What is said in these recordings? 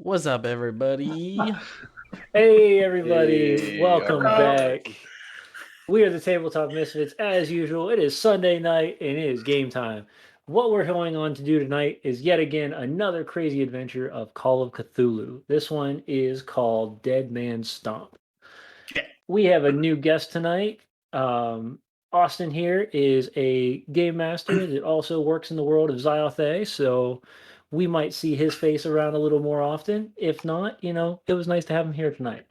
What's up, everybody? Hey everybody, Hey, all welcome right. back. We are the Tabletop Misfits. As usual, it is Sunday night and it is game time. What we're going on to do tonight is yet again another crazy adventure of Call of Cthulhu. This one is called Dead Man's Stomp. Yeah. We have a new guest tonight. Um, Austin here is a game master that also works in the world of Xyothe, so we might see his face around a little more often. If not, it was nice to have him here tonight.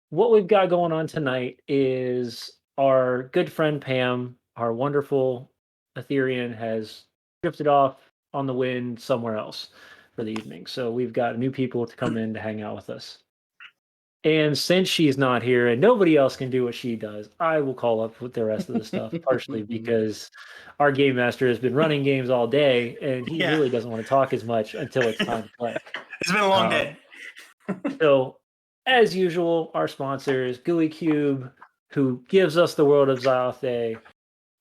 What we've got going on tonight is our good friend Pam, our wonderful Etherean, has drifted off on the wind somewhere else for the evening. So we've got new people to come in to hang out with us. And since she's not here and nobody else can do what she does, I will call up with the rest of the stuff, partially because our game master has been running games all day and he Yeah. really doesn't want to talk as much until it's time to play. It's been a long Um, day. So, as usual, our sponsors, GUI Cube, who gives us the world of Xyothe,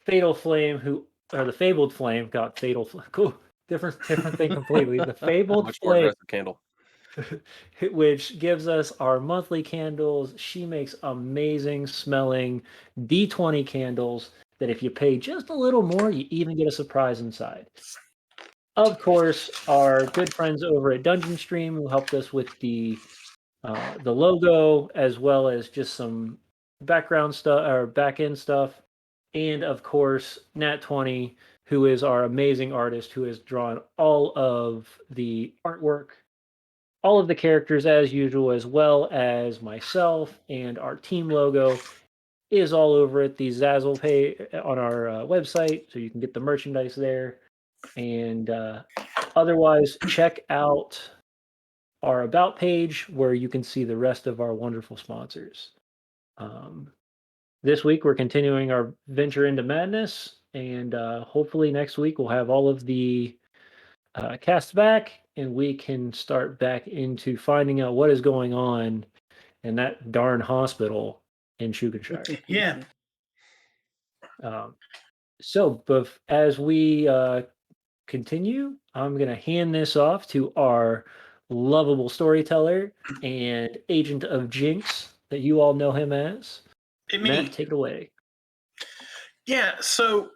Fatal Flame, or the Fabled Flame, got Fatal Flame, cool, different thing completely. The Fabled Much more Flame, aggressive candle. which gives us our monthly candles. She makes amazing smelling D20 candles that if you pay just a little more, you even get a surprise inside. Of course, our good friends over at Dungeon Stream who helped us with the logo, as well as just some background stuff or back end stuff. And of course, Nat20, who is our amazing artist who has drawn all of the artwork, all of the characters as usual, as well as myself, and our team logo is all over it. The Zazzle pay on our website, so you can get the merchandise there. And otherwise, check out our About page where you can see the rest of our wonderful sponsors. This week, we're continuing our venture into madness, and hopefully next week we'll have all of the cast back, and we can start back into finding out what is going on in that darn hospital in Shugenshire. Yeah. So, as we continue, I'm going to hand this off to our lovable storyteller and agent of Jinx that you all know him as. Matt, take it away. Yeah. So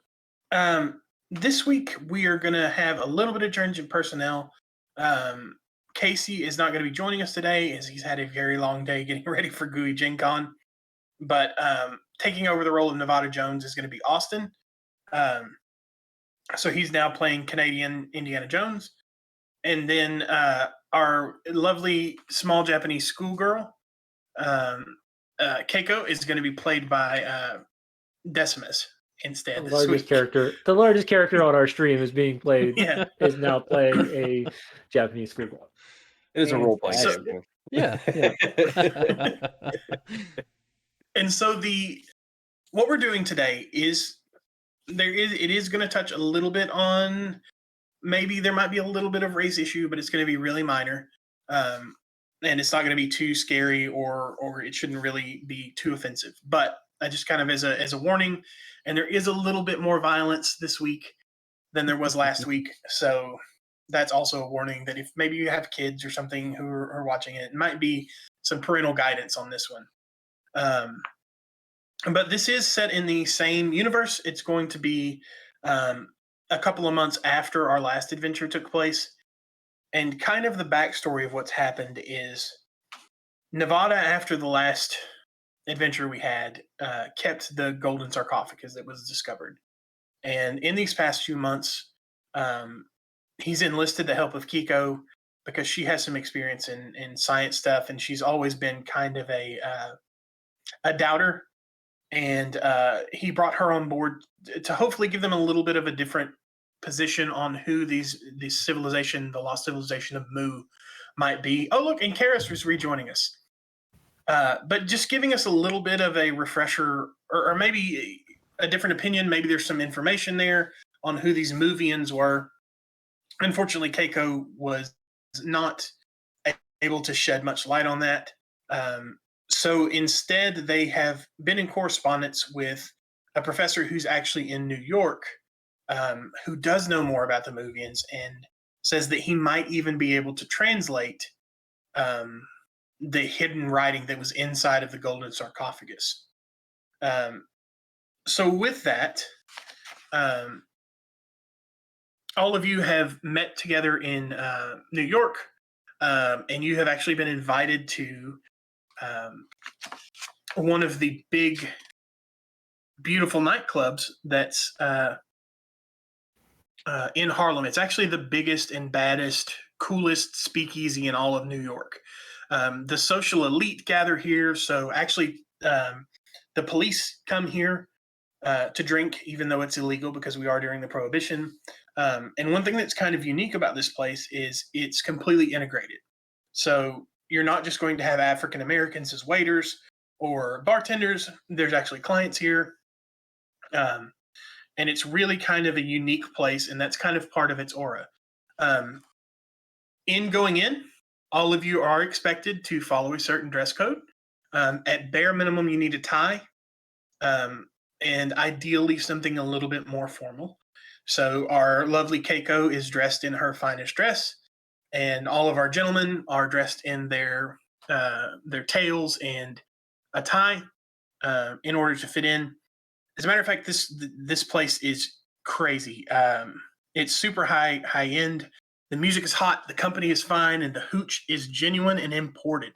this week we are going to have a little bit of change in personnel. Casey is not going to be joining us today as he's had a very long day getting ready for GUI Gen Con. But taking over the role of Nevada Jones is going to be Austin. So he's now playing Canadian Indiana Jones. And then our lovely small Japanese schoolgirl, Keiko, is going to be played by Decimus instead. The largest character on our stream is being played. Yeah. Is now playing a Japanese schoolgirl. It is a role playing So- game. Yeah. And so what we're doing today is it is going to touch a little bit on, maybe there might be a little bit of race issue, but it's going to be really minor. And it's not going to be too scary or it shouldn't really be too offensive. But I just kind of as a warning, and there is a little bit more violence this week than there was last week. So that's also a warning that if maybe you have kids or something who are watching it might be some parental guidance on this one. But this is set in the same universe. It's going to be a couple of months after our last adventure took place. And kind of the backstory of what's happened is Nevada, after the last adventure we had, kept the golden sarcophagus that was discovered. And in these past few months, he's enlisted the help of Kiko because she has some experience in science stuff, and she's always been kind of a doubter. And he brought her on board to hopefully give them a little bit of a different position on who this civilization, the lost civilization of Mu, might be. Oh, look, and Karis was rejoining us. But just giving us a little bit of a refresher, or maybe a different opinion. Maybe there's some information there on who these Movians were. Unfortunately, Keiko was not able to shed much light on that. So instead, they have been in correspondence with a professor who's actually in New York, who does know more about the Movians and says that he might even be able to translate the hidden writing that was inside of the golden sarcophagus. So with that, all of you have met together in New York, and you have actually been invited to one of the big, beautiful nightclubs that's in Harlem. It's actually the biggest and baddest, coolest speakeasy in all of New York. The social elite gather here, so actually the police come here to drink, even though it's illegal because we are during the Prohibition. And one thing that's kind of unique about this place is it's completely integrated. So you're not just going to have African Americans as waiters or bartenders. There's actually clients here. And it's really kind of a unique place, and that's kind of part of its aura. In going in, all of you are expected to follow a certain dress code. At bare minimum, you need a tie, and ideally something a little bit more formal. So our lovely Keiko is dressed in her finest dress, and all of our gentlemen are dressed in their tails and a tie in order to fit in. As a matter of fact, this place is crazy. It's super high end. The music is hot, the company is fine, and the hooch is genuine and imported.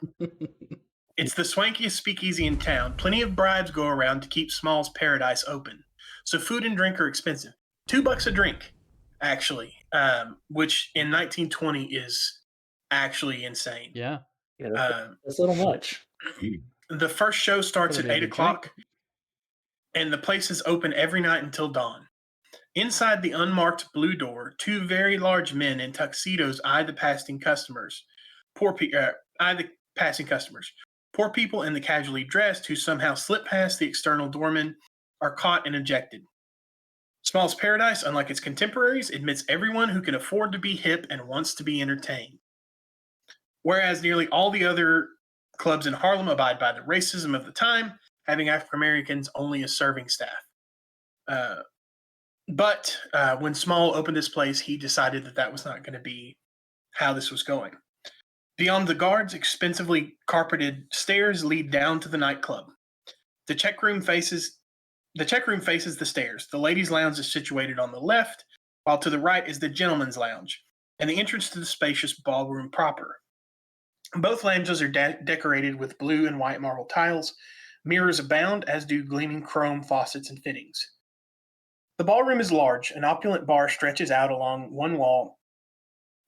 It's the swankiest speakeasy in town. Plenty of bribes go around to keep Small's Paradise open. So food and drink are expensive. $2 a drink, actually, which in 1920 is actually insane. Yeah. That's a little much. The first show starts at That'll be a 8 good o'clock, and the place is open every night until dawn. Inside the unmarked blue door, two very large men in tuxedos eye the passing customers. Poor people and the casually dressed who somehow slip past the external doorman are caught and ejected. Small's Paradise, unlike its contemporaries, admits everyone who can afford to be hip and wants to be entertained. Whereas nearly all the other clubs in Harlem abide by the racism of the time, having African Americans only as serving staff. But when Small opened this place, he decided that was not going to be how this was going. Beyond the guards, expensively carpeted stairs lead down to the nightclub. The check room faces the stairs. The ladies' lounge is situated on the left, while to the right is the gentlemen's lounge, and the entrance to the spacious ballroom proper. Both lounges are decorated with blue and white marble tiles. Mirrors abound, as do gleaming chrome faucets and fittings. The ballroom is large. An opulent bar stretches out along one wall,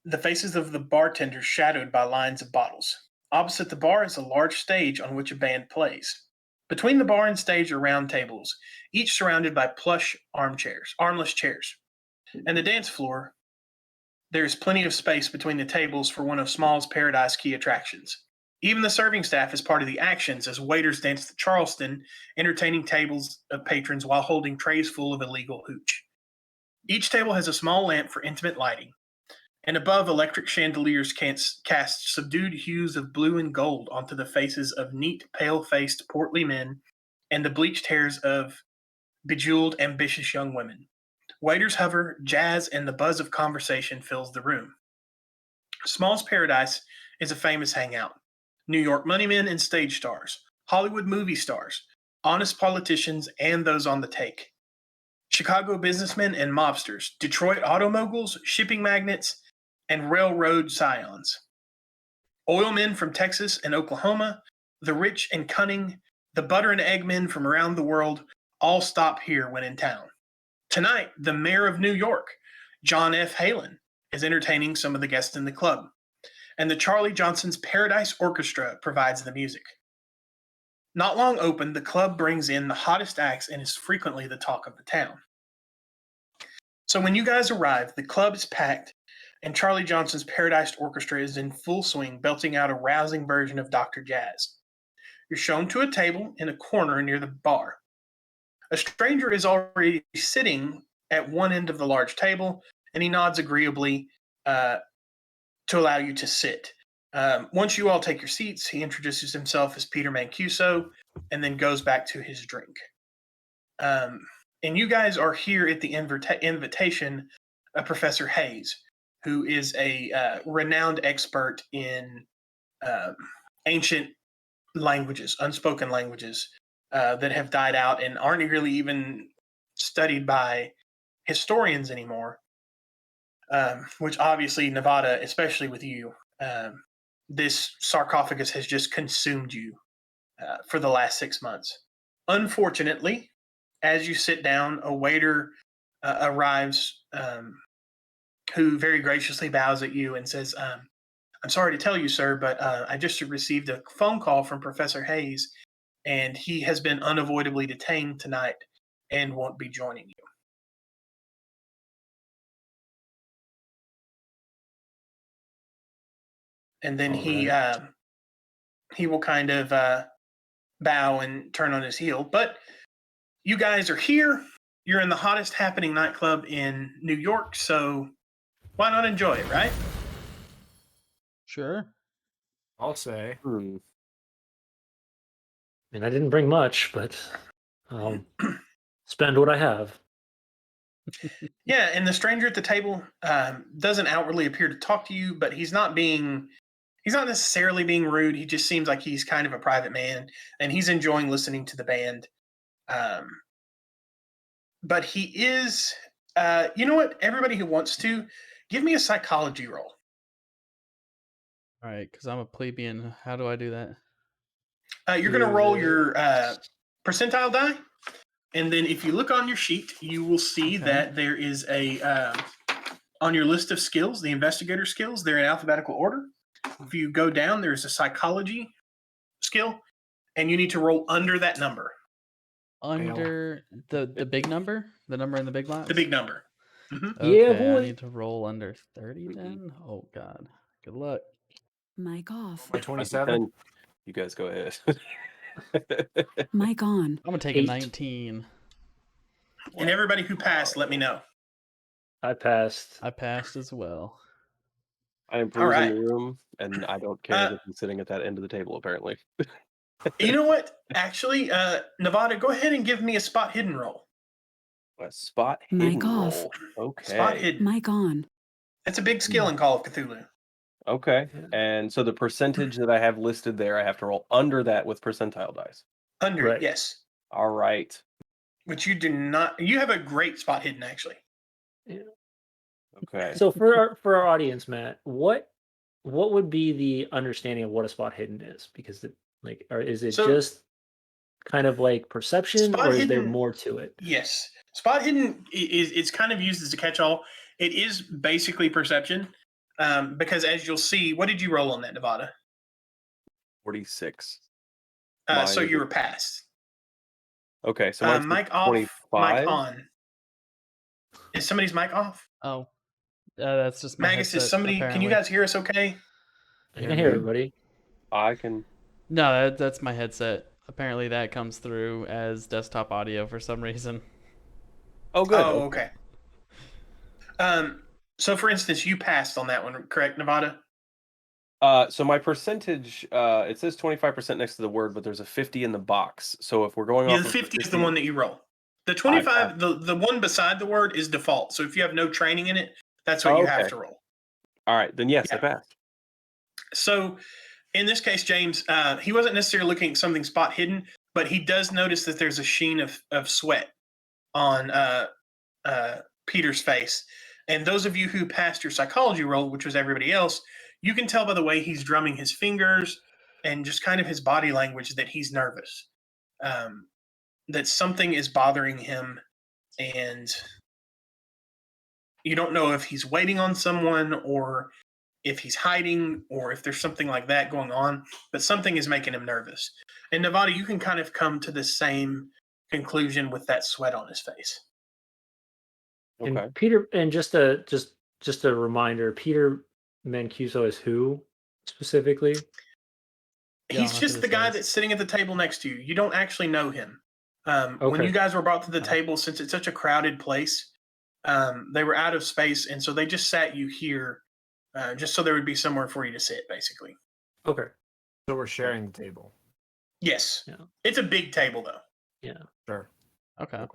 the faces of the bartenders shadowed by lines of bottles. Opposite the bar is a large stage on which a band plays. Between the bar and stage are round tables, each surrounded by plush armless chairs. And the dance floor, there is plenty of space between the tables for one of Small's Paradise key attractions. Even the serving staff is part of the actions as waiters dance the Charleston, entertaining tables of patrons while holding trays full of illegal hooch. Each table has a small lamp for intimate lighting, and above, electric chandeliers cast subdued hues of blue and gold onto the faces of neat, pale-faced, portly men and the bleached hairs of bejeweled, ambitious young women. Waiters hover, jazz, and the buzz of conversation fills the room. Small's Paradise is a famous hangout. New York moneymen and stage stars, Hollywood movie stars, honest politicians, and those on the take. Chicago businessmen and mobsters, Detroit auto moguls, shipping magnates, and railroad scions. Oil men from Texas and Oklahoma, the rich and cunning, the butter and egg men from around the world, all stop here when in town. Tonight, the mayor of New York, John F. Halen, is entertaining some of the guests in the club, and the Charlie Johnson's Paradise Orchestra provides the music. Not long open, the club brings in the hottest acts and is frequently the talk of the town. So when you guys arrive, the club is packed, and Charlie Johnson's Paradise Orchestra is in full swing, belting out a rousing version of Dr. Jazz. You're shown to a table in a corner near the bar. A stranger is already sitting at one end of the large table, and he nods agreeably to allow you to sit. Once you all take your seats, he introduces himself as Peter Mancuso and then goes back to his drink. And you guys are here at the invitation of Professor Hayes, who is a renowned expert in ancient languages, unspoken languages that have died out and aren't really even studied by historians anymore. Which obviously, Nevada, especially with you, this sarcophagus has just consumed you for the last 6 months. Unfortunately, as you sit down, a waiter arrives who very graciously bows at you and says, I'm sorry to tell you, sir, but I just received a phone call from Professor Hayes, and he has been unavoidably detained tonight and won't be joining you. And then he will kind of bow and turn on his heel. But you guys are here. You're in the hottest happening nightclub in New York, so why not enjoy it, right? Sure. I'll say. And I didn't bring much, but I'll spend what I have. Yeah, and the stranger at the table doesn't outwardly appear to talk to you, but he's not necessarily being rude. He just seems like he's kind of a private man, and he's enjoying listening to the band. But he is, you know what? Everybody who wants to, give me a psychology roll. All right, because I'm a plebeian. How do I do that? You're going to roll your percentile die, and then if you look on your sheet, you will see that there is a on your list of skills, the investigator skills. They're in alphabetical order. If you go down, there's a psychology skill, and you need to roll under that number. Under the big number? The number in the big box? The big number. Mm-hmm. Okay, Yeah, boy. I need to roll under 30 then? Oh, God. Good luck. Mic off. My 27. You guys go ahead. Mic on. I'm going to take 8. a 19. And everybody who passed, let me know. I passed. I passed as well. I am All right. perusing the room, and I don't care that he's sitting at that end of the table, apparently. You know what? Actually, Nevada, go ahead and give me a spot hidden roll. A spot Mic hidden off. roll. Okay. Spot hidden. Mic on. That's a big skill in Call of Cthulhu. Okay. And so the percentage that I have listed there, I have to roll under that with percentile dice. Under Right. it, yes. All right. Which you do not. You have a great spot hidden, actually. Okay. So for our audience, Matt, what would be the understanding of what a spot hidden is? Because is it just kind of like perception, spot or is there hidden- more to it? Yes. Spot hidden is it's kind of used as a catch-all. It is basically perception. Because as you'll see, what did you roll on that, Nevada? 46. So you were passed. Okay. So mine's mic off, 25. mic on. Is somebody's mic off? Oh, that's just my Magus, headset, is somebody? Can apparently. you guys hear us okay? I can hear everybody. I can. No, that's my headset. Apparently that comes through as desktop audio for some reason. Oh, good. Oh, okay. So for instance, you passed on that one, correct, Nevada? So my percentage, it says 25% next to the word, but there's a 50 in the box. So if we're going Yeah, off the of 50 is the one that you roll. The 25, the one beside the word is default. So if you have no training in it, that's what you have to roll. All right, then yes, Yeah. I passed. So in this case, James, he wasn't necessarily looking at something spot hidden, but he does notice that there's a sheen of sweat on Peter's face. And those of you who passed your psychology roll, which was everybody else, you can tell by the way he's drumming his fingers and just kind of his body language that he's nervous, that something is bothering him, and you don't know if he's waiting on someone or if he's hiding or if there's something like that going on, but something is making him nervous. And Nevada, you can kind of come to the same conclusion with that sweat on his face. Okay. And Peter, and just a reminder, Peter Mancuso is who specifically? Yeah, He's I'll just have the to guy say. that's sitting at the table next to you. You don't actually know him. When Okay. you guys were brought to the table, since it's such a crowded place, they were out of space, and so they just sat you here just so there would be somewhere for you to sit, basically. Okay. So we're sharing the table. Yes. Yeah. It's a big table, though. Yeah. Sure. Okay.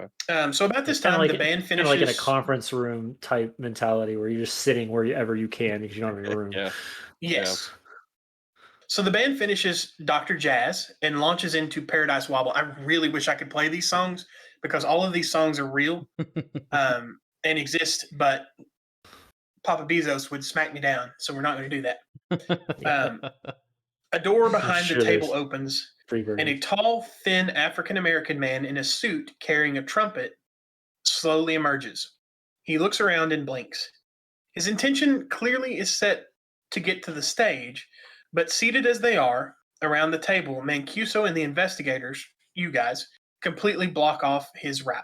So about this It's kinda time, like the band kind finishes. of like in a conference room type mentality where you're just sitting wherever you can because you don't have any room. Yeah. Yes. So the band finishes Dr. Jazz and launches into Paradise Wobble. I really wish I could play these songs because all of these songs are real and exist, but Papa Bezos would smack me down, so we're not going to do that. A door behind sure the table there's opens, free and a versions. tall, thin African-American man in a suit carrying a trumpet slowly emerges. He looks around and blinks. His intention clearly is set to get to the stage, but seated as they are around the table, Mancuso and the investigators, you guys, completely block off his route.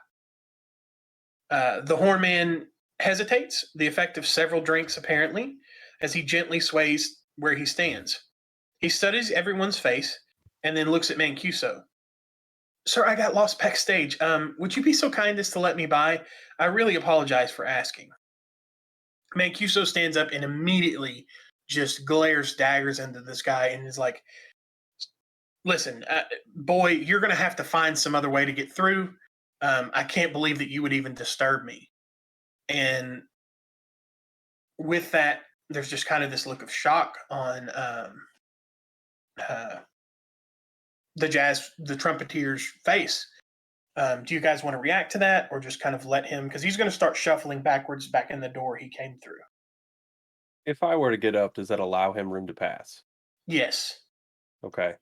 The horn man hesitates, the effect of several drinks apparently, as he gently sways where he stands. He studies everyone's face and then looks at Mancuso. Sir, I got lost backstage. Would you be so kind as to let me by? I really apologize for asking. Mancuso stands up and immediately just glares daggers into this guy and is like, listen, boy, you're going to have to find some other way to get through. I can't believe that you would even disturb me. And with that, there's just kind of this look of shock on the trumpeter's face. Do you guys want to react to that or just kind of let him, because he's going to start shuffling backwards back in the door he came through? If I were to get up, does that allow him room to pass? Yes. Okay.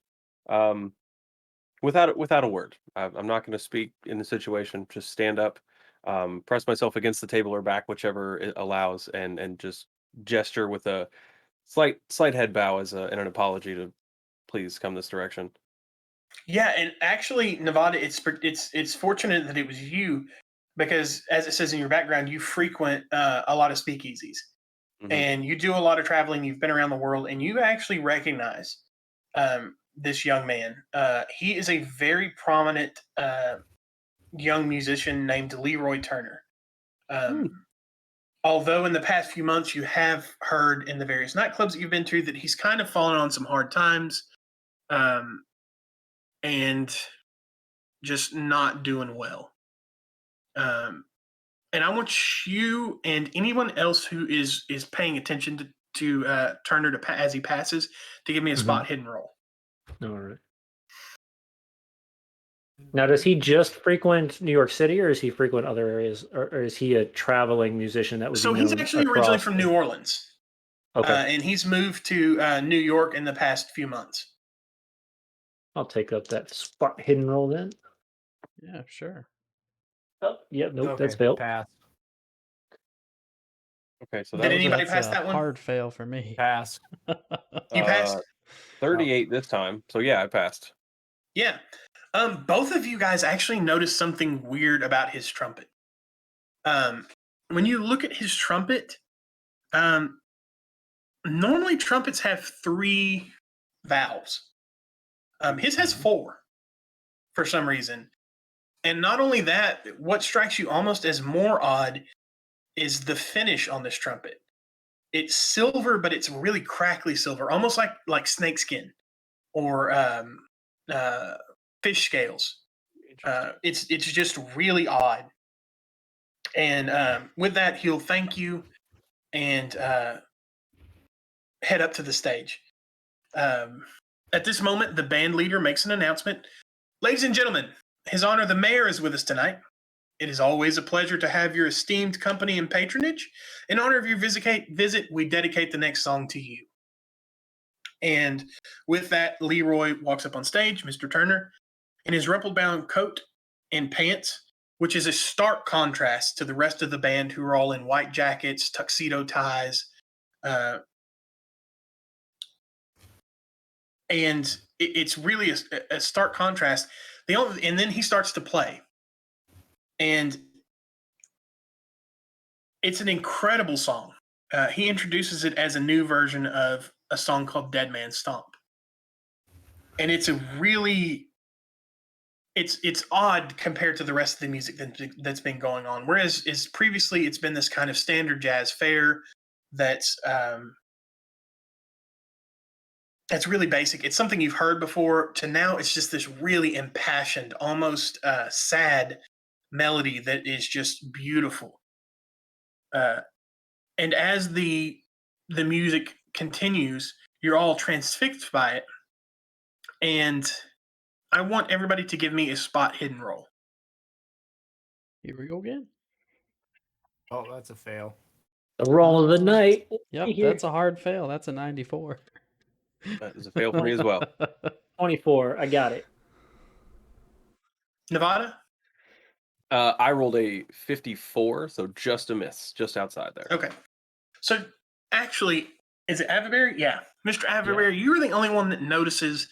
Without a word, I'm not going to speak in the situation. Just stand up, press myself against the table or back, whichever it allows, and just gesture with a slight head bow as an apology to please come this direction. Yeah, and actually, Nevada, it's fortunate that it was you, because as it says in your background, you frequent a lot of speakeasies, and you do a lot of traveling. You've been around the world, and you actually recognize this young man. He is a very prominent young musician named Leroy Turner. Although in the past few months you have heard in the various nightclubs that you've been to that he's kind of fallen on some hard times. And just not doing well. And I want you and anyone else who is paying attention to Turner as he passes to give me a spot hidden roll. All right. Now, does he just frequent New York City, or does he frequent other areas, or is he a traveling musician that would So be he's known actually originally across from New Orleans. Okay. And he's moved to New York in the past few months. I'll take up that spot hidden roll then. Yeah, sure. Oh, yeah, nope, Okay, that's failed. pass. Okay, so Did anybody That's pass a that one? hard fail for me. Pass. You passed? 38 this time. So yeah, I passed. Yeah. Both of you guys actually noticed something weird about his trumpet. When you look at his trumpet, normally trumpets have 3 valves. His has 4 for some reason. And not only that, what strikes you almost as more odd is the finish on this trumpet. It's silver, but it's really crackly silver, almost like snakeskin or fish scales. It's just really odd. And with that, he'll thank you and head up to the stage. At this moment, the band leader makes an announcement. Ladies and gentlemen, His Honor the Mayor is with us tonight. It is always a pleasure to have your esteemed company and patronage. In honor of your visit, we dedicate the next song to you. And with that, Leroy walks up on stage, Mr. Turner, in his rumpled-brown coat and pants, which is a stark contrast to the rest of the band who are all in white jackets, tuxedo ties, and it's really a stark contrast. And then he starts to play, and it's an incredible song. He introduces it as a new version of a song called Dead Man's Stomp. And it's a really, it's odd compared to the rest of the music that's been going on. Whereas previously it's been this kind of standard jazz fare that's really basic. It's something you've heard before, to now it's just this really impassioned, almost sad melody that is just beautiful. And as the music continues, You're all transfixed by it. And I want everybody to give me a spot hidden roll. Here we go again. Oh, that's a fail. The roll of the night. Yep, Here. that's a hard fail. That's a 94. That is a fail for me as well. 24. I got it. Nevada? I rolled a 54, so just a miss, just outside there. Okay. So actually, is it Aveberry? Yeah. Mr. Aveberry, you're the only one that notices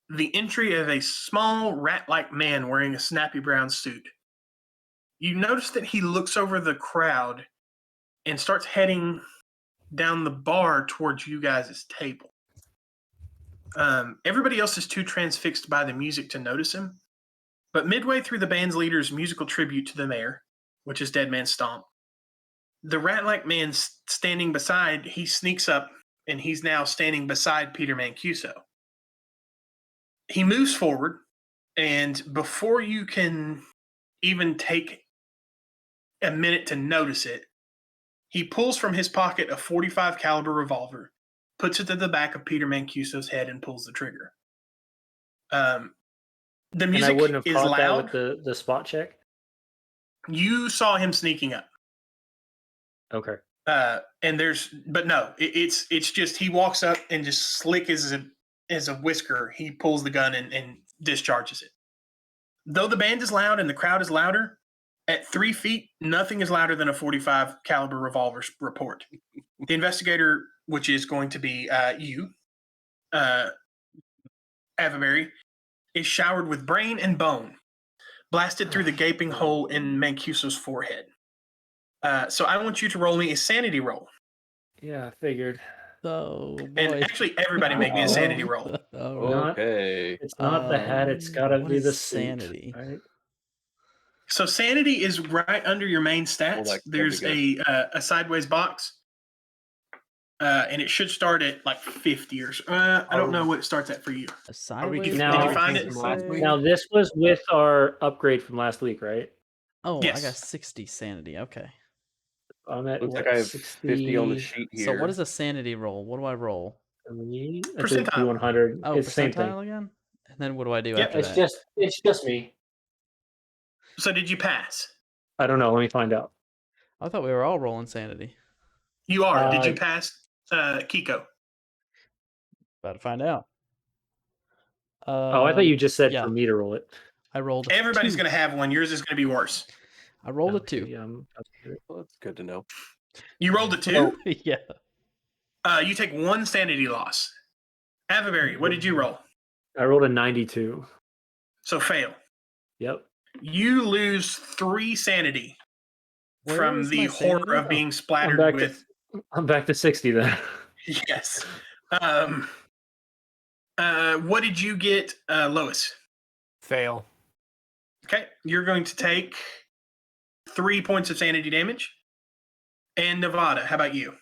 the entry of a small rat-like man wearing a snappy brown suit. You notice that he looks over the crowd and starts heading down the bar towards you guys' table. Everybody else is too transfixed by the music to notice him. But midway through the band's leader's musical tribute to the mayor, which is Dead Man's Stomp, the rat-like man standing beside, he sneaks up and he's now standing beside Peter Mancuso. He moves forward, and before you can even take a minute to notice it, he pulls from his pocket a .45 caliber revolver, puts it to the back of Peter Mancuso's head, and pulls the trigger. The And music I wouldn't have is caught loud. that with the spot check. You saw him sneaking up. Okay. And it's just he walks up and just slick as a whisker, he pulls the gun and discharges it. Though the band is loud and the crowd is louder, at 3 feet, nothing is louder than a .45 caliber revolver report. The investigator, which is going to be you, Aveberry, is showered with brain and bone, blasted through the gaping hole in Mancuso's forehead. So I want you to roll me a sanity roll. Yeah, I figured. Oh, boy. And actually, everybody make me a sanity roll. Oh, Not- Okay. It's not the hat. It's got to what be is the suit, sanity? right? So sanity is right under your main stats. that'd There's be a sideways box, and it should start at like 50 or so. I don't know what it starts at for you. A sideways did you find it? box, Last say? week? Now this was with our upgrade from last week, right? Oh, Yes. I got 60 sanity. Okay. I'm at Looks what, like I have 60, 50 on the sheet here. So what is a sanity roll? What do I roll? It's Percentile. 100. Oh, It's the same thing. percentile again? And then what do I do Yep, after It's that? just me. So did you pass? I don't know. Let me find out. I thought we were all rolling sanity. You are. Did you Uh, pass, Kiko? About to find out. Oh, I thought you just said yeah. for me to roll it. I rolled Everybody's two. going to have one. Yours is going to be worse. I rolled a Okay, 2. yeah, Well, that's good to know. You rolled a 2? Yeah. You take 1 sanity loss. Aveberry, what did you roll? I rolled a 92. So fail. Yep. You lose 3 sanity Where from is the my sanity? horror of being splattered back with. I'm back to 60 then. Yes. What did you get, Lois? Fail. Okay, you're going to take 3 points of sanity damage. And Nevada, how about you?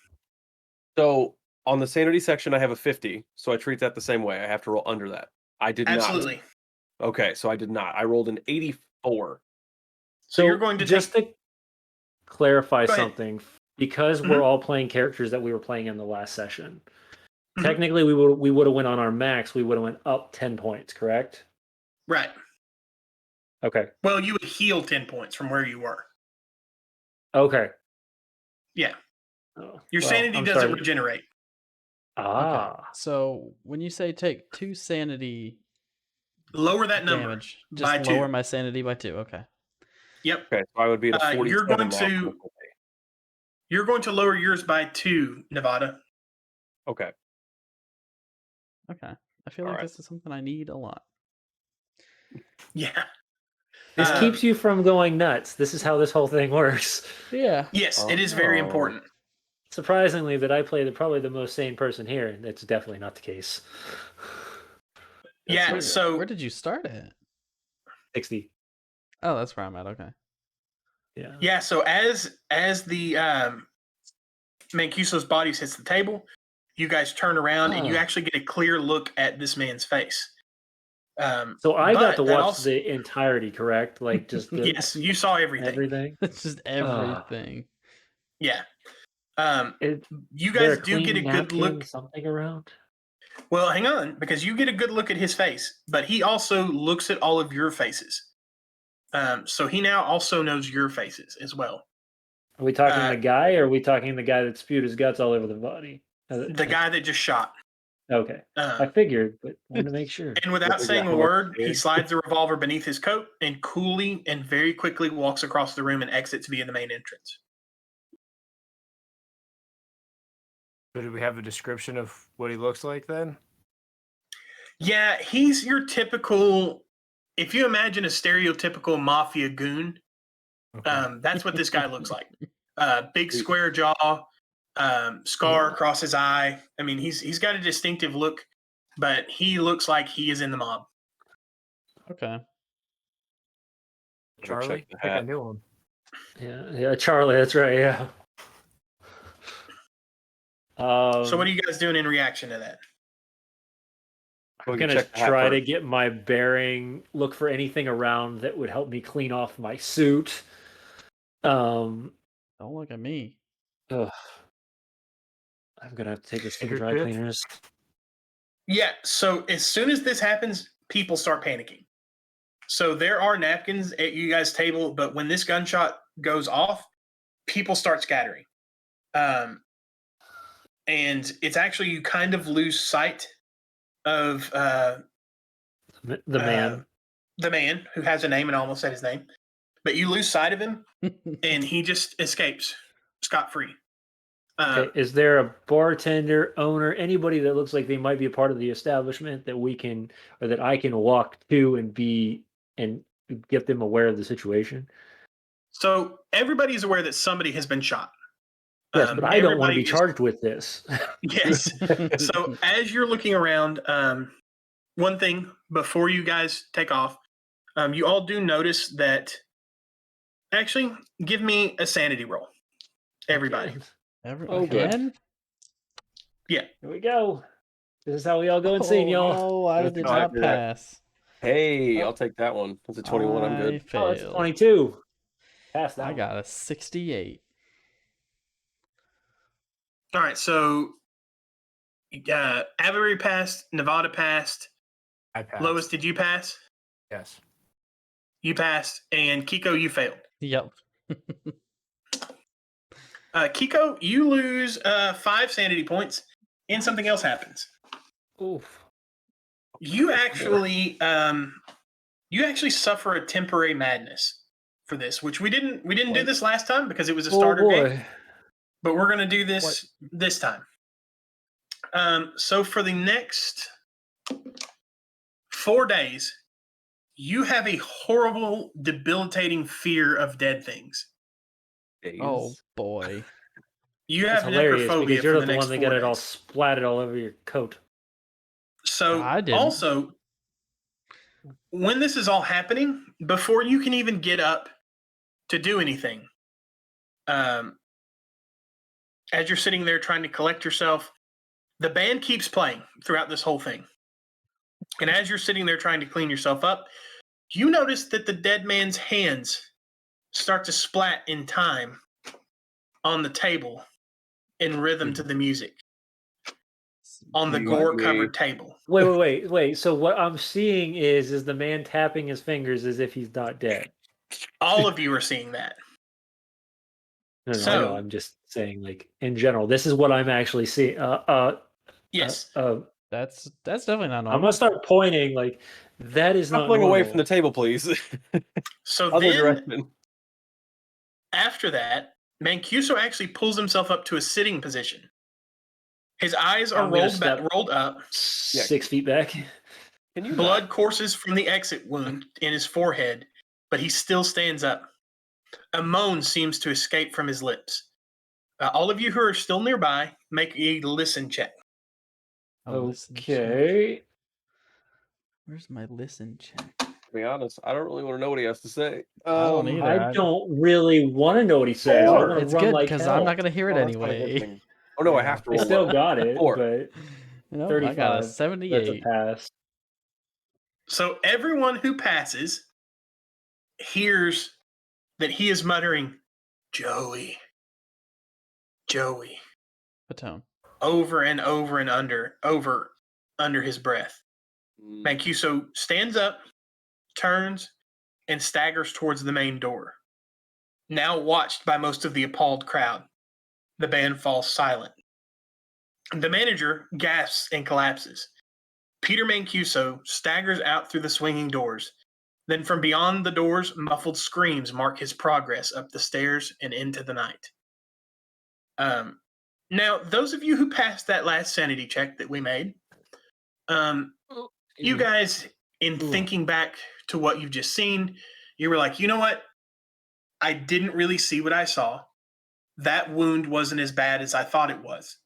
So on the sanity section, I have a 50, so I treat that the same way. I have to roll under that. I did Absolutely. not. Okay, so I did not. I rolled an 84. So you're going to just to clarify Go ahead. something, because Mhm. we're all playing characters that we were playing in the last session. Mhm. Technically, we would have went on our max. We would have went up 10 points, correct? Right. Okay. Well, you would heal 10 points from where you were. Okay. Yeah. Oh, Your well, sanity I'm doesn't sorry. regenerate. Ah. Okay. So when you say take 2 sanity Lower that number. damage, by just 2. lower my sanity by 2. Okay. Yep. Okay, so I would be at a 47 you're going loss to- on the full day. You're going to lower yours by 2, Nevada. Okay. Okay. I feel All like right. this is something I need a lot. Yeah. This keeps you from going nuts. This is how this whole thing works. Yeah. Yes, it is very Oh. important. Surprisingly, that I play probably the most sane person here, and it's definitely not the case. Yeah, Where- so where did you start at? 60. Oh, that's where I'm at. Okay. Yeah. yeah, so as the Mancuso's body hits the table, you guys turn around and you Ah. actually get a clear look at this man's face. So I got but to that watch also- the entirety, correct? Like just the, Yes, you saw everything. everything. It's just everything. Yeah. It, You there guys a do get a clean good napkin, look. something around. Well, hang on, because you get a good look at his face, but he also looks at all of your faces. So he now also knows your faces as well. Are we talking the Uh, guy, or are we talking the guy that spewed his guts all over the body? The guy that just shot. Okay, I figured, but wanted to make sure. And without Figure saying out a how much word, he it is. slides the revolver beneath his coat and coolly and very quickly walks across the room and exits via the main entrance. So do we have a description of what he looks like then? Yeah, he's your typical. If you imagine a stereotypical mafia goon, Okay. that's what this guy looks like. Big Sweet. square jaw, scar across his eye. I mean, he's got a distinctive look, but he looks like he is in the mob. Okay. Charlie? Check the I think I hat. knew him. Yeah, Charlie. That's right. Yeah. So what are you guys doing in reaction to that? I'm We can gonna check the hat try to first. get my bearing. Look for anything around that would help me clean off my suit. Don't look at me. Ugh. I'm gonna have to take this to the dry Handkerchief? cleaners. Yeah, so as soon as this happens, people start panicking. So there are napkins at you guys' table, but when this gunshot goes off, people start scattering. And it's actually, you kind of lose sight of The man. the man who has a name, and I almost said his name. But you lose sight of him, and he just escapes scot-free. Okay, is there a bartender, owner, anybody that looks like they might be a part of the establishment that we can, or that I can walk to and get them aware of the situation? So everybody's aware that somebody has been shot. Yes, but I don't want to be everybody is- charged with this. Yes. So as you're looking around, one thing before you guys take off, you all do notice that. Actually, give me a sanity roll, everybody. Again? Here we go. This is how we all go insane, y'all. No, I Let's did try not for that. pass. Hey, I'll take that one. That's a 21. I'm I good. Oh, it's failed. 22. Pass that I one. got a 68. All right, so Avery passed, Nevada passed. I passed. Lois, did you pass? Yes. You passed, and Kiko, you failed. Yep. Kiko, you lose 5 sanity points, and something else happens. Oof. You actually suffer a temporary madness for this, which we didn't do this last time because it was a starter game, but we're gonna do this this time. So for the next 4 days, you have a horrible, debilitating fear of dead things. Oh boy. You That's have hilarious necrophobia because for you're the the next one that 4 got it all days. splatted all over your coat. So I didn't. also, when this is all happening, before you can even get up to do anything, as you're sitting there trying to collect yourself, the band keeps playing throughout this whole thing. And as you're sitting there trying to clean yourself up, you notice that the dead man's hands start to splat in time on the table in rhythm to the music on the gore-covered table. Wait. So what I'm seeing is the man tapping his fingers as if he's not dead. All of you are seeing that. No, I So- know. I'm just saying, like, in general, this is what I'm actually seeing. Yes. That's definitely not I'm normal. gonna start pointing. Like, that is not Shuffling normal. away from the table, please. So Other then, direction. after that, Mancuso actually pulls himself up to a sitting position. His eyes are I'm gonna rolled up. 6 feet back. Can you Blood courses from the exit wound in his forehead, but he still stands up. A moan seems to escape from his lips. All of you who are still nearby, make a listen check. A listen check. Okay. Where's my listen check? To be honest, I don't really want to know what he has to say. I don't either. I don't really want to know what he says. I Four. want to It's run good like because hell. I'm not gonna hear it Oh, that's not a good anyway. thing. Oh no, I Yeah. have to I roll. still up. got it, 4. but Nope, 35. I got a That's a 78. pass. So everyone who passes hears that he is muttering, Joey, Joey, Patone. over and over and over under his breath. Mm. Mancuso stands up, turns, and staggers towards the main door. Now watched by most of the appalled crowd, the band falls silent. The manager gasps and collapses. Peter Mancuso staggers out through the swinging doors. Then from beyond the doors, muffled screams mark his progress up the stairs and into the night. Now, those of you who passed that last sanity check that we made, you guys, in thinking back to what you've just seen, you were like, you know what? I didn't really see what I saw. That wound wasn't as bad as I thought it was.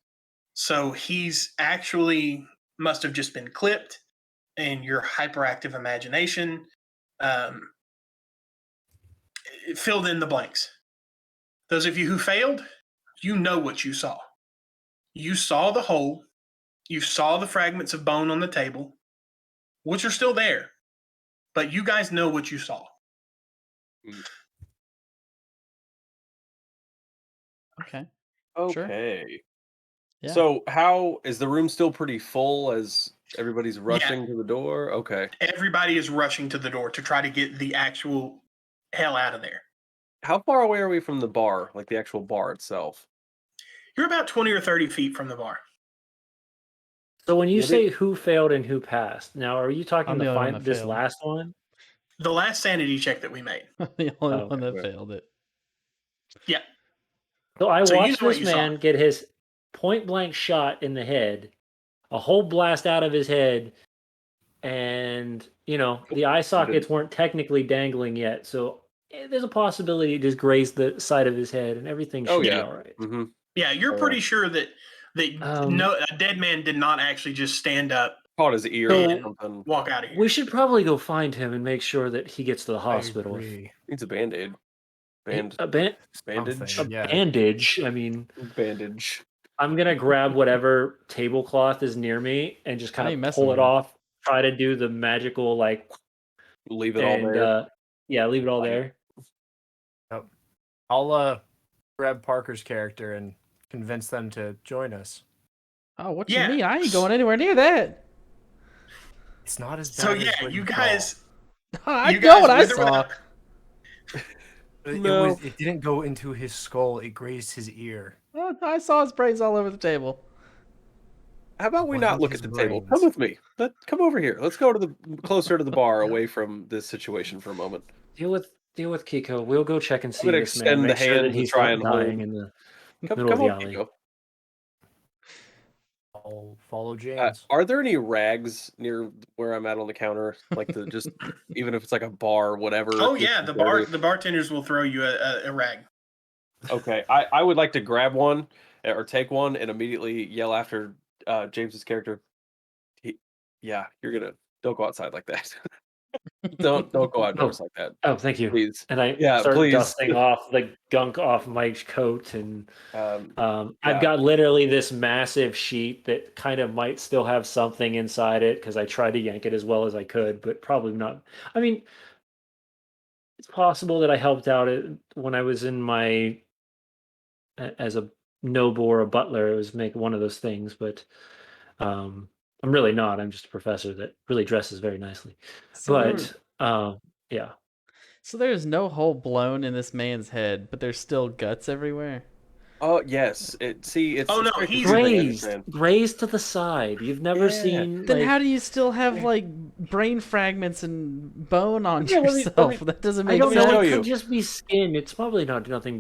So he's actually must have just been clipped, and your hyperactive imagination filled in the blanks. Those of you who failed, you know what you saw. You saw the hole. You saw the fragments of bone on the table, which are still there. But you guys know what you saw. Okay. Sure. Okay. Yeah. So how is the room still pretty full as everybody's rushing to the door? Okay. Everybody is rushing to the door to try to get the actual hell out of there. How far away are we from the bar, like the actual bar itself? You're about 20 or 30 feet from the bar. So when you What say who failed and who passed, now are you talking I'm the only one that this failed. last one? The last sanity check that we made. The only Oh, one that okay. failed it. Yeah. So I So you watched know what this you saw. man get his point blank shot in the head, a whole blast out of his head, and the eye sockets weren't technically dangling yet, so there's a possibility it just grazed the side of his head, and everything should be all right. Mm-hmm. Yeah, you're pretty sure that no, a dead man did not actually just stand up Caught his ear So- or something. walk out of here. We should probably go find him and make sure that he gets to the hospital. I agree. Needs a band-aid. Bandage. Something, yeah. Bandage. I mean, Bandage. I'm gonna grab whatever tablecloth is near me and just How kind you of messing pull with it it? off. Try to do the magical Leave it all there. leave it all Fine. there. I'll grab Parker's character and convince them to join us. Oh, what Yeah. you mean? I ain't going anywhere near that. It's not as bad So as yeah, what you thought. guys. I you know guys what I with or saw. without- No. It didn't go into his skull. It grazed his ear. Oh, I saw his brains all over the table. How about we Wasn't not look his at the table? brains. Come with me. Come over here. Let's go to the closer to the bar, away from this situation for a moment. Deal with Kiko. We'll go check and see gonna this man. extend the Make sure hand that to he's try not and dying hold. in the Come middle of the on, alley. Kiko. I'll follow James. Are there any rags near where I'm at on the counter? Like the just even if it's like a bar, whatever. Oh just yeah, to the dirty? bartenders will throw you a rag. Okay, I would like to grab one or take one and immediately yell after James's character. You're gonna don't go outside like that. don't go outdoors like that, Oh, thank you. please. And I Yeah, start please. dusting off the gunk off Mike's coat, and Yeah. I've got literally this massive sheet that kind of might still have something inside it because I tried to yank it as well as I could, but probably not. I mean, it's possible that I helped out when I was in my as a noble or a butler. It was make one of those things, but I'm really not. I'm just a professor that really dresses very nicely. But yeah. So there's no hole blown in this man's head, but there's still guts everywhere. Oh yes. It's Oh, no, very he's confusing, I understand. Grazed to the side. You've never Yeah. seen Then how do you still have like brain fragments and bone on yourself? That doesn't I make don't sense. know. tell It you. could just be skin. It's probably nothing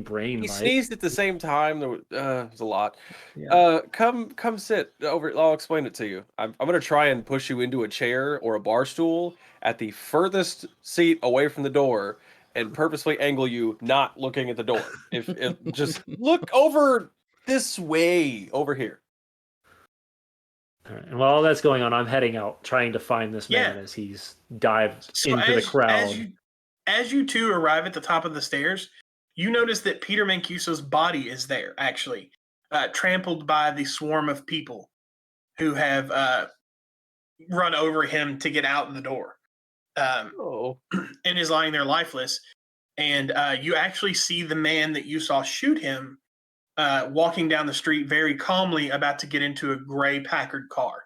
brain. He like. sneezed at the same time. There was a lot. Yeah. Come sit over. I'll explain it to you. I'm going to try and push you into a chair or a bar stool at the furthest seat away from the door, and purposely angle you not looking at the door. If just look over this way, over here. All right. And while all that's going on, I'm heading out trying to find this man Yeah. as he's dived So into the crowd. as you two arrive at the top of the stairs, you notice that Peter Mancuso's body is there, actually, trampled by the swarm of people who have run over him to get out the door, and is lying there lifeless. And you actually see the man that you saw shoot him walking down the street very calmly, about to get into a gray Packard car.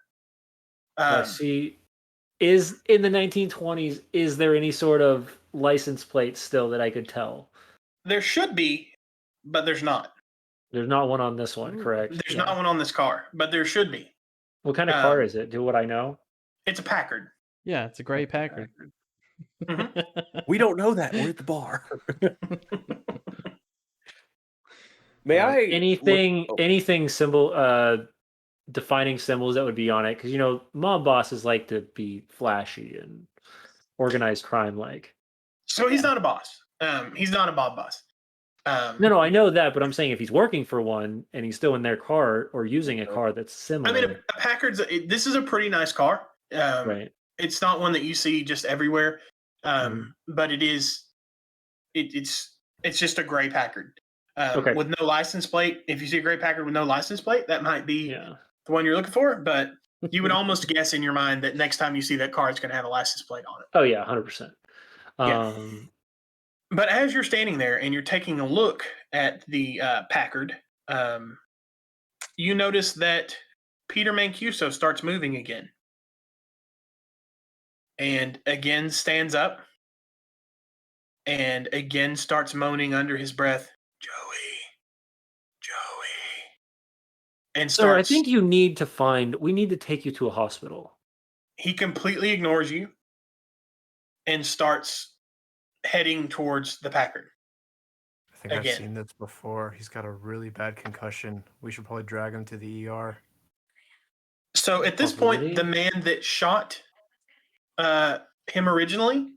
See, is in the 1920s, is there any sort of license plate still that I could tell? There should be, but there's not. There's not one on this one, correct? There's not one on this car, but there should be. What kind of car is it? Do what I know? It's a Packard. Yeah, it's a gray Packard. We don't know that. We're at the bar. May I anything symbol defining symbols that would be on it? Because mob bosses like to be flashy and organized crime like. So he's not a boss. He's not a mob boss. No, I know that, but I'm saying if he's working for one and he's still in their car or using a car that's similar. I mean, a Packard's. This is a pretty nice car. Right. It's not one that you see just everywhere, but it is. It's just a gray Packard with no license plate. If you see a gray Packard with no license plate, that might be the one you're looking for. But you would almost guess in your mind that next time you see that car, it's going to have a license plate on it. Oh yeah, 100%. Yeah. But as you're standing there and you're taking a look at the Packard, you notice that Peter Mancuso starts moving again. And again stands up. And again starts moaning under his breath, Joey. And So I think we need to take you to a hospital. He completely ignores you and starts heading towards the Packard. I think I've seen this before. He's got a really bad concussion. We should probably drag him to the ER. So at this point, the man that shot him originally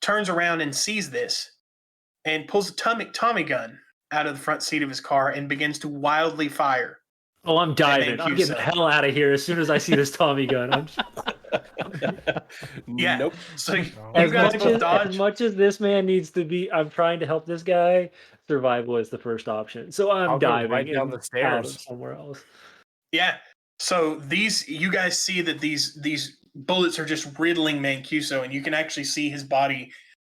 turns around and sees this and pulls a Tommy gun out of the front seat of his car and begins to wildly fire. Oh, I'm diving. I'm getting the hell out of here as soon as I see this Tommy gun. Yeah. Nope. So as much as this man needs to be, I'm trying to help this guy. Survival is the first option. So I'm diving right down the stairs somewhere else. Yeah. So you guys see that these bullets are just riddling Mancuso, and you can actually see his body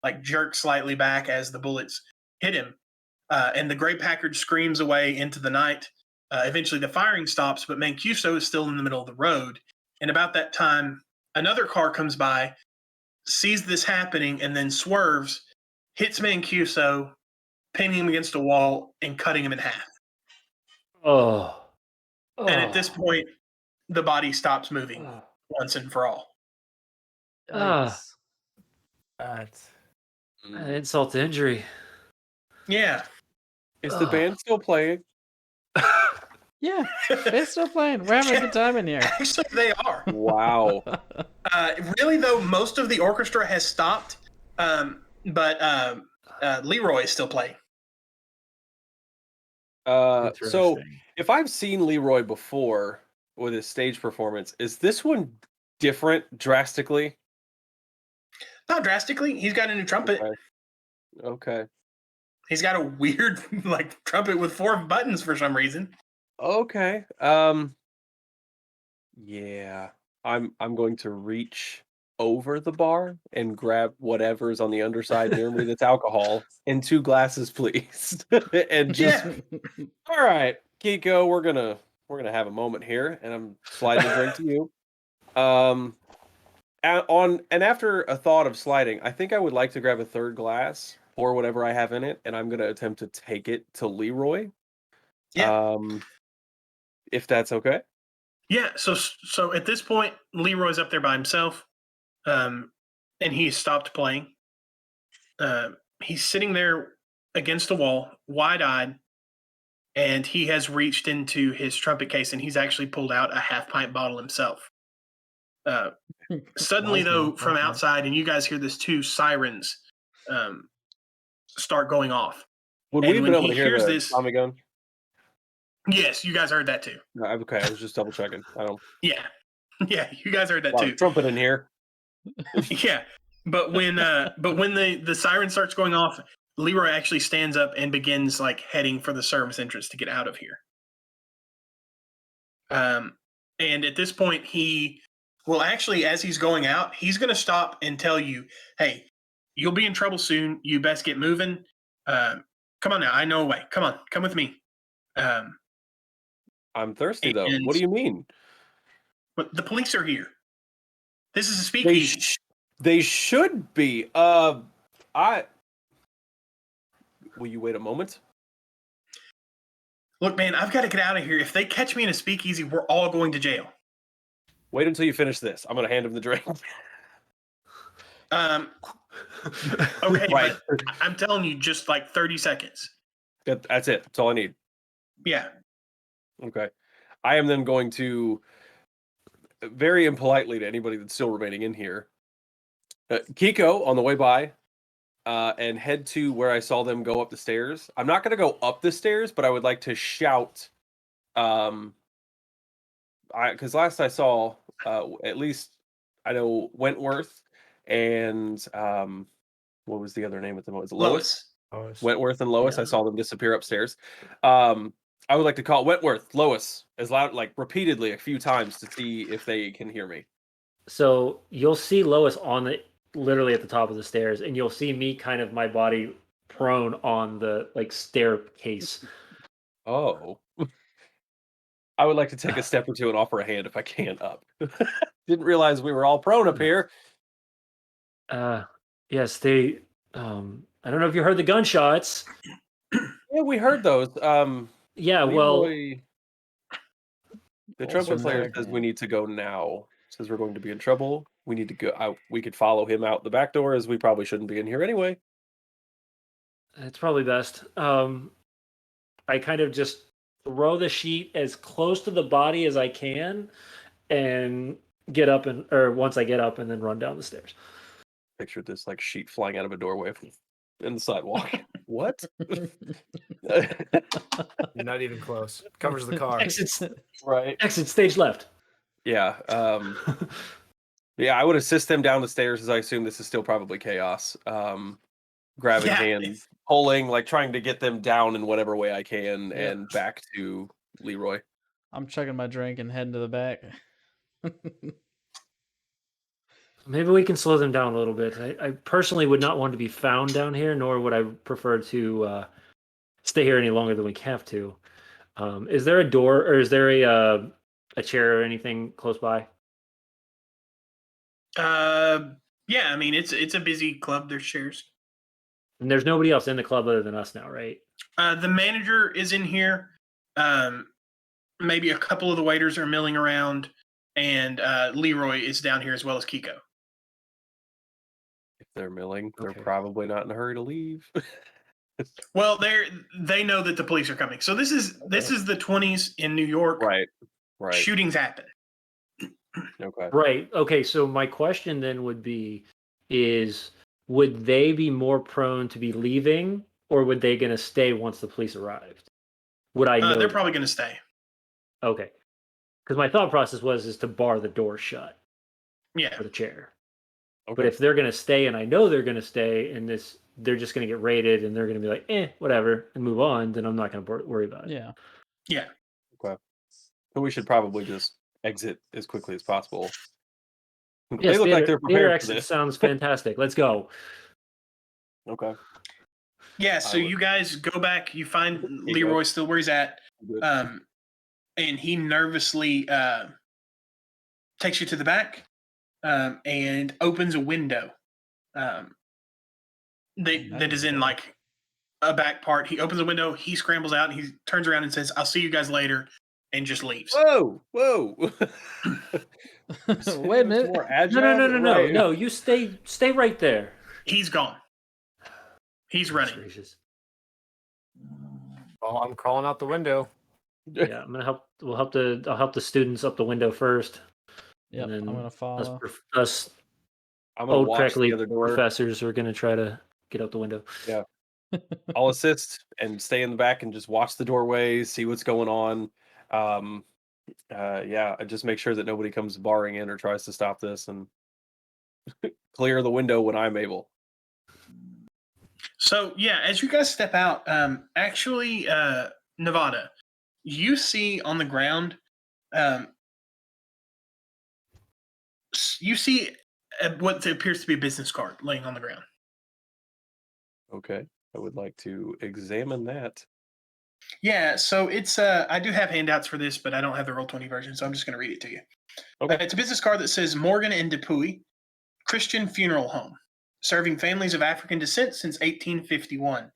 like jerk slightly back as the bullets hit him. And the gray Packard screams away into the night. Eventually the firing stops, but Mancuso is still in the middle of the road. And about that time, another car comes by, sees this happening, and then swerves, hits Mancuso, pinning him against a wall, and cutting him in half. Oh. And at this point, the body stops moving once and for all. That's insult to injury. Yeah. Is the band still playing? Yeah, they're still playing. We're having a good time in here. Actually, they are. Wow. Really, though, most of the orchestra has stopped, but Leroy is still playing. So if I've seen Leroy before with his stage performance, is this one different drastically? Not drastically. He's got a new trumpet. Okay. He's got a weird trumpet with 4 buttons for some reason. Okay. Yeah. I'm going to reach over the bar and grab whatever's on the underside near me that's alcohol and 2 glasses, please. And just all right, Kiko, we're gonna have a moment here, and I'm sliding the drink to you. And after a thought of sliding, I think I would like to grab a 3rd glass or whatever I have in it, and I'm gonna attempt to take it to Leroy. Yeah. If that's okay. Yeah. So at this point, Leroy's up there by himself, and he's stopped playing. He's sitting there against a wall, wide-eyed, and he has reached into his trumpet case, and he's actually pulled out a half-pint bottle himself. Suddenly, though, from outside, and you guys hear this too, sirens start going off. Would we have been able to hear the Tommy gun? Yes, you guys heard that too. Okay, I was just double checking. I don't. Yeah, you guys heard that too. Trumpet in here. Yeah, but when the siren starts going off, Leroy actually stands up and begins heading for the service entrance to get out of here. And at this point, as he's going out, he's going to stop and tell you, "Hey, you'll be in trouble soon. You best get moving. Come on now. I know a way. Come on, come with me." I'm thirsty though. What do you mean? But the police are here. This is a They speakeasy. they should be. Will you wait a moment? Look, man, I've got to get out of here. If they catch me in a speakeasy, we're all going to jail. Wait until you finish this. I'm gonna hand him the drink. Okay, Right. but I'm telling you, just like 30 seconds. That's it. That's all I need. Yeah. Okay. I am then going to very impolitely to anybody that's still remaining in here. Kiko on the way by, and head to where I saw them go up the stairs. I'm not going to go up the stairs, but I would like to shout. Because last I saw, at least I know Wentworth and what was the other name at the moment? Was it Lois? Wentworth and Lois. Yeah. I saw them disappear upstairs. I would like to call Wentworth, Lois, as loud, like repeatedly a few times to see if they can hear me. So you'll see Lois literally at the top of the stairs, and you'll see me kind of my body prone on the like staircase. Oh. I would like to take a step or two and offer a hand if I can up. Didn't realize we were all prone up here. Yes, they I don't know if you heard the gunshots. Yeah, we heard those. Yeah, well, Leroy, the trumpet player says we need to go now. Says we're going to be in trouble. We need to go out. We could follow him out the back door, as we probably shouldn't be in here anyway. it's probably best. I kind of just throw the sheet as close to the body as I can and get up or once I get up and then run down the stairs. Pictured this like sheet flying out of a doorway in the sidewalk. What? You're not even close. Covers the car. Right. Exit stage left. Yeah. Yeah, I would assist them down the stairs, as I assume this is still probably chaos. Grabbing hands, pulling, like trying to get them down in whatever way I can and back to Leroy. I'm chugging my drink and heading to the back. Maybe we can slow them down a little bit. I personally would not want to be found down here, nor would I prefer to stay here any longer than we have to. Is there a door, or is there a chair or anything close by? Yeah, I mean it's a busy club. There's chairs. And there's nobody else in the club other than us now, right? The manager is in here. Maybe a couple of the waiters are milling around, and Leroy is down here as well as Kiko. If they're milling, they're probably not in a hurry to leave. Well, they know that the police are coming. So this is the 20s in New York. Right. Shootings happen. Okay. Right. Okay. So my question then would be, would they be more prone to be leaving, or would they going to stay once the police arrived? Would I know? They're probably going to stay. Okay. Because my thought process is to bar the door shut. Yeah. For the chair. Okay. But if they're going to stay, and I know they're going to stay, and they're just going to get raided, and they're going to be like, whatever, and move on, then I'm not going to worry about it. Yeah. Yeah. Okay. So we should probably just exit as quickly as possible. Yes, they look like they're prepared for exit this. sounds fantastic. Let's go. Okay. Yeah, so you guys go back. You find Leroy still where he's at. And he nervously takes you to the back and opens a window that is in like a back part. He opens a window. He scrambles out. And he turns around and says, "I'll see you guys later," and just leaves. Whoa! Wait a minute. More agile, No. You stay right there. He's gone. He's running. Oh, I'm crawling out the window. Yeah, I'm gonna help. I'll help the students up the window first. Yeah, I'm gonna follow. Us I'm gonna old watch crackly the other door. professors are gonna try to get out the window. Yeah. I'll assist and stay in the back and just watch the doorway, see what's going on. I just make sure that nobody comes barring in or tries to stop this, and clear the window when I'm able. So yeah, as you guys step out, actually, Nevada, you see on the ground, you see what appears to be a business card laying on the ground. Okay. I would like to examine that. Yeah, so it's I do have handouts for this, but I don't have the Roll20 version, so I'm just going to read it to you. Okay. It's a business card that says Morgan and Dupuy Christian Funeral Home, serving families of African descent since 1851,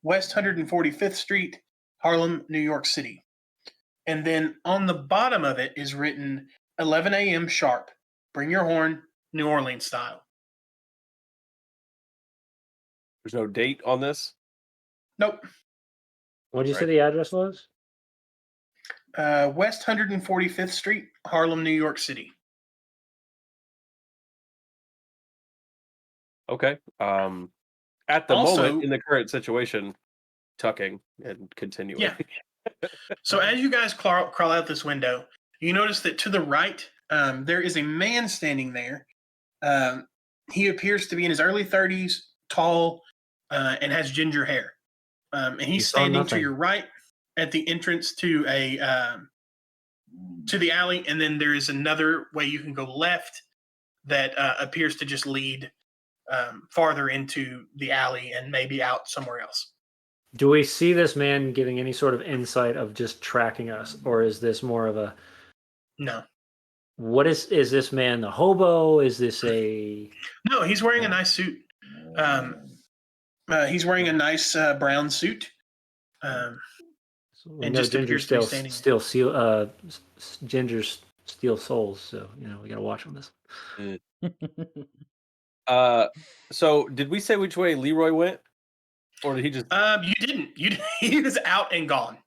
West 145th Street, Harlem, New York City. And then on the bottom of it is written 11 a.m. sharp. Bring your horn, New Orleans style. There's no date on this. Nope. What did you say Right. the address was? West 145th Street, Harlem, New York City. Okay. At the Also- moment, in the current situation, tucking and continuing. Yeah. So as you guys crawl out this window, you notice that to the right, there is a man standing there. He appears to be in his early 30s, tall, and has ginger hair. And he's saw standing to nothing. your right at the entrance to to the alley, and then there is another way you can go left that appears to just lead farther into the alley and maybe out somewhere else. Do we see this man giving any sort of insight of just tracking us, or is this more of a No. what is this man the hobo? Is this a No, he's wearing a nice suit. He's wearing a nice brown suit. we And know just Ginger appears to be still standing there. Gingers steal souls, so we gotta watch on this. So did we say which way Leroy went, or did he just? You didn't. He was out and gone.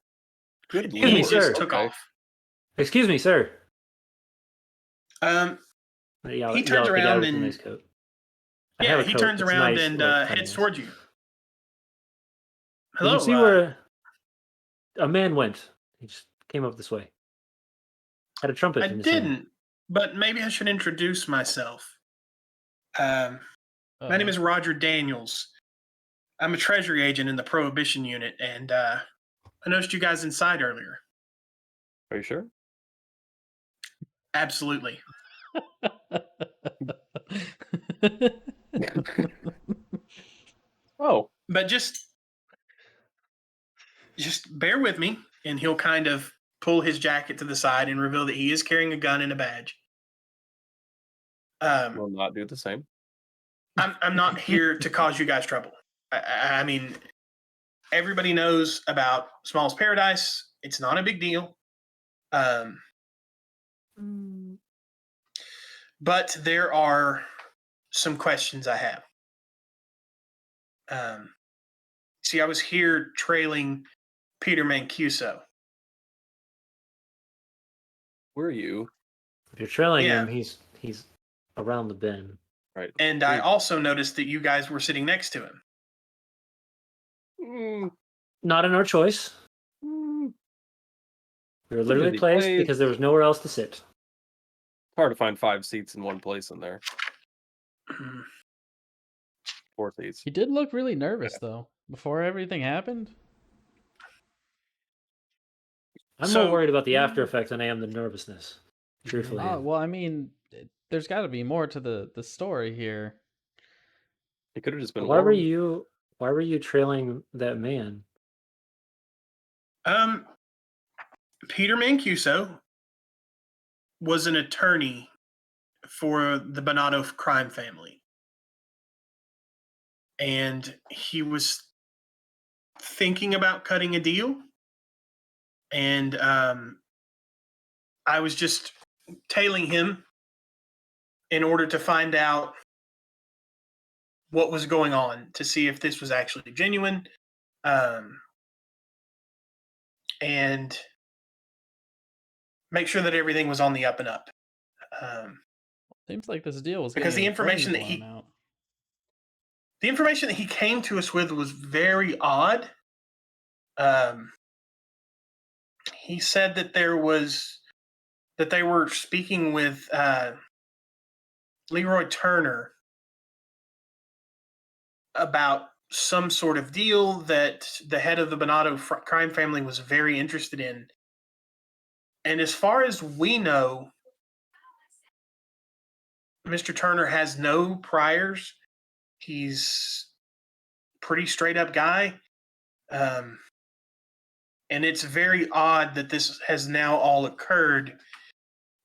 Good Excuse me, He lord. sir. just took Okay. off. Excuse me, sir. He turns around and nice coat. yeah, he turns It's around nice, and like, heads nice. towards you. You Hello. can see where a man went. He just came up this way. Had a trumpet I in his hand. didn't, but maybe I should introduce myself. My name is Roger Daniels. I'm a treasury agent in the Prohibition Unit, and I noticed you guys inside earlier. Are you sure? Absolutely. Oh, But just bear with me, and he'll kind of pull his jacket to the side and reveal that he is carrying a gun and a badge. will not do the same. I'm not here to cause you guys trouble. I mean, everybody knows about Small's Paradise. It's not a big deal. But there are some questions I have. See, I was here trailing Peter Mancuso. Were you? If you're trailing Yeah. him, he's around the bend. Right. And I also noticed that you guys were sitting next to him. Not in our choice. We were literally busy placed place. because there was nowhere else to sit. Hard to find 5 seats in one place in there. 4 seats. He did look really nervous though before everything happened. I'm So- more worried about the after effects than I am the nervousness. Truthfully. Well, I mean, there's got to be more to the story here. It could have just been. Why were warm. you trailing that man? Peter Mancuso was an attorney for the Bonato crime family. And he was thinking about cutting a deal. And I was just tailing him in order to find out what was going on, to see if this was actually genuine. And make sure that everything was on the up and up. Seems like this deal was Because the getting information brains that blown out. The information that he came to us with was very odd. He said that they were speaking with Leroy Turner about some sort of deal that the head of the Bonato crime family was very interested in. And as far as we know, Mr. Turner has no priors. He's a pretty straight up guy. And it's very odd that this has now all occurred.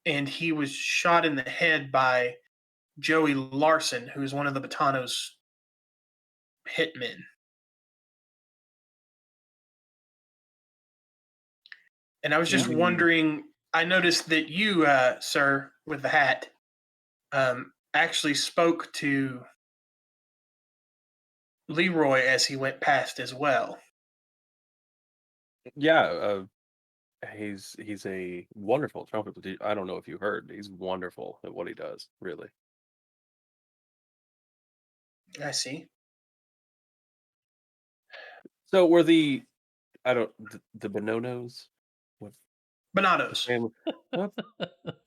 And he was shot in the head by Joey Larson, who is one of the Batanos' hitmen. And I was just wondering, I noticed that you, sir, with the hat, actually spoke to Leroy as he went past as well. Yeah, he's a wonderful trumpet player. I don't know if you heard. He's wonderful at what he does, really. I see. So were the Bononos? What Bonatos. family? What?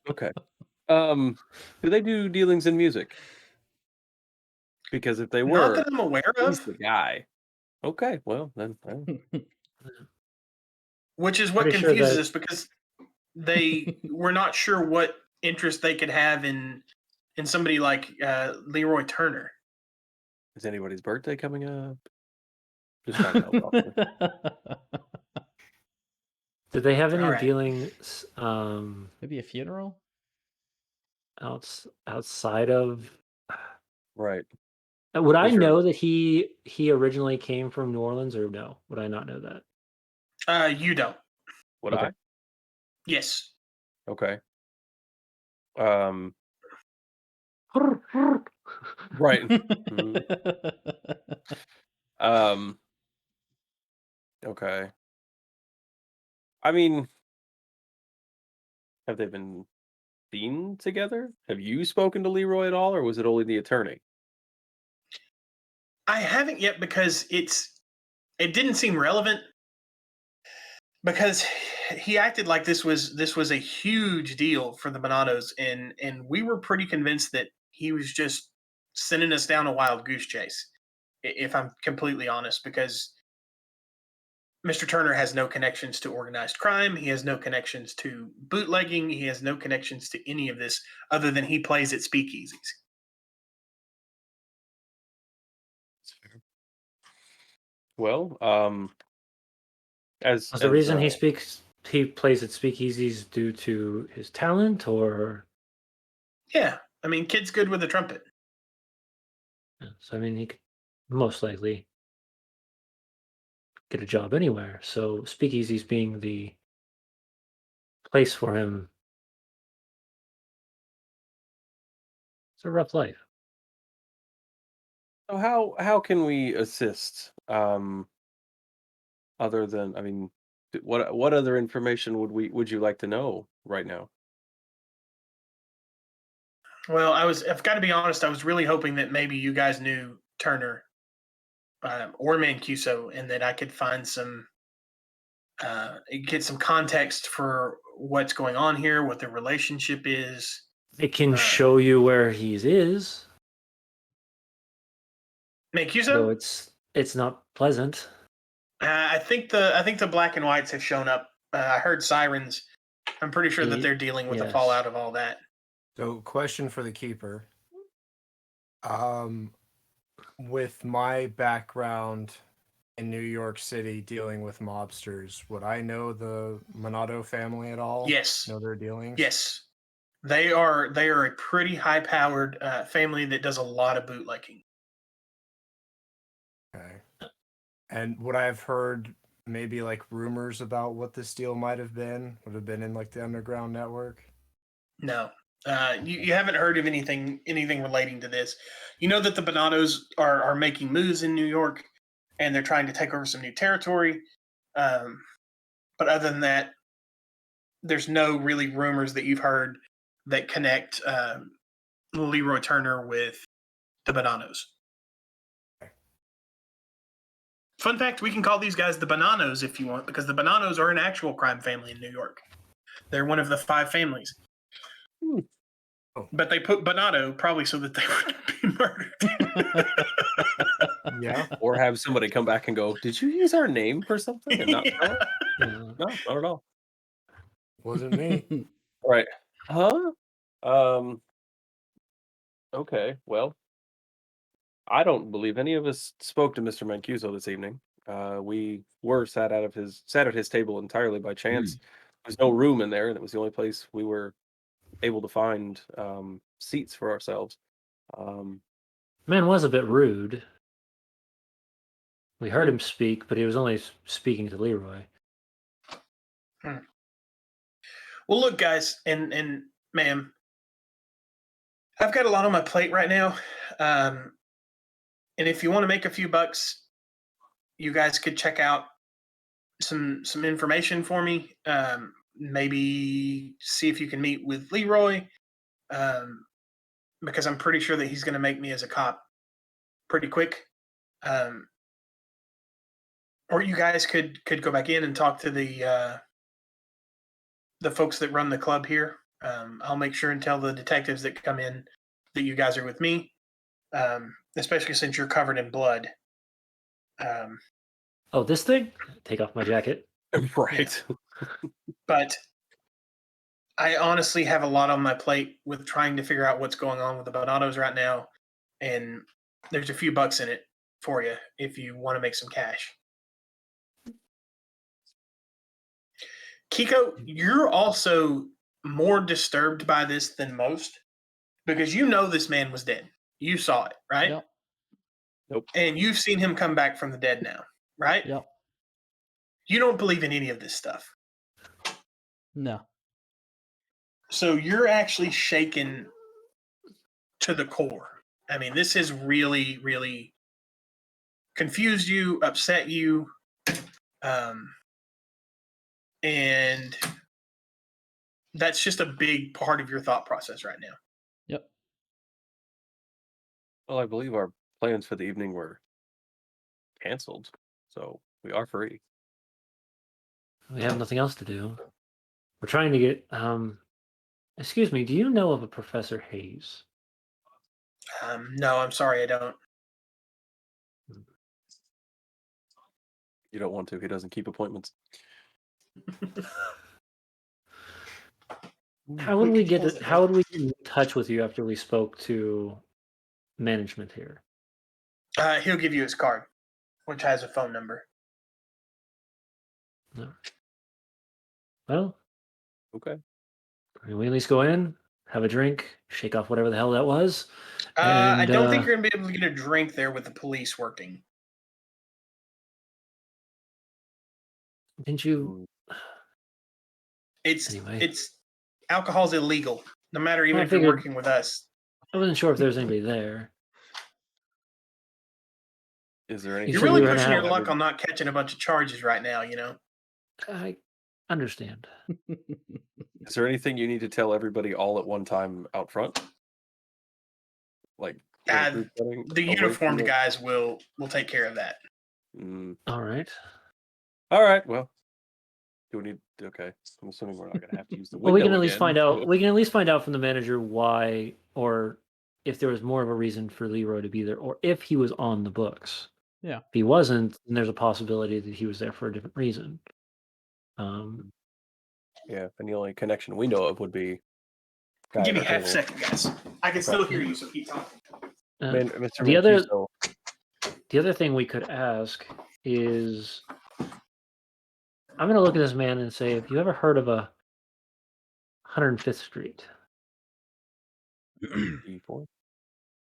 Okay. Do they do dealings in music? Because if they Not were, that I'm aware he's of, the guy. Okay, well then. which is what Pretty sure confuses that us because they were not sure what interest they could have in somebody like Leroy Turner. Is anybody's birthday coming up? Just trying to help out. did they have All any right. dealings Maybe a funeral? outside of? Right. Would I Is your know that he originally came from New Orleans, or no? Would I not know that? You don't. would Okay. I? Yes. Okay. Right. Mhm. Okay. I mean, have they been seen together? Have you spoken to Leroy at all, or was it only the attorney? I haven't yet because it didn't seem relevant because he acted like this was a huge deal for the Bonatos, and we were pretty convinced that he was just sending us down a wild goose chase. If I'm completely honest, because Mr. Turner has no connections to organized crime. He has no connections to bootlegging. He has no connections to any of this other than he plays at speakeasies. Well, Was the reason he plays at speakeasies due to his talent, or? Yeah, I mean, kid's good with a trumpet. So I mean, he could most likely get a job anywhere. So speakeasies being the place for him. It's a rough life. so how can we assist? Other than, I mean, what other information would you like to know right now? Well, I've got to be honest, I was really hoping that maybe you guys knew Turner or Mancuso and that I could find get some context for what's going on here, what their relationship is. It can show you where he is, Mancuso? though it's not pleasant. I think the black and whites have shown up. I heard sirens. I'm pretty sure that they're dealing with the fallout of all that. So, question for the keeper. With my background in New York City dealing with mobsters, would I know the Monato family at all? Yes. Know their dealings? Yes. They are a pretty high-powered family that does a lot of bootlegging. Okay. And would I have heard maybe like rumors about what this deal might have been? Would have been in like the underground network? No. You haven't heard of anything relating to this. You know that the Bonatos are making moves in New York, and they're trying to take over some new territory. But other than that, there's no really rumors that you've heard that connect Leroy Turner with the Bonanos. Fun fact, we can call these guys the Bonanos if you want, because the Bonanos are an actual crime family in New York. They're one of the 5 families. Oh. But they put Bonato probably so that they wouldn't be murdered. Yeah. Or have somebody come back and go, "Did you use our name for something?" And not tell us? No, not at all. Wasn't me. Right. Huh? Okay, well, I don't believe any of us spoke to Mr. Mancuso this evening. We were sat at his table entirely by chance. There's no room in there, and it was the only place we were able to find seats for ourselves. Man was a bit rude. We heard Yeah. him speak, but he was only speaking to Leroy. Well, look, guys, and ma'am, I've got a lot on my plate right now, and if you want to make a few bucks, you guys could check out some information for me. Maybe see if you can meet with Leroy, because I'm pretty sure that he's going to make me as a cop pretty quick. Or you guys could go back in and talk to the folks that run the club here. I'll make sure and tell the detectives that come in that you guys are with me, especially since you're covered in blood. Oh, this thing? Take off my jacket. Right. But I honestly have a lot on my plate with trying to figure out what's going on with the Bonatos right now, and there's a few bucks in it for you if you want to make some cash. Kiko, you're also more disturbed by this than most because you know this man was dead. You saw it, right? Yep. Nope. And you've seen him come back from the dead now, right? Yep. You don't believe in any of this stuff. No. So you're actually shaken to the core. I mean, this has really, really confused you, upset you, and that's just a big part of your thought process right now. Yep. Well, I believe our plans for the evening were canceled, so we are free. We have nothing else to do. We're trying to get. Excuse me. Do you know of a Professor Hayes? No, I'm sorry, I don't. You don't want to. He doesn't keep appointments. How would we get? How would we get in touch with you after we spoke to management here? He'll give you his card, which has a phone number. No. Well, Okay. can we at least go in, have a drink, shake off whatever the hell that was? I don't think you're going to be able to get a drink there with the police working. Didn't you? Anyway. It's alcohol's illegal, no matter even Well, I if you're figured- working with us. I wasn't sure if there was anybody there. Is there any? You You're said really we were gonna pushing your have- luck on not catching a bunch of charges right now, you know? I understand. Is there anything you need to tell everybody all at one time out front? Like in a group setting, The away from uniformed the- guys will take care of that. All right. All right. Well, do we need? Okay. I'm assuming we're not going to have to use the window. Well, we can at least again, find out. so- We can at least find out from the manager why, or if there was more of a reason for Leroy to be there, or if he was on the books. Yeah. If he wasn't, then there's a possibility that he was there for a different reason. Yeah, and the only connection we know of would be. guy Give me at the half a table. second, guys. I can still hear you, so keep talking. Mr. The other- Mancuso, The other thing we could ask is, I'm going to look at this man and say, have you ever heard of a 105th Street? E4?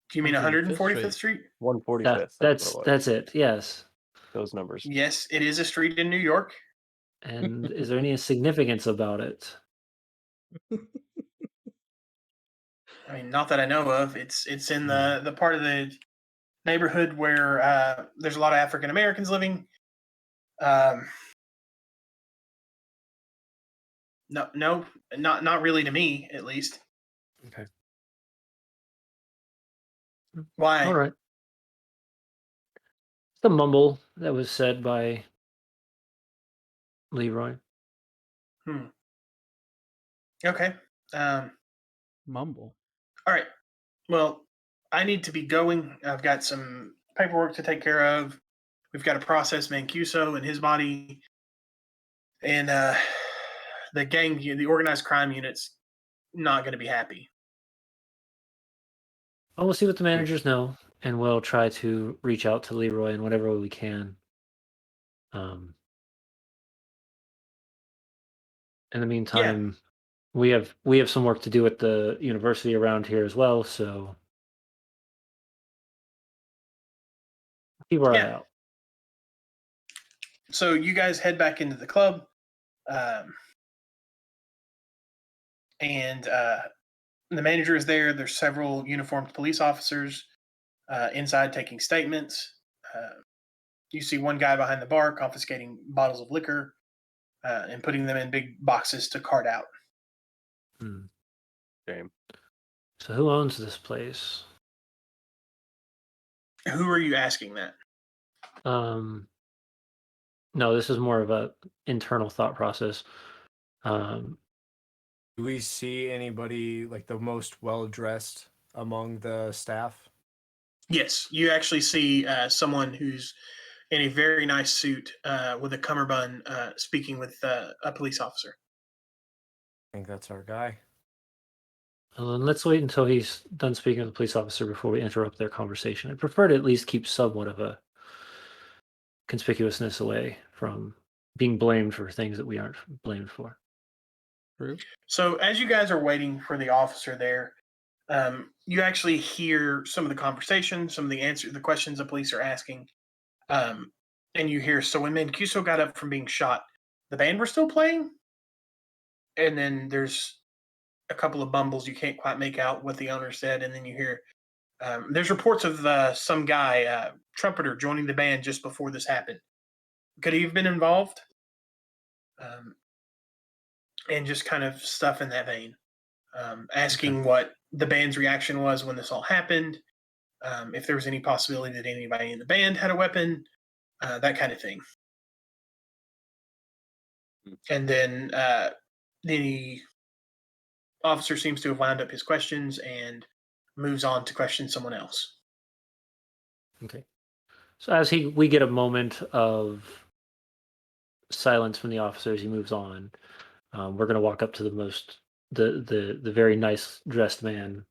Do you mean 145th Street? 145th. That's it. Yes. Those numbers. Yes, it is a street in New York. And is there any significance about it? I mean, not that I know of. It's in the part of the neighborhood where there's a lot of African Americans living. No, not really to me, at least. Okay. Why? All right. The mumble that was said by Leroy. Okay. Mumble. All right. Well, I need to be going. I've got some paperwork to take care of. We've got to process Mancuso and his body. And the gang, the organized crime unit's not going to be happy. Well, we'll see what the managers know, and we'll try to reach out to Leroy in whatever way we can. Um, in the Yeah, meantime, we have some work to do at the university around here as well. So keep our eye yeah. out. So you guys head back into the club, um, and the manager is there. There's several uniformed police officers inside taking statements. You see one guy behind the bar confiscating bottles of liquor and putting them in big boxes to cart out. Hmm. Shame. So who owns this place? Who are you asking that? Um, no, this is more of a internal thought process. Um, Do we see anybody like the most well dressed among the staff? Yes, you actually see someone who's in a very nice suit with a cummerbund speaking with a police officer. I think that's our guy. well, then let's wait until he's done speaking with the police officer before we interrupt their conversation. I prefer to at least keep somewhat of a conspicuousness away from being blamed for things that we aren't blamed for. True. So as you guys are waiting for the officer there, you actually hear some of the conversation, some of the questions the police are asking, and you hear. So when Mancuso got up from being shot, the band were still playing, and then there's a couple of bumbles you can't quite make out what the owner said, and then you hear there's reports of some guy trumpeter joining the band just before this happened. Could he have been involved? Um, and just kind of stuff in that vein. Asking what the band's reaction was when this all happened, if there was any possibility that anybody in the band had a weapon, that kind of thing. And then the officer seems to have wound up his questions and moves on to question someone else. Okay. So as we get a moment of silence from the officer as he moves on, we're going to walk up to the very nice dressed man.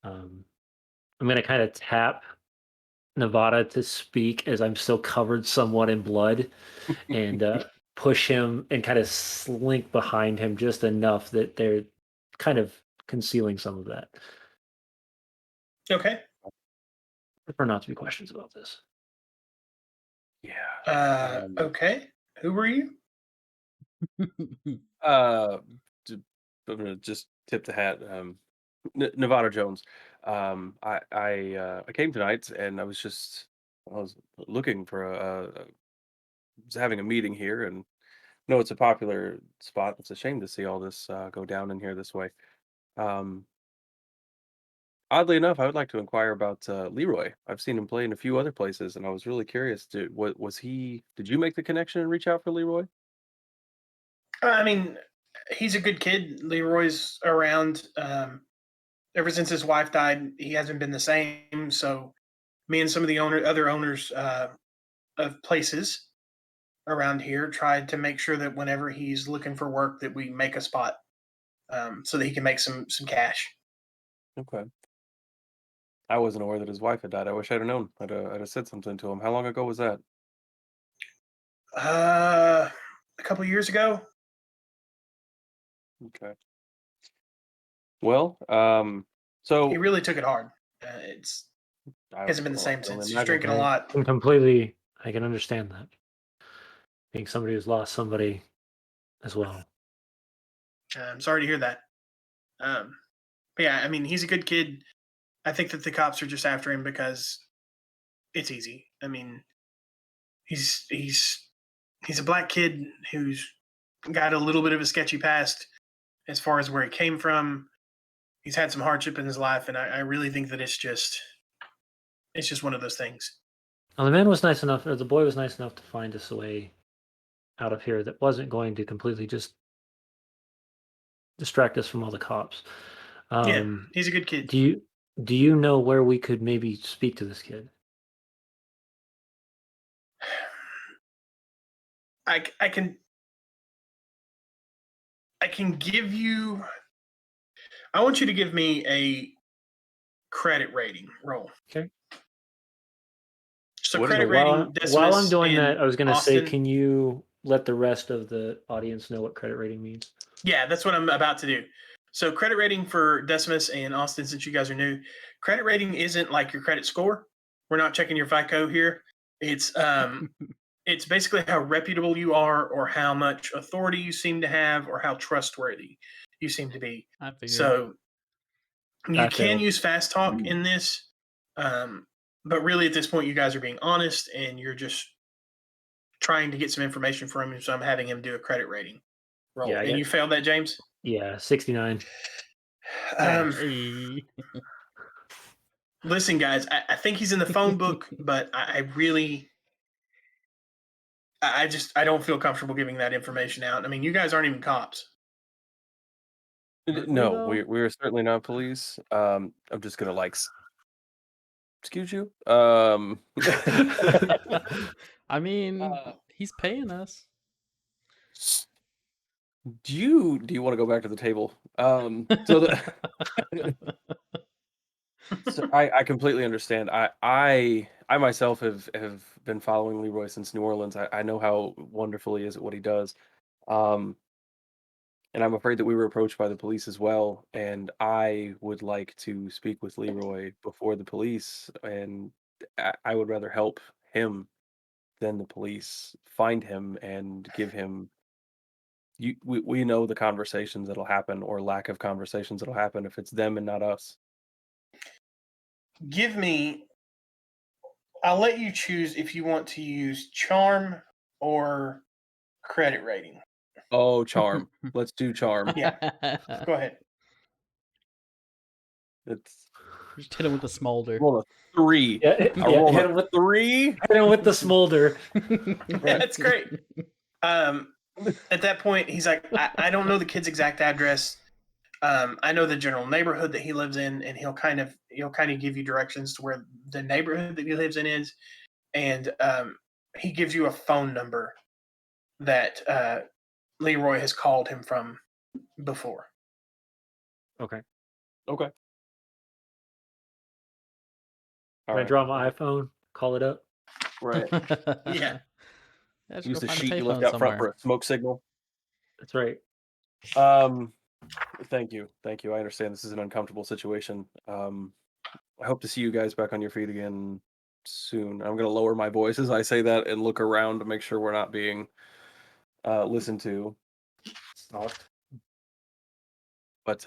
I'm going to kind of tap Nevada to speak as I'm still covered somewhat in blood, and push him and kind of slink behind him just enough that they're kind of concealing some of that. Okay. Prefer not to be questions about this. Yeah. Okay. Who were you? Uh, I'm gonna just tip the hat. Nevada Jones. I came tonight and I was looking for was having a meeting here and no, it's a popular spot. It's a shame to see all this go down in here this way. Um, Oddly enough, I would like to inquire about Leroy. I've seen him play in a few other places, and I was really curious. What was he? Did you make the connection and reach out for Leroy? I mean, he's a good kid. Leroy's around. Ever since his wife died, he hasn't been the same. So me and some of the other owners of places around here tried to make sure that whenever he's looking for work, that we make a spot so that he can make some cash. Okay. I wasn't aware that his wife had died. I wish I'd have known. I'd have said something to him. How long ago was that? A couple years ago. Okay. Well, He so really took it hard. It's I, hasn't been the well, same I can since. only He's imagine. drinking a lot. I can understand that. Being somebody who's lost somebody as well. I'm sorry to hear that. But yeah, I mean, he's a good kid. I think that the cops are just after him because it's easy. I mean, he's a black kid who's got a little bit of a sketchy past as far as where he came from. He's had some hardship in his life, and I really think that it's just one of those things. Now, the man was nice enough, or the boy was nice enough to find us a way out of here that wasn't going to completely just distract us from all the cops. Yeah, he's a good kid. Do you know where we could maybe speak to this kid? I can give you. I want you to give me a credit rating roll. Okay. So What do credit you- rating. While I'm Decimus doing and that, I was going to say, Austin. can you let the rest of the audience know what credit rating means? Yeah, that's what I'm about to do. So credit rating for Decimus and Austin, since you guys are new, credit rating isn't like your credit score. We're not checking your FICO here. It's basically how reputable you are, or how much authority you seem to have, or how trustworthy you seem to be. I figured. So you I can failed. use fast talk in this, but really at this point, you guys are being honest and you're just trying to get some information from him. So I'm having him do a credit rating roll. Yeah, I And get- you failed that, James? Yeah, 69. Hey. Listen, guys, I think he's in the phone book, but I don't feel comfortable giving that information out. I mean, you guys aren't even cops. Aren't we, No, though? we are certainly not police. I'm just gonna excuse you. I mean, Uh, he's paying us. do you want to go back to the table? So I completely understand. I myself have been following Leroy since New Orleans. I know how wonderful he is at what he does. Um, and I'm afraid that we were approached by the police as well. And I would like to speak with Leroy before the police, and I would rather help him than the police find him and give him. We know the conversations that'll happen, or lack of conversations that'll happen, if it's them and not us. Give me. I'll let you choose if you want to use charm or credit rating. Oh, charm. Let's do charm. Yeah. Go ahead. It's Just hit him with the smolder. roll a 3. Yeah, I rolled hit a him with 3. the smolder. That's great. At that point, he's like, I don't know the kid's exact address. I know the general neighborhood that he lives in, and he'll kind of give you directions to where the neighborhood that he lives in is, and he gives you a phone number that Leroy has called him from before. Okay. Okay. Can I draw my iPhone? Call it up? Right. Yeah. Just Use go the find a sheet you payphone left out front somewhere. for a smoke signal. That's right. Thank you. Thank you. I understand this is an uncomfortable situation. I hope to see you guys back on your feet again soon. I'm going to lower my voice as I say that and look around to make sure we're not being listened to. But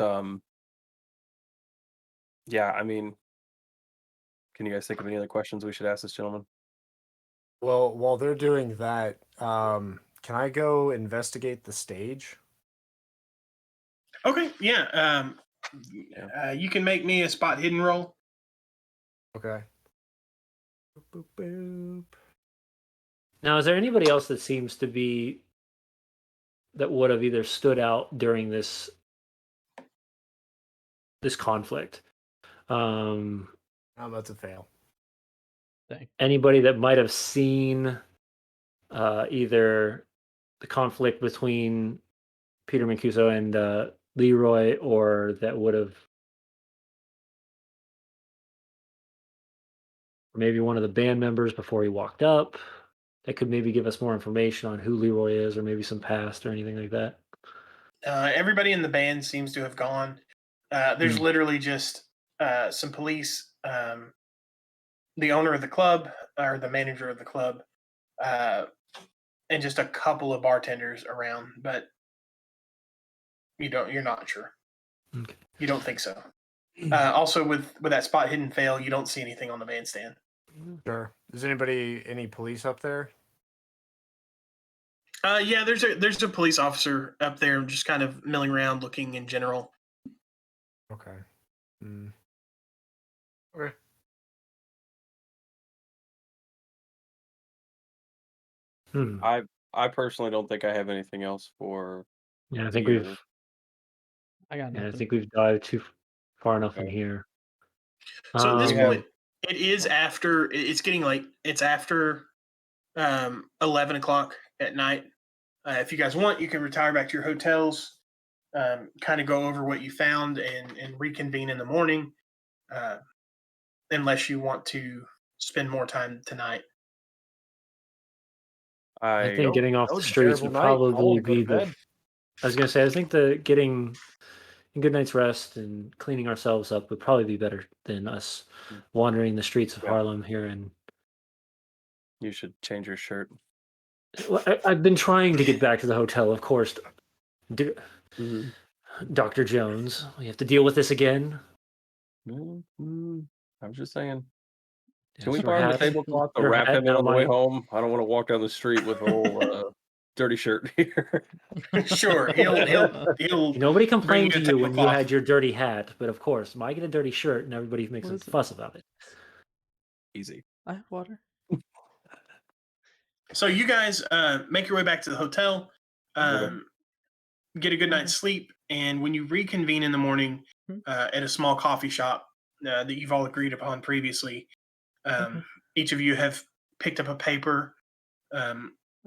yeah, I mean, can you guys think of any other questions we should ask this gentleman? Well, while they're doing that, can I go investigate the stage? Okay. Yeah. You can make me a spot hidden roll. Okay. Boop, boop, boop. Now, is there anybody else that seems to be that would have either stood out during this conflict? That's a fail. Anybody that might have seen either the conflict between Peter Mancuso and Leroy, or that would have, or maybe one of the band members before he walked up, that could maybe give us more information on who Leroy is, or maybe some past or anything like that. Everybody in the band seems to have gone. There's literally just some police, the owner of the club, or the manager of the club, and just a couple of bartenders around, but you're not sure. Okay. You don't think so. Also, with that spot hidden fail, you don't see anything on the bandstand. Sure. Is any police up there? Yeah, there's a police officer up there, just kind of milling around, looking in general. Okay. Okay. I personally don't think I have anything else for. Yeah, I think here. I got nothing. I think we've dived too far enough in Okay. here. So at this We have- point, it is after. It's getting late. It's after 11 o'clock at night. If you guys want, you can retire back to your hotels, kind of go over what you found, and reconvene in the morning, unless you want to spend more time tonight I think getting off that the was a streets terrible would night. I probably want to go be to bed. I was gonna say, I think the getting a good night's rest and cleaning ourselves up would probably be better than us wandering the streets of Yeah. Harlem here. And You should change your shirt. I've been trying to get back to the hotel, of course. Mm-hmm. Dr. Jones, we have to deal with this again. Mm-hmm. I was just saying. Can Yes, we your borrow the hat, tablecloth to your wrap hat. him in Now on the way my home? I don't want to walk down the street with a whole dirty shirt here. Sure, he'll nobody bring complained you to a you when you tablecloth. had your dirty hat, but of course, I get a dirty shirt and everybody makes What a is it? fuss about it. Easy. I have water. So you guys make your way back to the hotel, get a good night's sleep, and when you reconvene in the morning at a small coffee shop that you've all agreed upon previously, each of you have picked up a paper.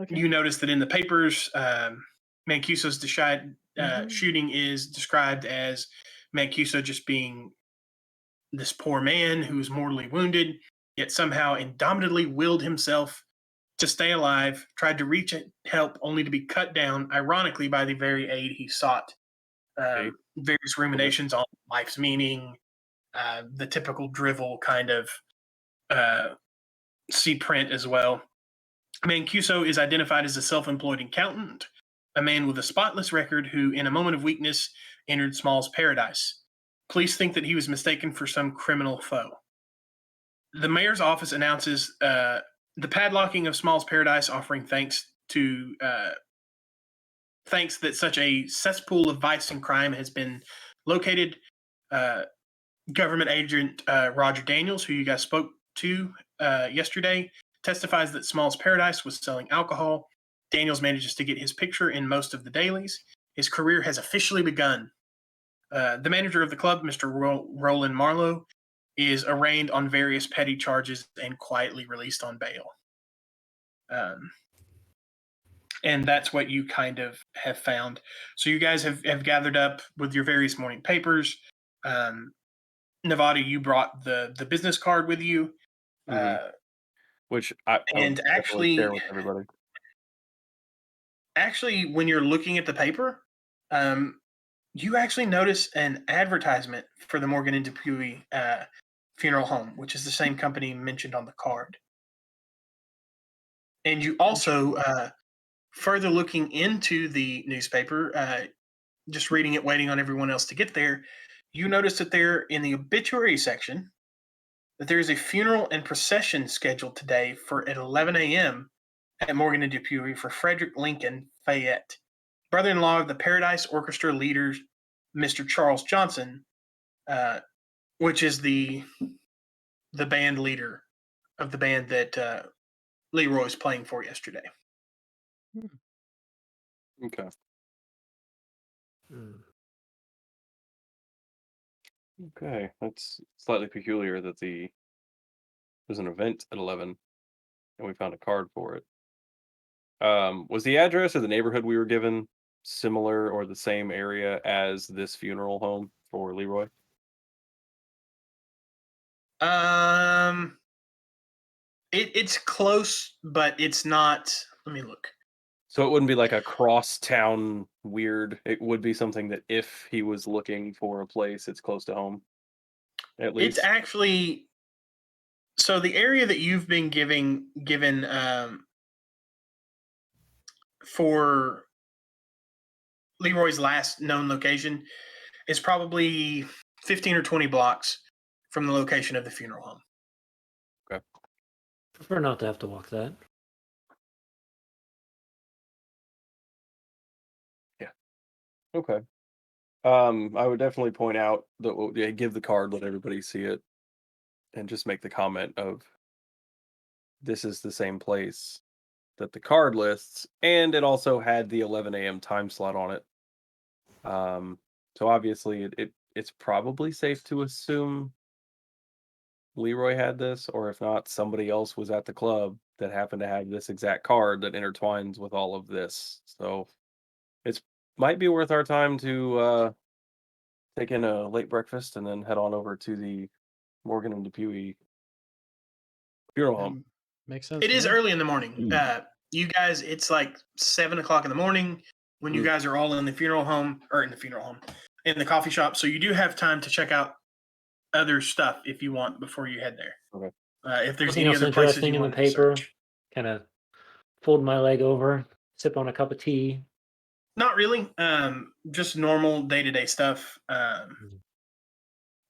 You notice that in the papers, Mancuso's shooting is described as Mancuso just being this poor man who was mortally wounded, yet somehow indomitably willed himself to stay alive, tried to reach help only to be cut down, ironically, by the very aid he sought. Various ruminations on life's meaning, the typical drivel kind of see print as well. Mancuso is identified as a self-employed accountant, a man with a spotless record who, in a moment of weakness, entered Small's paradise. Police think that he was mistaken for some criminal foe. The mayor's office announces the padlocking of Small's paradise, offering thanks that such a cesspool of vice and crime has been located. Government agent Roger Daniels, who you guys spoke to yesterday, testifies that Small's Paradise was selling alcohol. Daniels manages to get his picture in most of the dailies. His career has officially begun. The manager of the club, Mr. Roland Marlowe, is arraigned on various petty charges and quietly released on bail. And that's what you kind of have found. So you guys have gathered up with your various morning papers. Nevada, you brought the business card with you. Which I and would definitely share with everybody. Actually, when you're looking at the paper, you actually notice an advertisement for the Morgan and Dupuy funeral home, which is the same company mentioned on the card. And you also, further looking into the newspaper, just reading it, waiting on everyone else to get there, you notice that there in the obituary section, that there is a funeral and procession scheduled today for at 11 a.m. at Morgan and Dupuy for Frederick Lincoln Fayette, brother-in-law of the Paradise Orchestra leader, Mr. Charles Johnson, which is the band leader of the band that Leroy's playing for yesterday. Okay. Okay, that's slightly peculiar that there's an event at 11, and we found a card for it. Was the address or the neighborhood we were given similar or the same area as this funeral home for Leroy? It's close, but it's not. Let me look. So it wouldn't be like a cross-town weird. It would be something that if he was looking for a place, it's close to home. At least. It's actually so the area that you've been given for Leroy's last known location is probably 15 or 20 blocks from the location of the funeral home. Okay. Prefer not to have to walk that. Yeah. Okay. I would definitely point out that give the card, let everybody see it, and just make the comment of this is the same place that the card lists, and it also had the 11 a.m. time slot on it. So obviously it's probably safe to assume Leroy had this, or if not, somebody else was at the club that happened to have this exact card that intertwines with all of this. So it's might be worth our time to take in a late breakfast and then head on over to the Morgan and Dupuy funeral home. Makes sense. It is early in the morning. you guys, it's like 7 o'clock in the morning when you guys are all in the funeral home or in the coffee shop. So you do have time to check out other stuff if you want before you head there. Okay. If there's Something any else other places interesting you in the want to paper. search. Kind of fold my leg over, sip on a cup of tea. Not really. Just normal day-to-day stuff.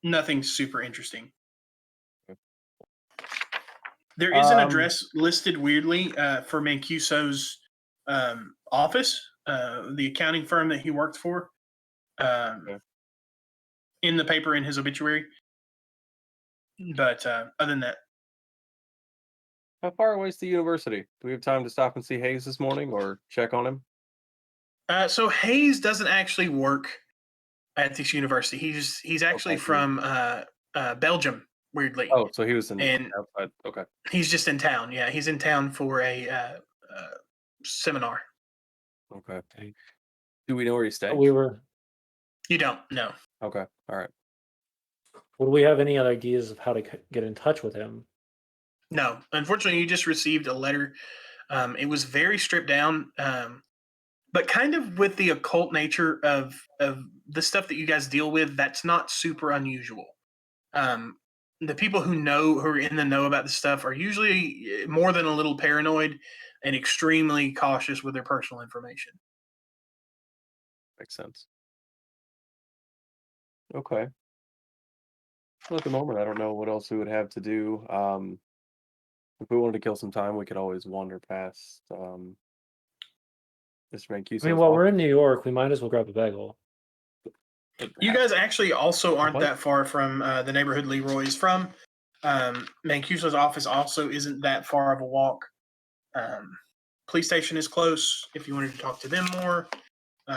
Nothing super interesting. There is an address listed weirdly for Mancuso's office, the accounting firm that he worked for, in the paper in his obituary. But other than that, How far away is the university? Do we have time to stop and see Hayes this morning or check on him? so Hayes doesn't actually work at this university. He's actually Okay. from Belgium, weirdly. Oh, so he was in And outside. Okay. he's just in town. Yeah, he's in town for a seminar. Okay. Do we know where he's staying? We were. You don't know. Okay. All right. Would we have any other ideas of how to get in touch with him? No, unfortunately, you just received a letter. It was very stripped down, but kind of with the occult nature of the stuff that you guys deal with. That's not super unusual. The people who are in the know about this stuff are usually more than a little paranoid and extremely cautious with their personal information. Makes sense. Okay. Well, at the moment, I don't know what else we would have to do. If we wanted to kill some time, we could always wander past Mr. Mancuso's I mean, while we're office. in New York, we might as well grab a bagel. You guys actually also aren't What? that far from the neighborhood Leroy is from. Mancuso's office also isn't that far of a walk. Police station is close if you wanted to talk to them more.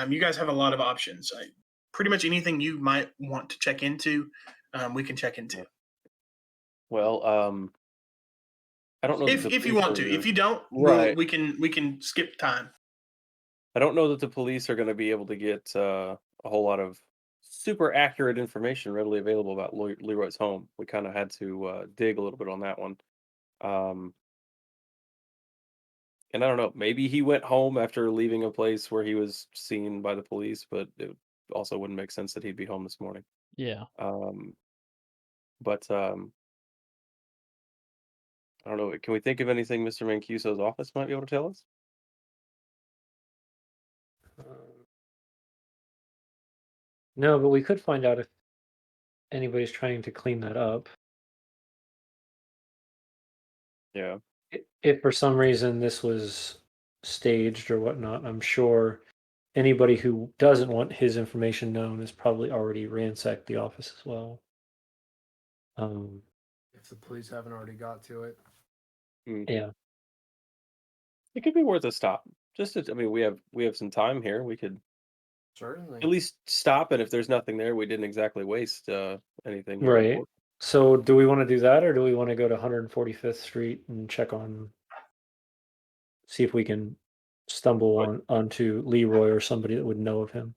You guys have a lot of options. Pretty much anything you might want to check into, we can check into. Well, I don't know that the If you police want to. are- If you don't, Right. we can skip time. I don't know that the police are going to be able to get a whole lot of super accurate information readily available about Leroy's home. We kind of had to dig a little bit on that one. And I don't know, maybe he went home after leaving a place where he was seen by the police, but it also wouldn't make sense that he'd be home this morning. Yeah. But I don't know. Can we think of anything Mr. Mancuso's office might be able to tell us? No, but we could find out if anybody's trying to clean that up. Yeah. If for some reason this was staged or whatnot, I'm sure anybody who doesn't want his information known has probably already ransacked the office as well. If the police haven't already got to it. Yeah. It could be worth a stop. I mean, we have some time here. We could Certainly. at least stop, and if there's nothing there, we didn't exactly waste anything. Right. important. So do we want to do that, or do we want to go to 145th Street and check on, see if we can stumble onto Leroy or somebody that would know of him?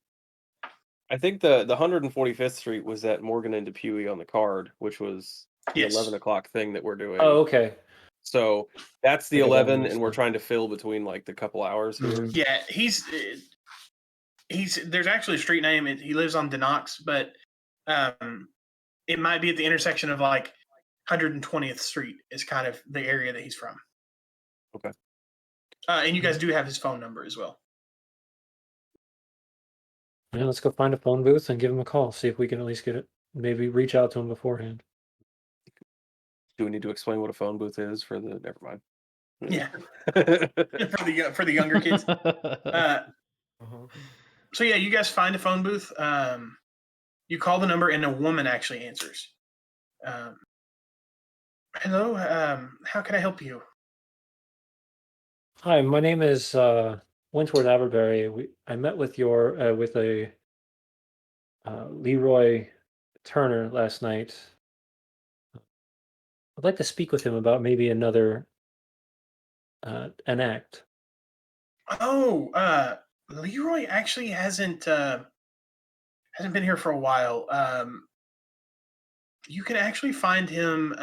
I think the 145th Street was at Morgan and Dupuy on the card, which was the Yes. 11 o'clock thing that we're doing. Oh, okay. So that's the Okay, that 11, makes and we're sense. trying to fill between like the couple hours here. Mhm. Yeah, he's there's actually a street name. He lives on Denox, but it might be at the intersection of like 120th Street is kind of the area that he's from. Okay. And you guys do have his phone number as well. Yeah, let's go find a phone booth and give him a call. See if we can at least get it. Maybe reach out to him beforehand. Do we need to explain what a phone booth is for the? Never mind. Yeah, for the younger kids. So yeah, you guys find a phone booth. You call the number, and a woman actually answers. Hello, how can I help you? Hi, my name is Wentworth Aberbury. I met with with a Leroy Turner last night. I'd like to speak with him about maybe another an act. Oh, Leroy actually hasn't been here for a while. You can actually find him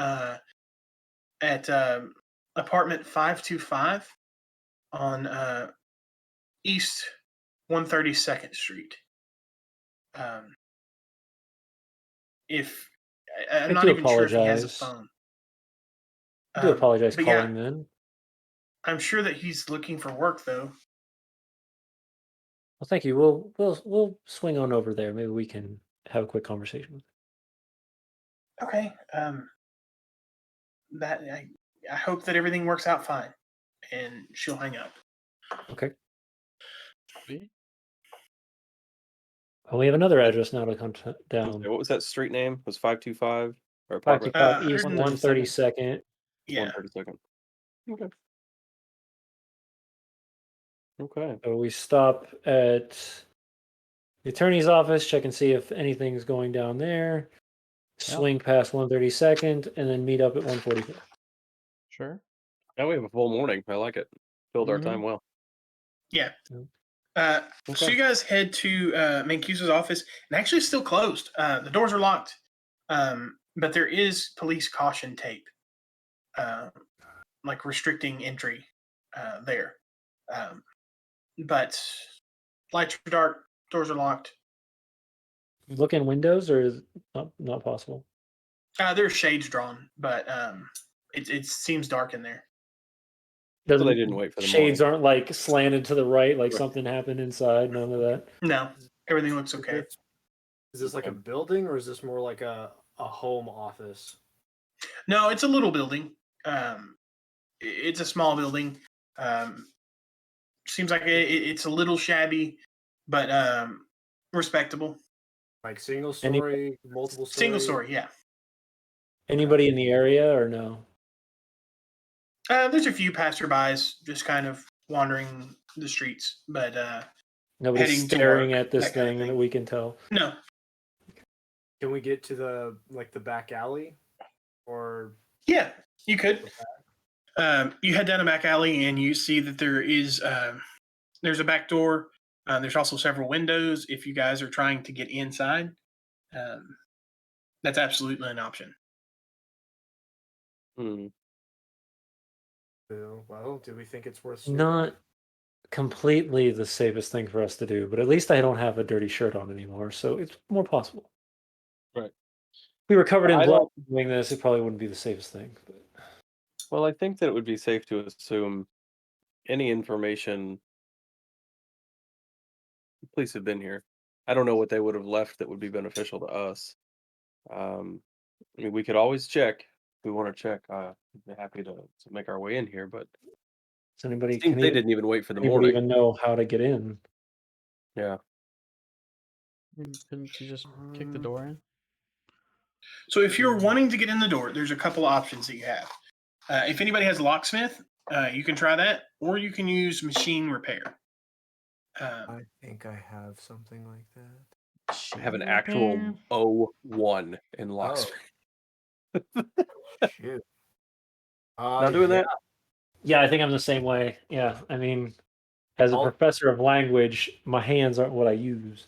at apartment 525. on East 132nd Street. If I'm I not do even sure if he has a apologize. phone. I do apologize But calling yeah, then. I'm sure that he's looking for work though. Well, thank you. We'll swing on over there. Maybe we can have a quick conversation with Okay. That I hope that everything works out fine, and she'll hang up. him. Okay. Sweet. Well, we have another address now to come down. What was that street name? Was 525 or apartment? 525 East 132nd. 132nd. Yeah. 132nd. Okay. Okay. So we stop at the attorney's office, check and see if anything's going down there. Swing past 132nd, and then meet up at 145. Sure. Now we have a full morning. I like it. Filled our Mhm. time well. Yeah. Yeah. So Okay. you guys head to Mancuso's office, and actually it's still closed. The doors are locked, but there is police caution tape, like restricting entry there. But lights are dark, doors are locked. Look in windows, or is it not possible? There's shades drawn, but it seems dark in there. So Doesn't they didn't wait for the shades morning. aren't like slanted to the right, like Right. something happened inside. None of that. No, everything looks okay. Is this like a building, or is this more like a home office? No, it's a little building. It's a small building. Seems like it's a little shabby, but respectable. Like single story, multiple story? Single story, yeah. Anybody in the area, or no? There's a few passerbys just kind of wandering the streets, but Nobody's heading to staring work, at this that kind of thing thing. that we can tell. no. Can we get to the back alley, or Yeah, you could. You head down a back alley and you see that there's a back door. There's also several windows. If you guys are trying to get inside, that's absolutely an option. Hmm. well, do we think it's worth shooting? Not completely the safest thing for us to do, but at least I don't have a dirty shirt on anymore, so it's more possible. Right. If we were covered in I blood don't- doing this, it probably wouldn't be the safest thing. But Well, I think that it would be safe to assume any information. The police have been here. I don't know what they would have left that would be beneficial to us. I mean, we could always check if we want to check. I'd be happy to make our way in here, but does anybody it seems can they even, didn't even wait for the anybody morning. even know how to get in? Yeah. Couldn't you just kick the door in? So if you're wanting to get in the door, there's a couple of options that you have. If anybody has a locksmith, you can try that, or you can use machine repair. I think I have something like that. I have an actual 01 in locksmith. Shoot. Not doing that? Yeah, I think I'm the same way. Yeah, I mean, as a I'll- professor of language, my hands aren't what I use.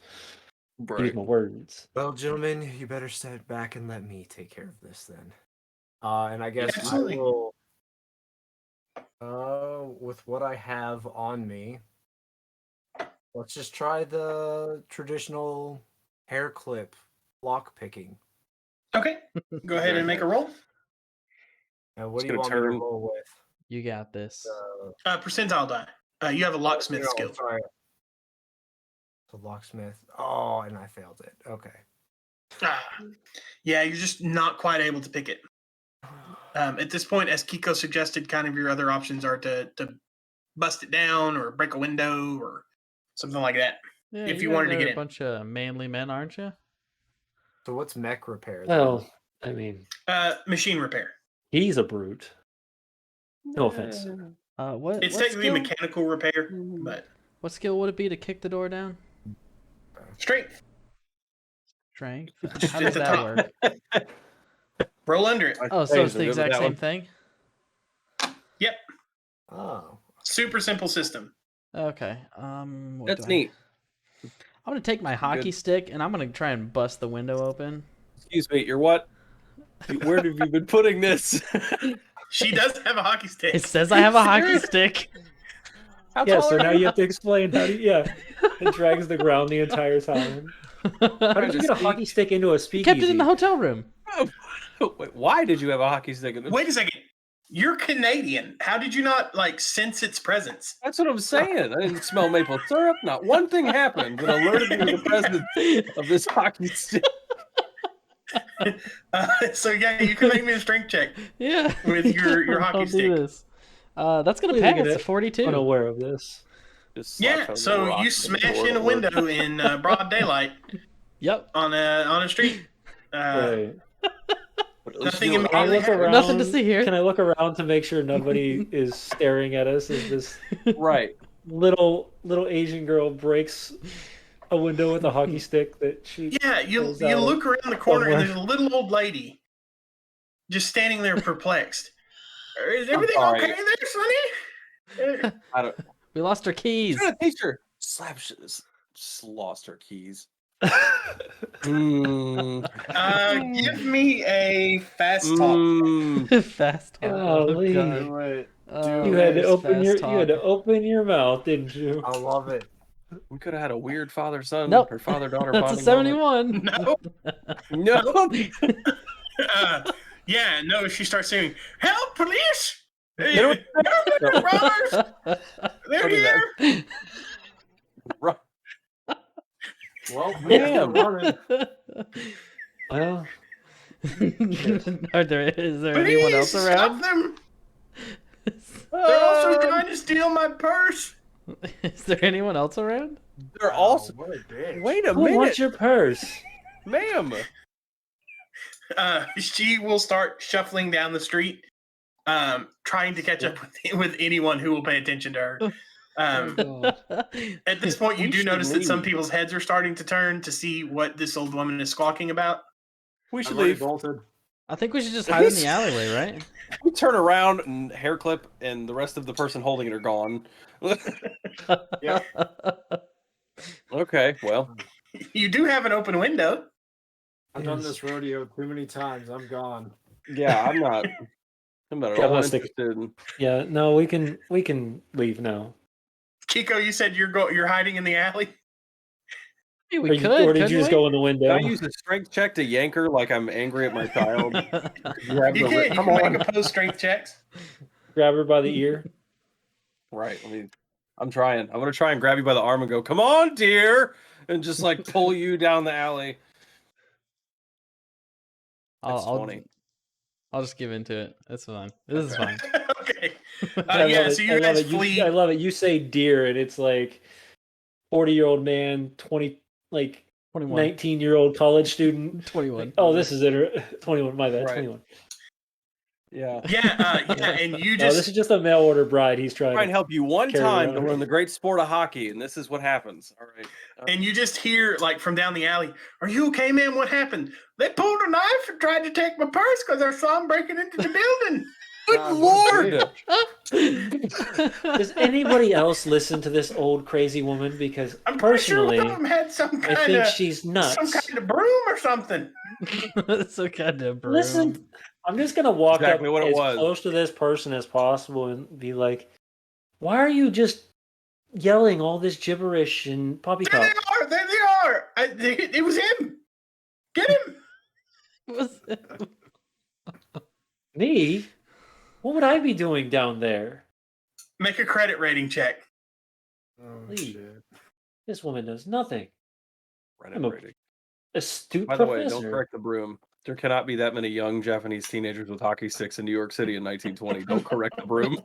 I use Right. my words. Well, gentlemen, you better step back and let me take care of this then. And I guess I absolutely. will. With what I have on me, let's just try the traditional hair clip lock picking. Okay, go ahead and make a roll. And what Just do you gonna want me to turn- roll with? You got this. Percentile die. You have a locksmith skill. Sorry. The locksmith. Oh, and I failed it. Okay. Yeah, you're just not quite able to pick it. At this point, as Kiko suggested, kind of your other options are to bust it down or break a window or something like that. Yeah, if you guys wanted to are get a in. bunch of manly men, aren't you? So what's mech repair? then? Well, I mean, Machine repair. he's a brute. No offense. What? It's what technically skill? mechanical repair, but What skill would it be to kick the door down? strength. Strength. Just How at does the that top. work? Roll under it. Oh, so it's the Good with exact that same one. thing. Yep. Oh. Super simple system. Okay. What That's do I- neat. I'm gonna take my hockey stick and I'm gonna try and bust the window open. Excuse me, you're what? Where have you been putting this? She does have a hockey stick. It says I have a hockey stick. How Yeah, tall so are now you? you have to explain how do you, yeah. It drags the ground the entire time. How did you get a hockey stick into a You kept it in the speakeasy? hotel room. Wait, why did you have a hockey stick in the Wait a second. You're Canadian. How did you not like sense its presence? That's what I'm saying. I didn't smell maple syrup. Not one thing happened that alerted me to the presence of this hockey stick. So yeah, you can make me a strength check Yeah. with your hockey I'll do stick. this. That's gonna Completely pass gonna- a 42. Unaware of this. Just slaps Yeah, on the so rock you on the smash door in a at work. window in broad daylight Yep. on a street. Right. But at least Nothing you know Can I immediately look happens. around? Nothing to see here. Can I look around to make sure nobody is staring at us as this right. little Asian girl breaks a window with a hockey stick that she Yeah, you pulls out of look around the corner somewhere. and there's a little old lady just standing there perplexed. Is everything sorry. okay there, Sonny? I don't. We lost our keys. Trying to teach her. Just lost her keys. Mm, Give me a fast talk. Fast talk. Golly. Oh, God. Do it. Oh, You had to nice open fast your talk. you had to open your mouth, didn't you? I love it. we could have had a weird father-son Nope. or father-daughter That's a bonding moment. 71. No. No. Yeah, no, she starts saying, "Help, police! They don't- Government robbers! They're Don't do that. here!" Right. Well, Damn. running. Well, Is there anyone Please else stop around? them! They're also trying to steal my purse. Is there anyone else around? They're also. What a bitch. Wait a who minute, wants your purse? ma'am. She will start shuffling down the street, trying to catch up with anyone who will pay attention to her. God. At this point, you We do should notice that some leave. people's heads are starting to turn to see what this old woman is squawking about. We should I've already leave. bolted. I think we should just hide in the alleyway, right? We turn around and hair clip, and the rest of the person holding it are gone. Yeah. Okay, well, You do have an open window. I've done this rodeo too many times. I'm gone. yeah, I'm not at Yeah, all let's stick- interested. In, Yeah, no, we can leave now. Kiko, you said you're hiding in the alley. Hey, Or, we could. or did you just go in the window? Can I use a strength check to yank her like I'm angry at my child? Grab You the can. You Come can on. make opposed strength checks. Grab her by the ear. Right. I'm trying. I'm gonna try and grab you by the arm and go, "Come on, dear," and just like pull you down the alley. That's 20. I'll just give into it. That's fine. This is fine. Okay. I Yeah. love it. So I you love guys it. flee. I love it. You say deer, and it's like 40-year-old man, 21. 19-year-old college student. 21. Oh, this is it. 21. My bad. Right. 21. Yeah. Yeah. And you No, this just is just a mail order bride. He's trying Try and to. help you one carry time to around. learn the great sport of hockey, and this is what happens. All right. and you just hear like from down the alley, "Are you okay, man? What happened? They pulled a knife and tried to take my purse because I saw them breaking into the building." Good God, what a lord! Does anybody else listen to this old crazy woman? Because I'm pretty sure personally, one of them had some I kind think of she's nuts. broom or something. So kind of broom. Listen, I'm just gonna walk Exactly up what it as was. close to this person as possible and be like, "Why are you just yelling all this gibberish and There poppycock?" they are. There they are. It was him. Get him. Was- Me? What would I be doing down there? Make a credit rating check. Oh, Lee. shit. This woman does nothing. Reddit I'm a- rating. Astute By the way, don't professor. correct the broom. There cannot be that many young Japanese teenagers with hockey sticks in New York City in 1920. Don't correct the broom.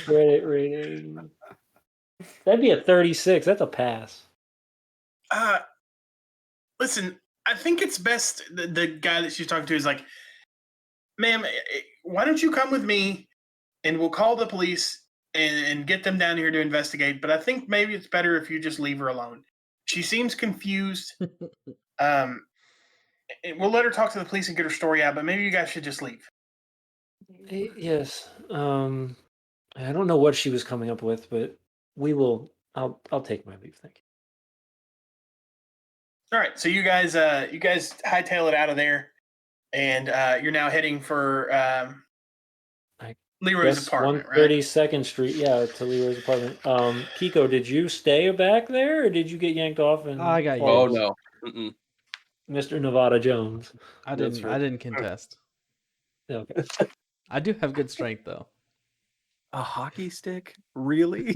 Credit rating. That'd be a 36. That's a pass. Listen, I think it's best. The guy that she's talking to is like, "Ma'am, why don't you come with me, and we'll call the police and get them down here to investigate. But I think maybe it's better if you just leave her alone. She seems confused. And we'll let her talk to the police and get her story out. But maybe you guys should just leave." Yes. I don't know what she was coming up with, but we will. I'll take my leave. Thank you. All right, so you guys hightail it out of there, and you're now heading for. Leroy's Yes, apartment, right? 132nd Street. Yeah, to Leroy's apartment. Kiko, did you stay back there, or did you get yanked off and I got follow Oh yanked. no. Mm-mm. Mr. Nevada Jones? I That's didn't. right. I didn't contest. Okay. I do have good strength though. A hockey stick? Really?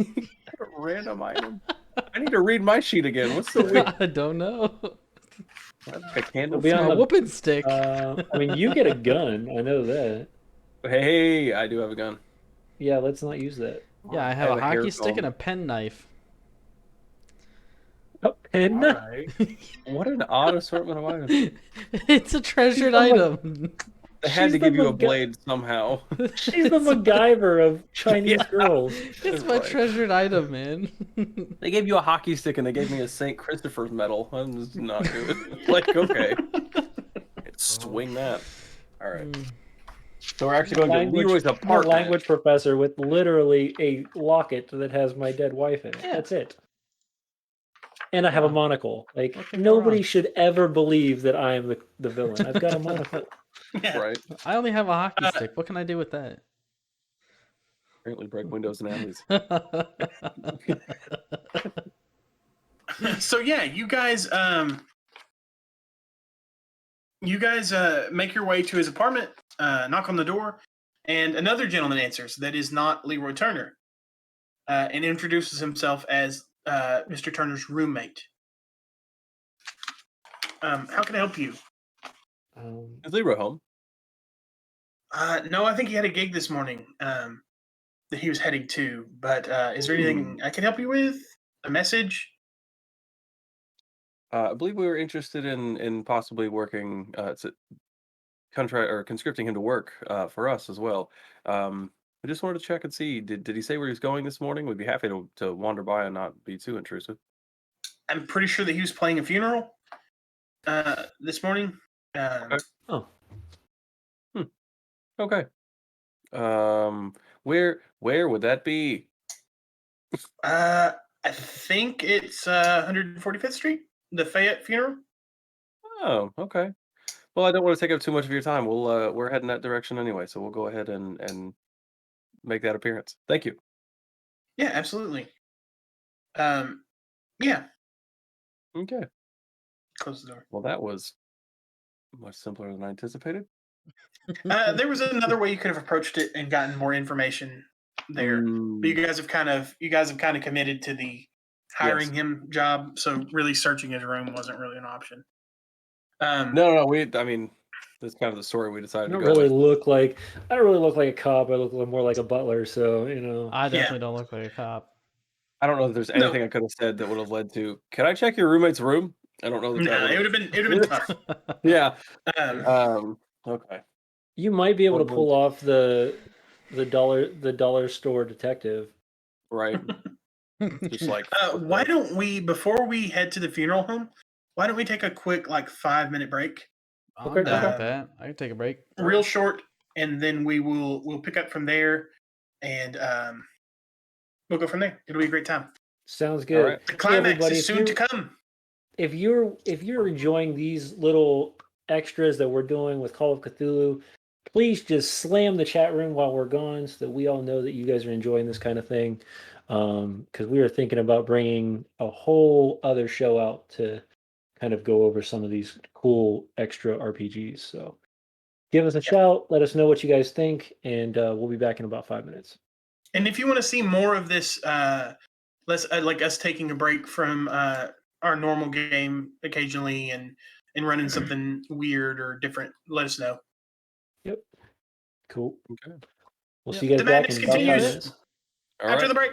A random item? I need to read my sheet again. What's the weird? I don't know. A candle? Be on My the- whooping stick. I mean, you get a gun. I know that. Hey, I do have a gun. Yeah, let's not use that. Yeah, I have a hair hockey stick comb. and a pen knife. Oh, pen. All right. What an odd assortment of items. It's a treasured I'm like- item. They had She's to the give you a MacGy- blade somehow. She's the MacGyver of Chinese Yeah. girls. It's my Right. treasured item, man. They gave you a hockey stick and they gave me a St. Christopher's medal. I'm just not doing it. Like, okay. Swing that. All right. So we're actually going to Leroy's I'm a apartment. language professor with literally a locket that has my dead wife in it. Yeah. That's it. And I have a monocle. Like, What can go nobody wrong? should ever believe that I am the villain. I've got a monocle. Yeah. Right. I only have a hockey stick. What can I do with that? Apparently break windows and alleys. So yeah, you guys make your way to his apartment, knock on the door, and another gentleman answers that is not Leroy Turner, and introduces himself as Mr. Turner's roommate. How can I help you? Is Leroy home? No, I think he had a gig this morning that he was heading to. But is there anything I can help you with? A message? I believe we were interested in possibly working contract or conscripting him to work for us as well. I just wanted to check and see. Did he say where he's going this morning? We'd be happy to wander by and not be too intrusive. I'm pretty sure that he was playing a funeral this morning. Okay. Where would that be? I think it's 145th Street, the Fayette funeral. Oh, okay. Well, I don't want to take up too much of your time. We're heading that direction anyway, so we'll go ahead and make that appearance. Thank you. Yeah, absolutely. Yeah, Okay. close the door. Well, that was much simpler than I anticipated. There was another way you could have approached it and gotten more information there. But you guys have kind of committed to the hiring him job, so really searching his room wasn't really an option. No. I mean, that's kind of the story we decided I don't to go really with. look like a cop. I look more like a butler. So I definitely don't look like a cop. I don't know if there's anything I could have said that would have led to. Can I check your roommate's room? I don't know that. No, it would have been tough. Yeah. Okay. you might be able to Well, pull off the dollar store detective. Right. Just like Why don't we, before we head to the funeral home, why don't we take a quick 5-minute break, I'm Okay. down with that. I can take a break. real short, and then we'll pick up from there, and we'll go from there. It'll be a great time. Sounds good. right. The climax everybody, is soon to come. If you're enjoying these little extras that we're doing with Call of Cthulhu, please just slam the chat room while we're gone, so that we all know that you guys are enjoying this kind of thing. Because we are thinking about bringing a whole other show out to kind of go over some of these cool extra RPGs. So give us a shout. Let us know what you guys think, and we'll be back in about 5 minutes. And if you want to see more of this, let's like us taking a break from our normal game occasionally and running something weird or different, let us know. Yep. Cool. Okay. We'll Yep. see you guys The back madness in about 5 continues. minutes. All After right. the break.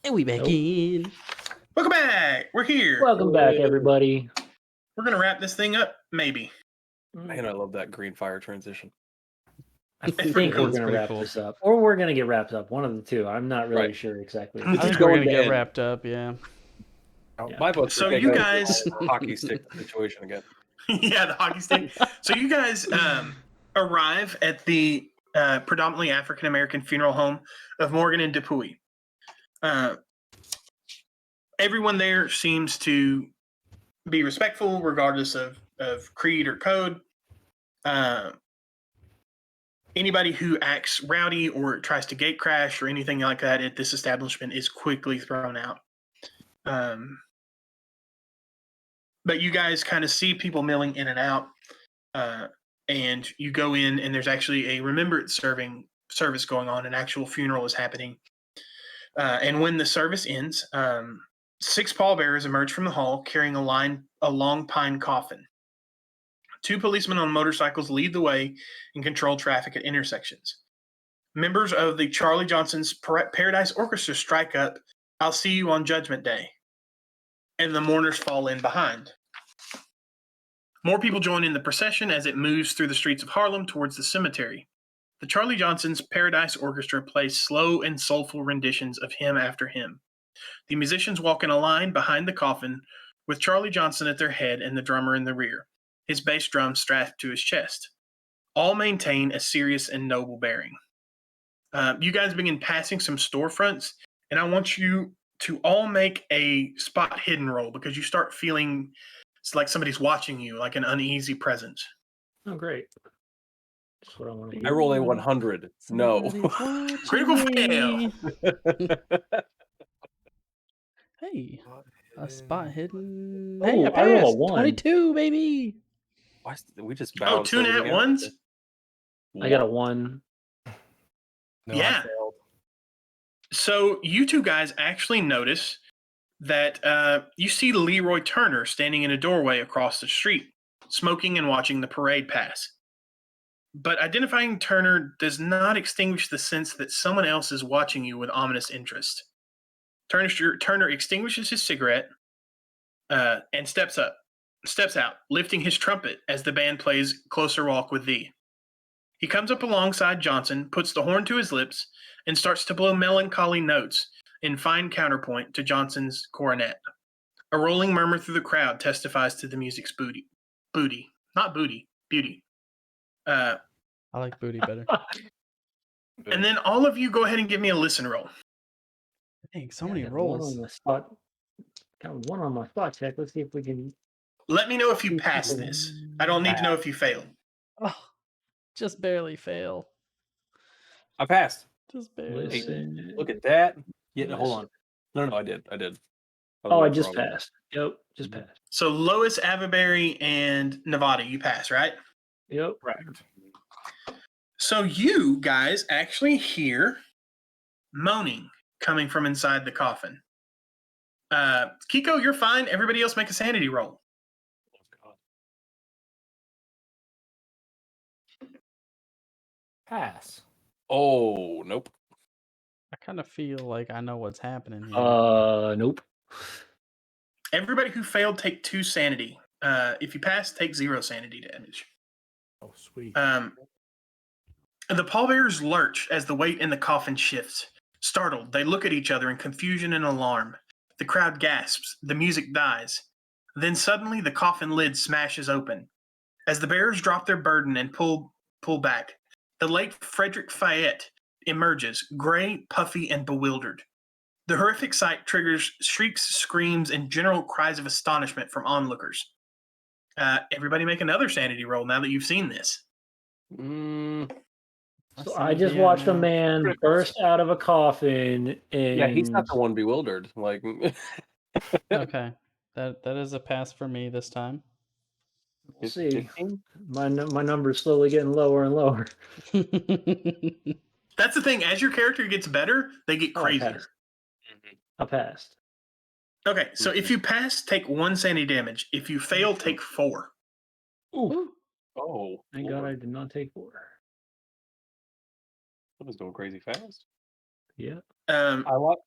And we back Nope. in. Welcome back. We're here. Welcome back, everybody. We're gonna wrap this thing up, maybe. Man, I love that green fire transition. I pretty think cool. we're It's going to pretty wrap cool. this up, or we're going to get wrapped up. One of the two. I'm not really Right. sure exactly. I I It's think going we're gonna to get end. wrapped up. Yeah. Oh, My vote's So for you Keiko. guys- Hockey stick situation again. Yeah, the hockey stick. So you guys arrive at the predominantly African American funeral home of Morgan and Dupuy. Everyone there seems to be respectful, regardless of creed or code. Anybody who acts rowdy or tries to gate crash or anything like that at this establishment is quickly thrown out. But you guys kind of see people milling in and out, and you go in, and there's actually a remembrance service going on. An actual funeral is happening. And when the service ends, 6 pallbearers emerge from the hall carrying a long pine coffin. 2 policemen on motorcycles lead the way and control traffic at intersections. Members of the Charlie Johnson's Paradise Orchestra strike up "I'll See You on Judgment Day," and the mourners fall in behind. More people join in the procession as it moves through the streets of Harlem towards the cemetery. The Charlie Johnson's Paradise Orchestra plays slow and soulful renditions of Hymn After Hymn. The musicians walk in a line behind the coffin, with Charlie Johnson at their head and the drummer in the rear, his bass drum strapped to his chest. All maintain a serious and noble bearing. You guys begin passing some storefronts, and I want you to all make a spot hidden roll because you start feeling it's like somebody's watching you, like an uneasy presence. Oh, great. That's what I want to I hear. roll a 100. No. Somebody's watching Critical fail. me. Hey, a spot hidden. Hey, I Oh, I roll a passed. 1. 22, baby. We just Oh, bounced 2 over nat together? ones? I got a 1. no, Yeah. I failed. So you two guys actually notice that you see Leroy Turner standing in a doorway across the street, smoking and watching the parade pass. But identifying Turner does not extinguish the sense that someone else is watching you with ominous interest. Turner extinguishes his cigarette and steps out, lifting his trumpet as the band plays Closer Walk with Thee. He comes up alongside Johnson, puts the horn to his lips, and starts to blow melancholy notes in fine counterpoint to Johnson's cornet. A rolling murmur through the crowd testifies to the music's beauty. I like booty better. And then all of you go ahead and give me a listen roll. Dang, so Yeah, I many got rolls. 1 on the spot. Got 1 on my spot check. Let's see if we can. Let me know if you pass this. I don't need to know if you failed. Oh, just barely fail. I passed. Just barely. Listen. Look at that. Yeah, hold on. No, I did. was Oh, I waiting just for all of passed. Yep, just passed. So Lois, Aveberry, and Nevada, you pass, right? Yep. Correct. So you guys actually hear moaning coming from inside the coffin. Kiko, you're fine. Everybody else make a sanity roll. Pass. Oh, nope. I kind of feel like I know what's happening here. Nope. Everybody who failed, take 2 sanity. If you pass, take 0 sanity damage. Oh, sweet. The pallbearers lurch as the weight in the coffin shifts. Startled, they look at each other in confusion and alarm. The crowd gasps. The music dies. Then suddenly, the coffin lid smashes open. As the bearers drop their burden and pull back, the late Frederick Fayette emerges, gray, puffy, and bewildered. The horrific sight triggers shrieks, screams, and general cries of astonishment from onlookers. Everybody make another sanity roll now that you've seen this. So I just watched a man burst out of a coffin and Yeah, he's not the one bewildered. Like, Okay, that is a pass for me this time. we'll see. 15? My number is slowly getting lower and lower. That's the thing. As your character gets better, they get Oh, I crazier. passed. I passed. Okay, so if you pass, take 1 sanity damage. If you fail, take 4. Ooh, Oh, thank God I did not take 4. That was going crazy fast. Yeah. Um, I like.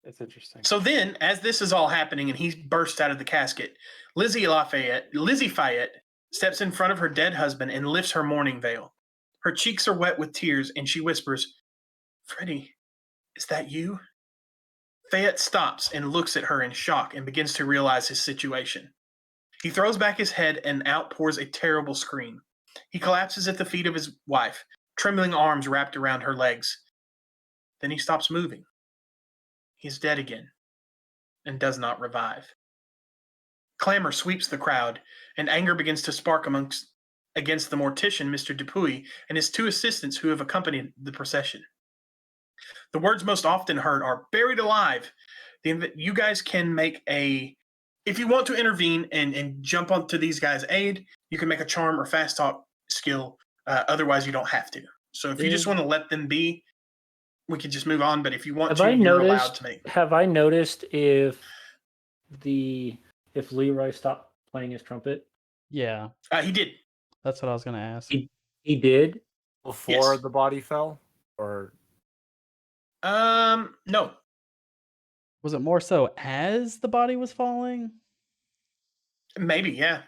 It's interesting. So then, as this is all happening and he bursts out of the casket, Lizzie Fayette steps in front of her dead husband and lifts her mourning veil. Her cheeks are wet with tears, and she whispers, "Freddie, is that you?" Fayette stops and looks at her in shock and begins to realize his situation. He throws back his head and outpours a terrible scream. He collapses at the feet of his wife, trembling arms wrapped around her legs. Then he stops moving. He's dead again and does not revive. Clamor sweeps the crowd, and anger begins to spark against the mortician, Mr. Dupuy, and his 2 assistants who have accompanied the procession. The words most often heard are "buried alive." You guys can make if you want to intervene and jump onto these guys' aid, you can make a charm or fast talk skill. Otherwise, you don't have to. So if you just want to let them be, we could just move on. But if you want you're allowed to make. Have I noticed if Leroy stopped playing his trumpet? Yeah, He did. that's what I was gonna ask. He did. Before Yes. the body fell, or No. Was it more so as the body was falling? Maybe, yeah.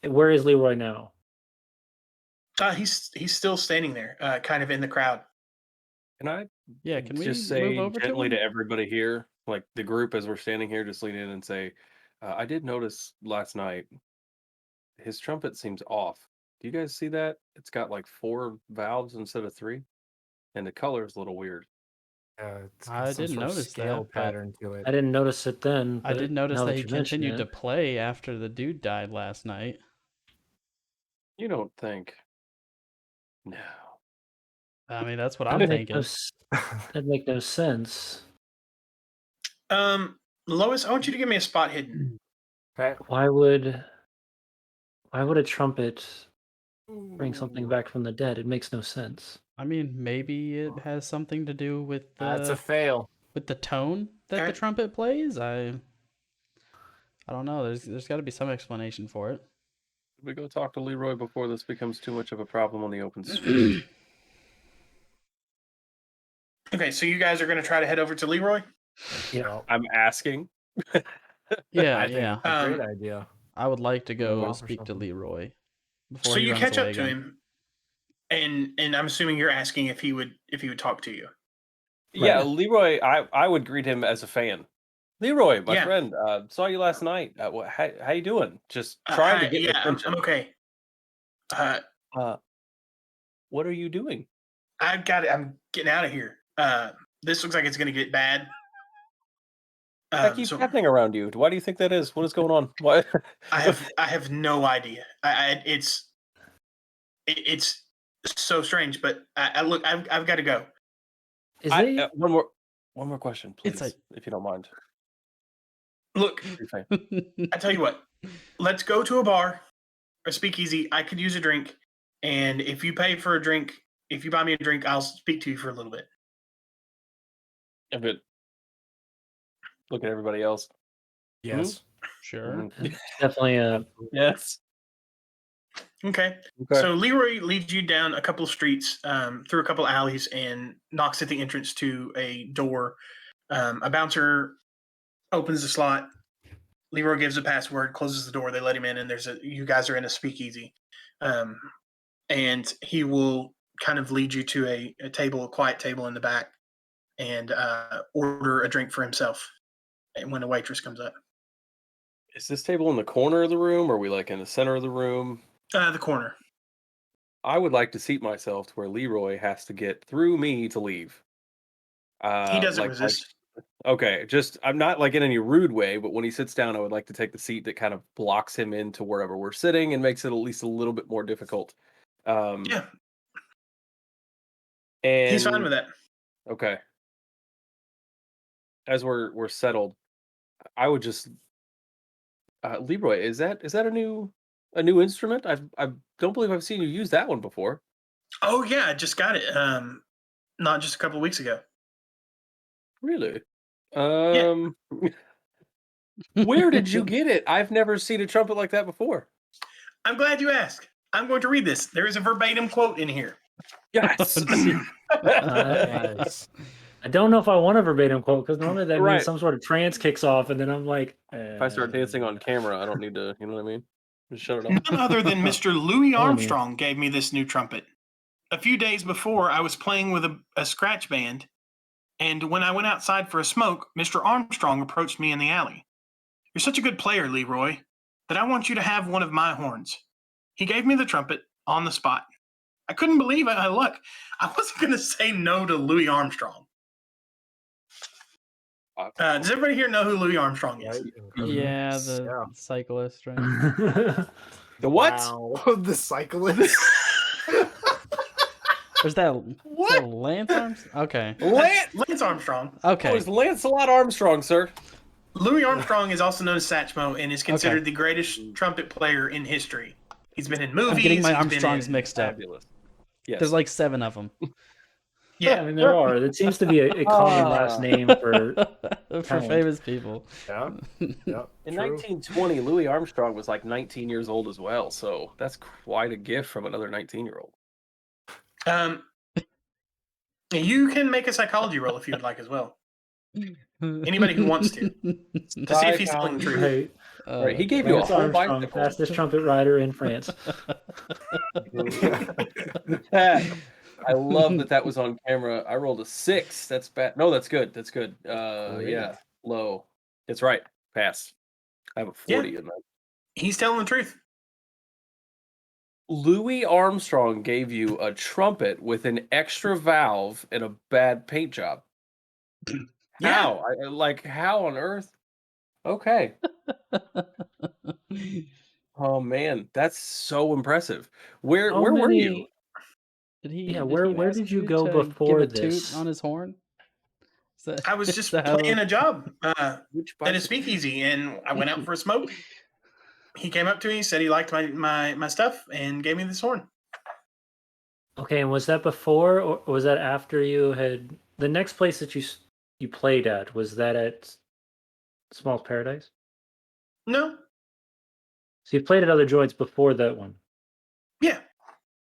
Where is Leroy now? He's still standing there, kind of in the crowd. Can I Yeah, can we just move say over gently to to him? everybody here, like the group as we're standing here, just lean in and say, I did notice last night his trumpet seems off. Do you guys see that? It's got like 4 valves instead of 3, and the color is a little weird. it's got I some didn't sort of notice scale that, but pattern to it. I didn't notice it then. I But did notice now that he you mention continued to it, play after the dude died last night. You don't think? No. I mean, that's what that'd I'm make thinking. that'd make no sense. Lois, I want you to give me a spot hidden. Okay. Why would a trumpet bring something back from the dead? It makes no sense. I mean, maybe it has something to do with That's a the fail. tone that the Okay. trumpet plays. I don't know. There's got to be some explanation for it. We go talk to Leroy before this becomes too much of a problem on the open street. Okay, so you guys are going to try to head over to Leroy? Yeah. I'm asking. Yeah, I think yeah. it's a great idea. I would like to go off or speak to something. Leroy before So he you runs catch away up to again. him, and I'm assuming you're asking if he would talk to you. Yeah, Right. Leroy, I would greet him as a fan. Leroy, my Yeah. friend, saw you last night. How you doing? Just trying to Hi, get yeah, I'm attention. okay. What are you doing? I've got it. I'm getting out of here. This looks like it's going to get bad. That keeps So happening around you. Why do you think that is? What is going on? Why? I have no idea. It's so strange, but look, I've got to go. Is it? One more question, please, It's like- if you don't mind. Look, You're fine. I tell you what. Let's go to a bar, a speakeasy. I could use a drink, and if you pay for a drink, if you buy me a drink, I'll speak to you for a little bit. Yeah, but look at everybody else. Yes. Sure. Mhm. It's definitely a. Yes. Okay. Okay. So Leroy leads you down a couple of streets, through a couple of alleys, and knocks at the entrance to a door. A bouncer opens the slot. Leroy gives a password, closes the door. They let him in, and you guys are in a speakeasy, and he will kind of lead you to a quiet table in the back, and order a drink for himself. And when a waitress comes up, Is this table in the corner of the room, or are we like in the center of the room? the corner. I would like to seat myself to where Leroy has to get through me to leave. He doesn't like resist. okay, just I'm not like in any rude way, but when he sits down, I would like to take the seat that kind of blocks him into wherever we're sitting and makes it at least a little bit more difficult. Yeah, And he's fine with that. okay. As we're settled, I would just Leroy, is that a new instrument? I don't believe I've seen you use that one before. Oh yeah, I just got it. Not just a couple of weeks ago. Really? Where did you get it? I've never seen a trumpet like that before. I'm glad you asked. I'm going to read this. There is a verbatim quote in here. Yes. Nice. I don't know if I want a verbatim quote because normally that Right. means some sort of trance kicks off, and then I'm like, If I start dancing on camera, I don't need to. You know what I mean? Just shut it off. None other than Mr. Louis Horny. Armstrong gave me this new trumpet. A few days before, I was playing with a scratch band, and when I went outside for a smoke, Mr. Armstrong approached me in the alley. You're such a good player, Leroy, that I want you to have one of my horns. He gave me the trumpet on the spot. I couldn't believe it. Look, I wasn't going to say no to Louis Armstrong. Does everybody here know who Louis Armstrong is? Yeah, the cyclist, right? The what? Wow. The cyclist. Or is that What? Is that Lance Armstrong? Okay. Lance Armstrong. Oh, Okay. it's Lancelot Armstrong, sir. Louis Armstrong is also known as Satchmo and is considered the greatest trumpet player in history. He's been in movies. I'm getting my he's been Armstrongs in- mixed up. Fabulous. Yes. There's like 7 of them. Yeah, I mean, there are. It seems to be a common last name for. For Talent. famous people. Yeah. Yeah. In True. 1920, Louis Armstrong was like 19 years old as well, so that's quite a gift from another 19-year-old. You can make a psychology roll if you would like as well. Anybody who wants to see if he's telling the truth. Right. Right, he gave you a Lance whole Armstrong, bicycle. fastest trumpet rider in France. I love that was on camera. I rolled a 6. That's bad. No, that's good. That's good. Yeah, low. It's right. Pass. I have a 40 in that. He's telling the truth. Louis Armstrong gave you a trumpet with an extra valve and a bad paint job. Yeah. How? How on earth? Okay. Oh man, that's so impressive. Where were you? Did he? Yeah, did where- he where ask did you you go to before give a toot this? on his horn? Is that- I was is just that how- playing a job Which at a bicycle? speakeasy, and I went out for a smoke. He came up to me, said he liked my stuff, and gave me this horn. Okay, and was that before or was that after you had the next place that you played at? Was that at Small's Paradise? No, So you played at other joints before that one. yeah,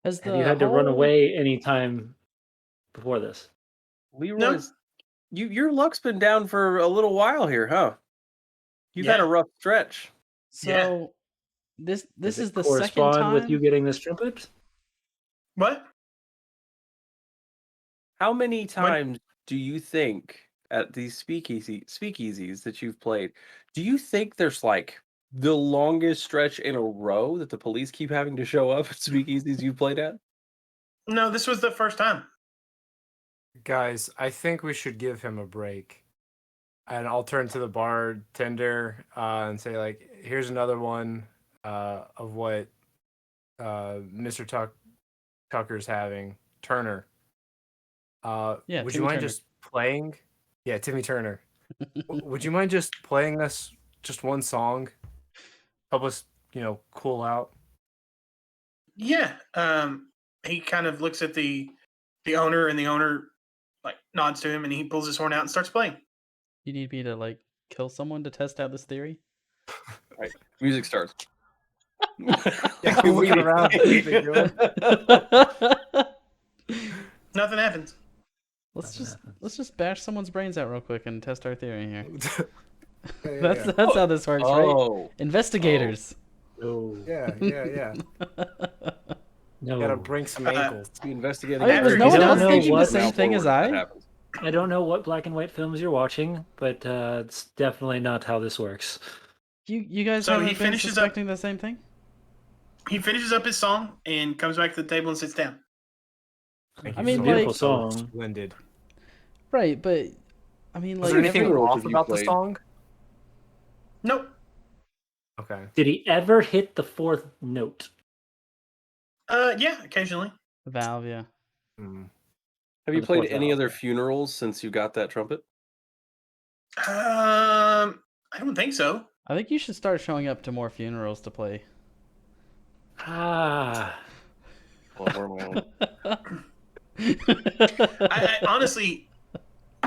Has Have you had to run whole- away any time before this? Leroy's your luck's been down for a little while here, huh? You've had a Yeah. rough stretch. So this Does is it the second correspond time with you getting this trumpet? what? How many times do you think at these speakeasies that you've played, do you think there's like the longest stretch in a row that the police keep having to show up at speakeasies you've played at? No, this was the first time. Guys, I think we should give him a break. And I'll turn to the bartender and say, like, here's another one of what Mr. Tucker's having. Turner. Yeah, would Timmy you mind Turner. just playing? Yeah, Timmy Turner. Would you mind just playing us just one song? Help us, cool out. Yeah. He kind of looks at the owner, and the owner like nods to him, and he pulls his horn out and starts playing. You need me to like kill someone to test out this theory? Right. Music starts. Yeah, I'm looking around. What is it doing? Nothing happens. Let's just bash someone's brains out real quick and test our theory here. Yeah, That's how this works, right? Oh, Investigators. No. yeah. No. Gotta bring some ankles. be investigating. I mean, was After no he's one done else know thinking the what- same thing as That I? happens. I don't know what black and white films you're watching, but it's definitely not how this works. You guys So haven't he been finishes up- suspecting the same thing? He finishes up his song and comes back to the table and sits down. Thank I you mean, so like- much. So Beautiful song. splendid. Right, but I mean, Was like there anything every- roles off have you about the played? song? Nope. Okay. Did he ever hit the fourth note? Yeah, occasionally. Valve, yeah. Hmm. Have you the played fourth any valve. other funerals since you got that trumpet? I don't think so. I think you should start showing up to more funerals to play. Ah. Well, where am I on? I honestly,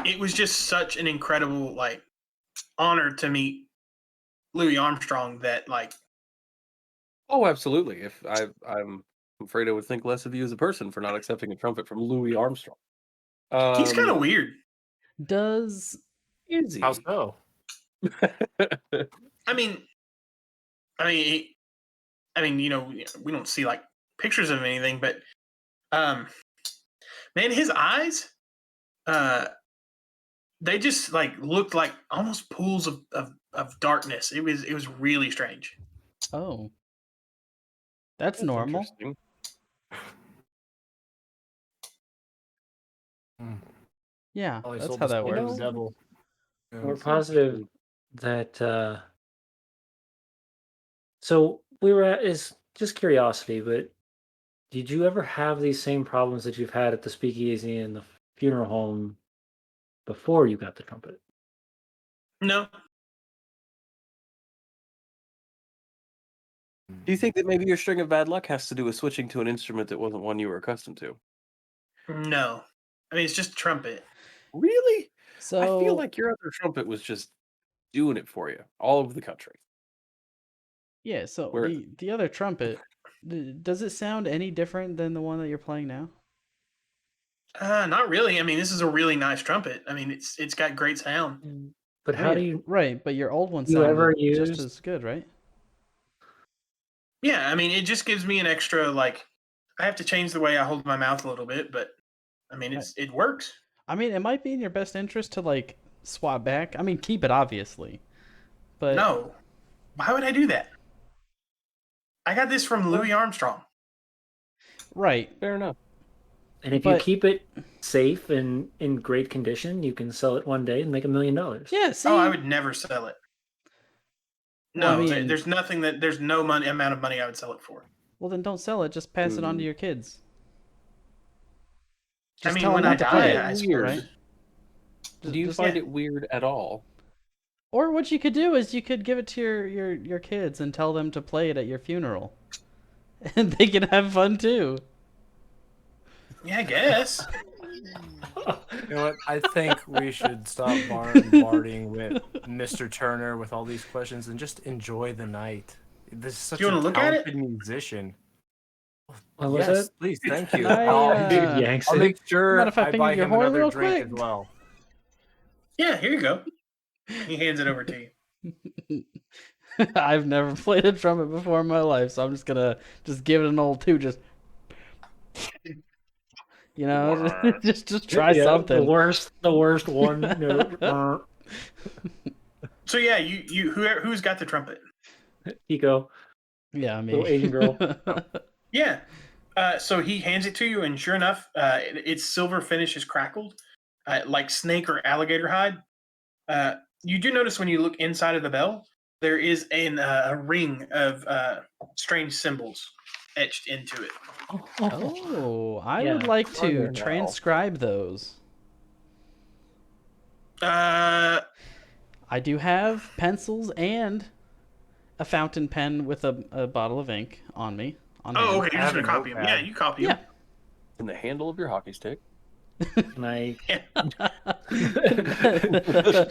it was just such an incredible honor to meet Louis Armstrong that Oh, absolutely. If I'm afraid I would think less of you as a person for not accepting a trumpet from Louis Armstrong. he's kind of weird. Does Is he? How so? I mean, I mean, we don't see like pictures of anything, but man, his eyes, uh, they just like looked like almost pools of darkness. It was really strange. oh, that's That's normal. interesting. Yeah, Probably that's sold how the that soul to works. the devil. We're That's positive interesting. that. So we were at is just curiosity, but did you ever have these same problems that you've had at the speakeasy and the funeral home before you got the trumpet? No, Do you think that maybe your string of bad luck has to do with switching to an instrument that wasn't one you were accustomed to? no. I mean, it's just trumpet. Really? I feel So like your other trumpet was just doing it for you all over the country. yeah, so Where the other trumpet, does it sound any different than the one that you're playing now? Not really. I mean, this is a really nice trumpet. I mean, it's got great sound. But how do Right, but your old one you ever sounded just use? as good, right? Yeah, I mean, it just gives me an extra like. I have to change the way I hold my mouth a little bit, but I mean, Right. it works. I mean, it might be in your best interest to like swap back. I mean, keep it obviously, but No, why would I do that? I got this from Louis Armstrong. right, fair enough. And if you but keep it safe and in great condition, you can sell it one day and make $1 million. yeah, see, Oh, I would never sell it. well, I No, mean, there's nothing that there's no money amount of money I would sell it for. well then don't sell it. Just pass it on to Mm. your kids. I Just mean, tell them when I not to play die, I it, Weird. suppose. right? Do you Just find yeah. it weird at all? or what you could do is you could give it to your kids and tell them to play it at your funeral, and they can have fun too. Yeah, I guess. You know what? I think we should stop bombarding with Mr. Turner with all these questions and just enjoy the night. This is such You a wanna look at it? talented musician. What was Yes, it? please, thank you. Can I, Dude yanks I'll it. make sure mind if I I finger buy your him horn another real drink quick? as well. Yeah, here you go. He hands it over to you. I've never played a trumpet before in my life, so I'm just gonna just give it an old two, just just try Yeah, something. the worst one note. So yeah, you who's got the trumpet? Pico, Yeah, little me. Asian girl. Yeah. So he hands it to you, and sure enough, its silver finish is crackled, like snake or alligator hide. You do notice when you look inside of the bell, there is a ring of strange symbols etched into it. Oh, I Yeah. would like to Brother, no. transcribe those. Uh, I do have pencils and a fountain pen with a bottle of ink on me. On oh, hand. okay. You're I just have gonna a copy them. Yeah, notepad. you copy Yeah. them. In the handle of your hockey stick. And I Yeah.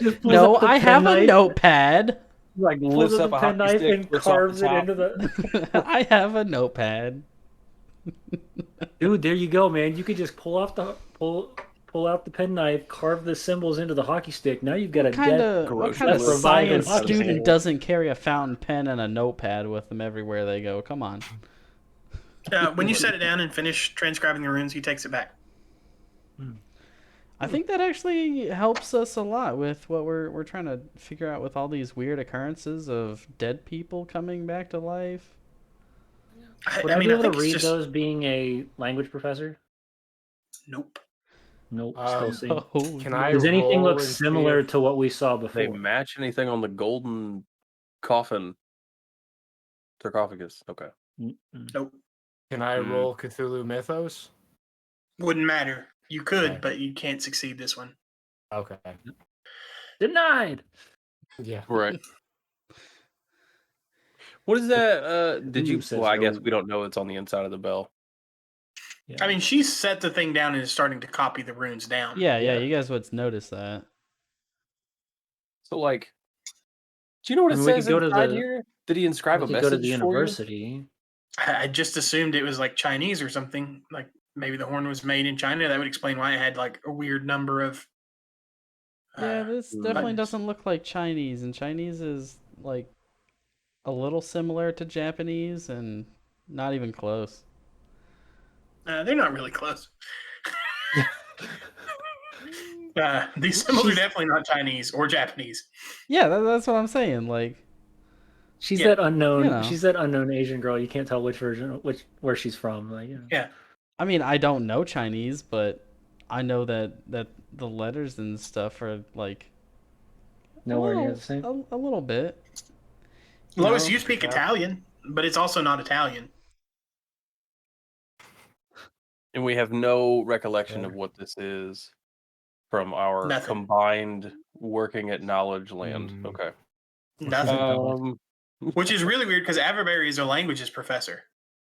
just pulls No, out the I have a penknife, notepad. Like pulls lifts out up the a hockey penknife stick, and lifts off carves the it top. into the. I have a notepad. Dude, there you go, man. You could just pull out the penknife, carve the symbols into the hockey stick. Now you've got a What kind dead. of Grocery list science out of the student hole. doesn't carry a fountain pen and a notepad with them everywhere they go? Come on. When you set it down and finish transcribing the runes, he takes it back. I think that actually helps us a lot with what we're trying to figure out with all these weird occurrences of dead people coming back to life. Would I I mean, be I able to think it's read just those being a language professor? nope. Nope, still Um, see. Oh, Can I Does anything roll look and see similar if- to what we saw They before? match anything on the golden coffin sarcophagus. Okay. Mm-mm. Nope. Can I Mm. roll Cthulhu Mythos? Wouldn't matter. You could, Okay. but you can't succeed this one. Okay. Denied. Yeah. Right. What is that? Did Ooh, you? says Well, I guess no. we don't know it's on the inside of the bell. Yeah. I mean, she's set the thing down and is starting to copy the runes down. yeah, Yeah. you guys would notice that. So, like, do you know what I it mean, we says could go to inside the- here? Did he inscribe we a could go to the message for you? university. I just assumed it was like Chinese or something. Like maybe the horn was made in China. That would explain why it had like a weird number of Yeah, this definitely doesn't look like Chinese, and Chinese is like a little similar to Japanese and not even close. They're not really close. These symbols are definitely not Chinese or Japanese. Yeah, that's what I'm saying. Like, She's Yeah. that unknown. You know. She's that unknown Asian girl. You can't tell which version, where she's from. Like, Yeah. I mean, I don't know Chinese, but I know that the letters and stuff are like nowhere near the same. a little bit. Lois, know? you speak Italian, but it's also not Italian. And we have no recollection of what this is from our Nothing. combined working at Knowledge Land. Okay. Nothing. Which is really weird because Averberry is a languages professor.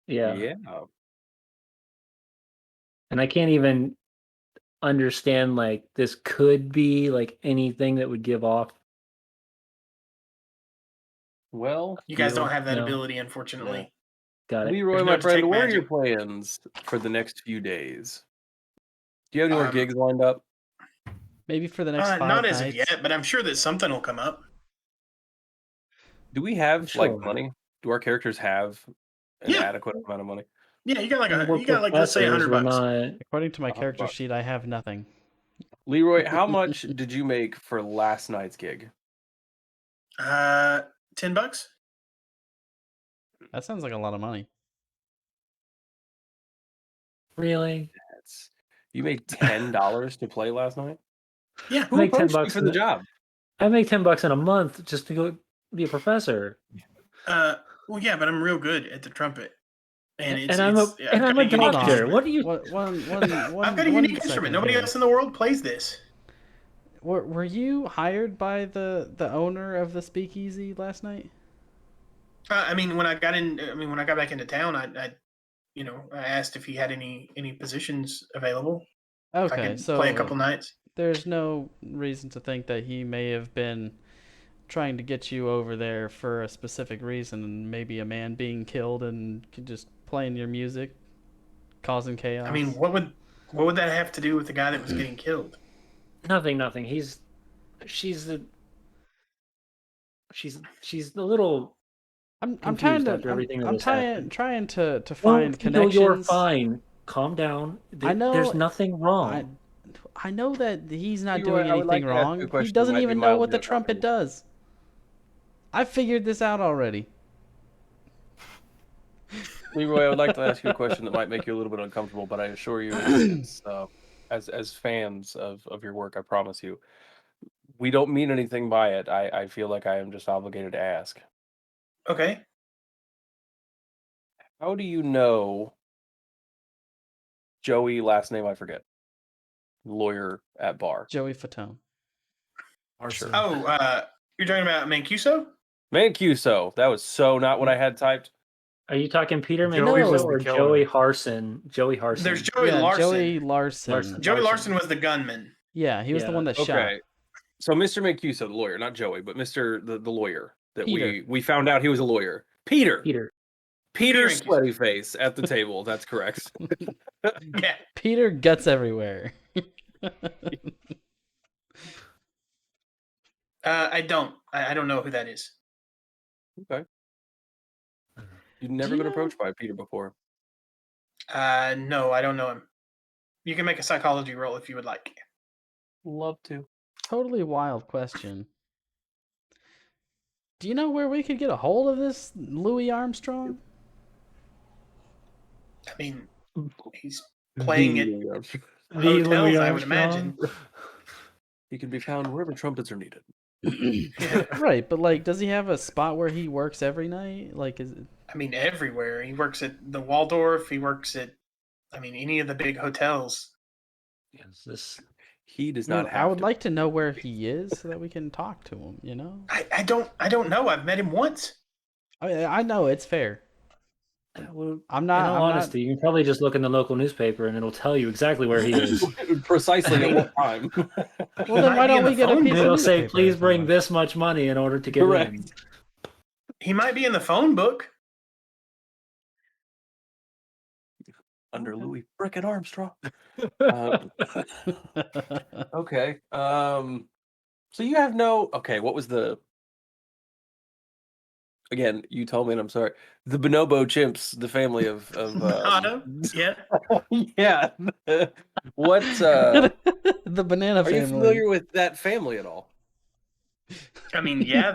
Yeah. And I can't even understand, like, this could be like anything that would give off. Well, You guys don't have that No. ability, unfortunately. Got it. Leroy, There's my no friend, detect what are your magic. plans for the next few days? Do you have any more gigs lined up? Maybe for the next 5 not nights. as of yet, but I'm sure that something will come up. Do we have Sure. like money? Do our characters have an adequate amount of money? Yeah, you got like We're let's say professors, $100. not. According to my character sheet, I have nothing. Leroy, how much did you make for last night's gig? $10. That sounds like a lot of money. Really? You made $10 to play last night? Yeah. Who approached you for the job? I make $10 in a month just to go be a professor. Well, yeah, but I'm real good at the trumpet, and I'm a doctor. What do you? I've got a unique instrument. Nobody else in the world plays this. Were you hired by the owner of the speakeasy last night? I mean, when I got back into town, I asked if he had any positions available. If I Okay, could so play a couple nights. There's no reason to think that he may have been trying to get you over there for a specific reason, and maybe a man being killed and just playing your music, causing chaos. I mean, what would that have to do with the guy that was getting killed? Nothing. She's a little. I'm trying to find connections. You're fine. Calm down. I know there's nothing wrong. I know that he's not Leroy, doing anything wrong. He doesn't even know what the trumpet does. I figured this out already. Leroy, I would like to ask you a question that might make you a little bit uncomfortable, but I assure you, it's as fans of your work, I promise you, we don't mean anything by it. I feel like I am just obligated to ask. Okay. How do you know Joey, last name I forget, lawyer at bar? Joey Fatone. Sure. Oh, you're talking about Mancuso? Mancuso. That was so not what I had typed. Are you talking Peter Joey Mancuso was or the killer. Joey Harson? Joey Harson. There's Joey Larson. Joey Larson. Joey Larson was the gunman. Yeah, he was the one that shot. Okay. So Mr. Mancuso, the lawyer, not Joey, but Mr. the lawyer that Peter. we found out he was a lawyer. Peter Peter Sweaty Face at the table. That's correct. Yeah. Peter guts everywhere. I don't know who that is. Okay. You've never been approached by Peter before. No, I don't know him. You can make a psychology roll if you would like. Love to. Totally wild question. Do you know where we could get a hold of this Louis Armstrong? I mean, he's playing at hotels, Louis I would imagine. He can be found wherever trumpets are needed. Right, but like, does he have a spot where he works every night? Like, is it? I mean, everywhere. He works at the Waldorf. He works at, any of the big hotels. He does not have. I would like to know where he is so that we can talk to him. You know. I don't know. I've met him once. I know it's fair. Well, I'm not. In all honesty, you can probably just look in the local newspaper and it'll tell you exactly where he is. Precisely at what time. Well, then why don't we get a piece of It'll say, newspaper please or bring something? this much money in order to get Correct. in. He might be in the phone book. Under Louis frickin' Armstrong. Okay. So you have no. Okay, what was the? Again, you told me, and I'm sorry. The bonobo chimps, the family of Auto? Yeah. yeah. What? The banana Are you family. familiar with that family at all? I mean, yeah,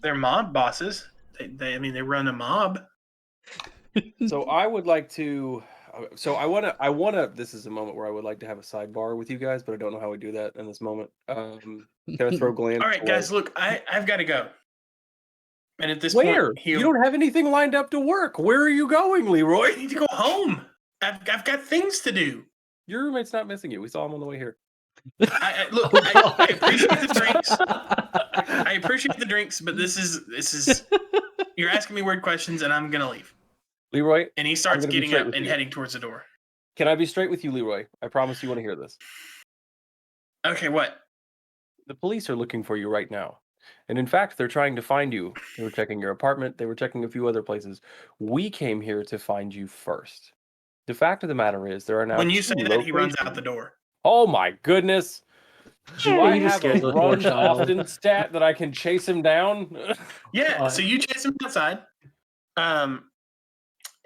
they're mob bosses. I mean, they run a mob. So I would like to. So I wanna. This is a moment where I would like to have a sidebar with you guys, but I don't know how we do that in this moment. Can I throw glance? All right, guys, look, I've got to go. And at this point, Where? You don't have anything lined up to work. Where are you going, I Leroy? need to go home. I've got things to do. Your roommate's not missing you. We saw him on the way here. Look, Oh, I God. appreciate the drinks. I appreciate the drinks, but this is you're asking me weird questions, and I'm gonna leave. Leroy, And he I'm starts gonna be getting straight up with and you. heading towards the door. Can I be straight with you, Leroy? I promise you want to hear this. Okay, what? The police are looking for you right now. And in fact, they're trying to find you. They were checking your apartment. They were checking a few other places. We came here to find you first. The fact of the matter is, there are now When you two say that, he runs out the locations. door. Oh my goodness. Do Yeah, I you just have a scared the poor runs child. often stat that I can chase him down? Yeah, so you chase him outside.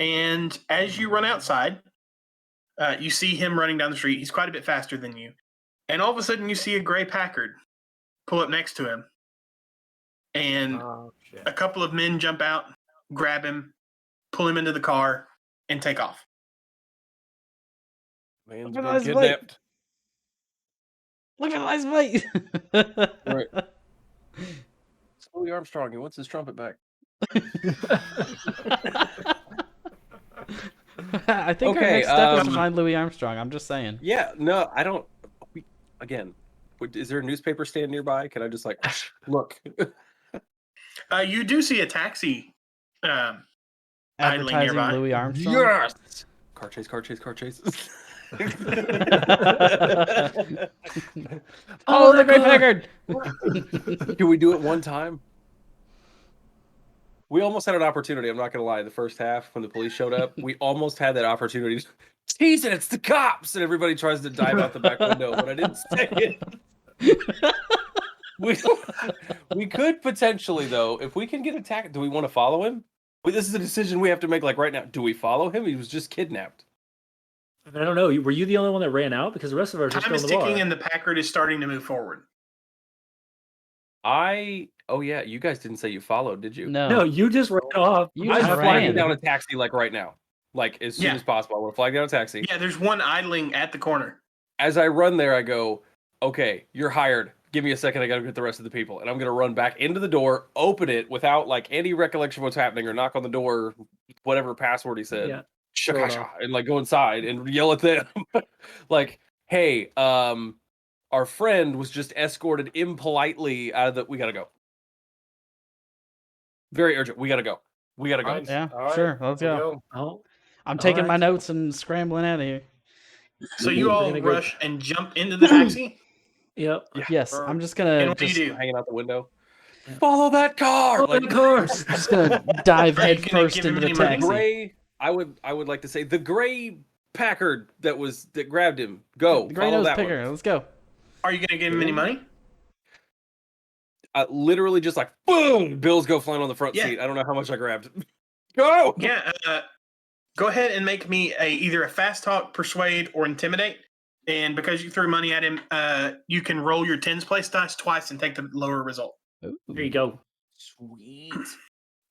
And as you run outside, you see him running down the street. He's quite a bit faster than you. And all of a sudden, you see a gray Packard pull up next to him. And Oh shit. a couple of men jump out, grab him, pull him into the car, and take off. Man's Look at been this kidnapped. Look at my mate. Right. It's Louis Armstrong. He wants his trumpet back. I think our Okay, next step is to find Louis Armstrong. I'm just saying. Yeah, no, I don't. Again, is there a newspaper stand nearby? Can I just like look? You do see a taxi idling Advertising nearby. Louis Armstrong. Yes. Car chase, car chase, car chase. Oh, the Great Packard! Can we do it one time? We almost had an opportunity. I'm not going to lie. The first half, when the police showed up, we almost had that opportunity. Teasing, it's the cops, and everybody tries to dive out the back window, but I didn't say it. We could potentially, though, if we can get attacked. Do we want to follow him? This is a decision we have to make, like right now. Do we follow him? He was just kidnapped. I don't know. Were you the only one that ran out? Because the rest of us are Time still is in the bar. ticking, and the Packard is starting to move forward. Oh yeah, you guys didn't say you followed, did you? No, you just ran off. You I'm just flagging ran. down a taxi like right now, like as soon Yeah. as possible. I want to flag down a taxi. Yeah, there's one idling at the corner. As I run there, I go, "Okay, you're hired. Give me a second. I got to get the rest of the people." And I'm gonna run back into the door, open it without like any recollection of what's happening, or knock on the door, whatever password he said, Yeah. shaka, and like go inside and yell at them, like, "Hey, our friend was just escorted impolitely out of the. We gotta go. Very urgent. We gotta go. We gotta go." Fine. Yeah, All right, sure. Let's we'll go. Oh, I'm All taking right. my notes and scrambling out of here. So you We're all gonna go- rush and jump into the taxi. yep. Yeah. Yes, I'm just gonna And what do you just do? Hanging out the window. Yeah. Follow that car. Oh, of course. just gonna dive Are you head gonna first give him into the any money? taxi. Gray. I would like to say the gray Packard that grabbed him. Go. The gray Follow nose that picker. one. Let's go. Are you going to give him any money? Literally just like boom, bills go flying on the front Yeah. seat. I don't know how much I grabbed. Go. Yeah. Go ahead and make me either a fast talk, persuade, or intimidate. And because you threw money at him, you can roll your tens place dice twice and take the lower result. There you go. Sweet.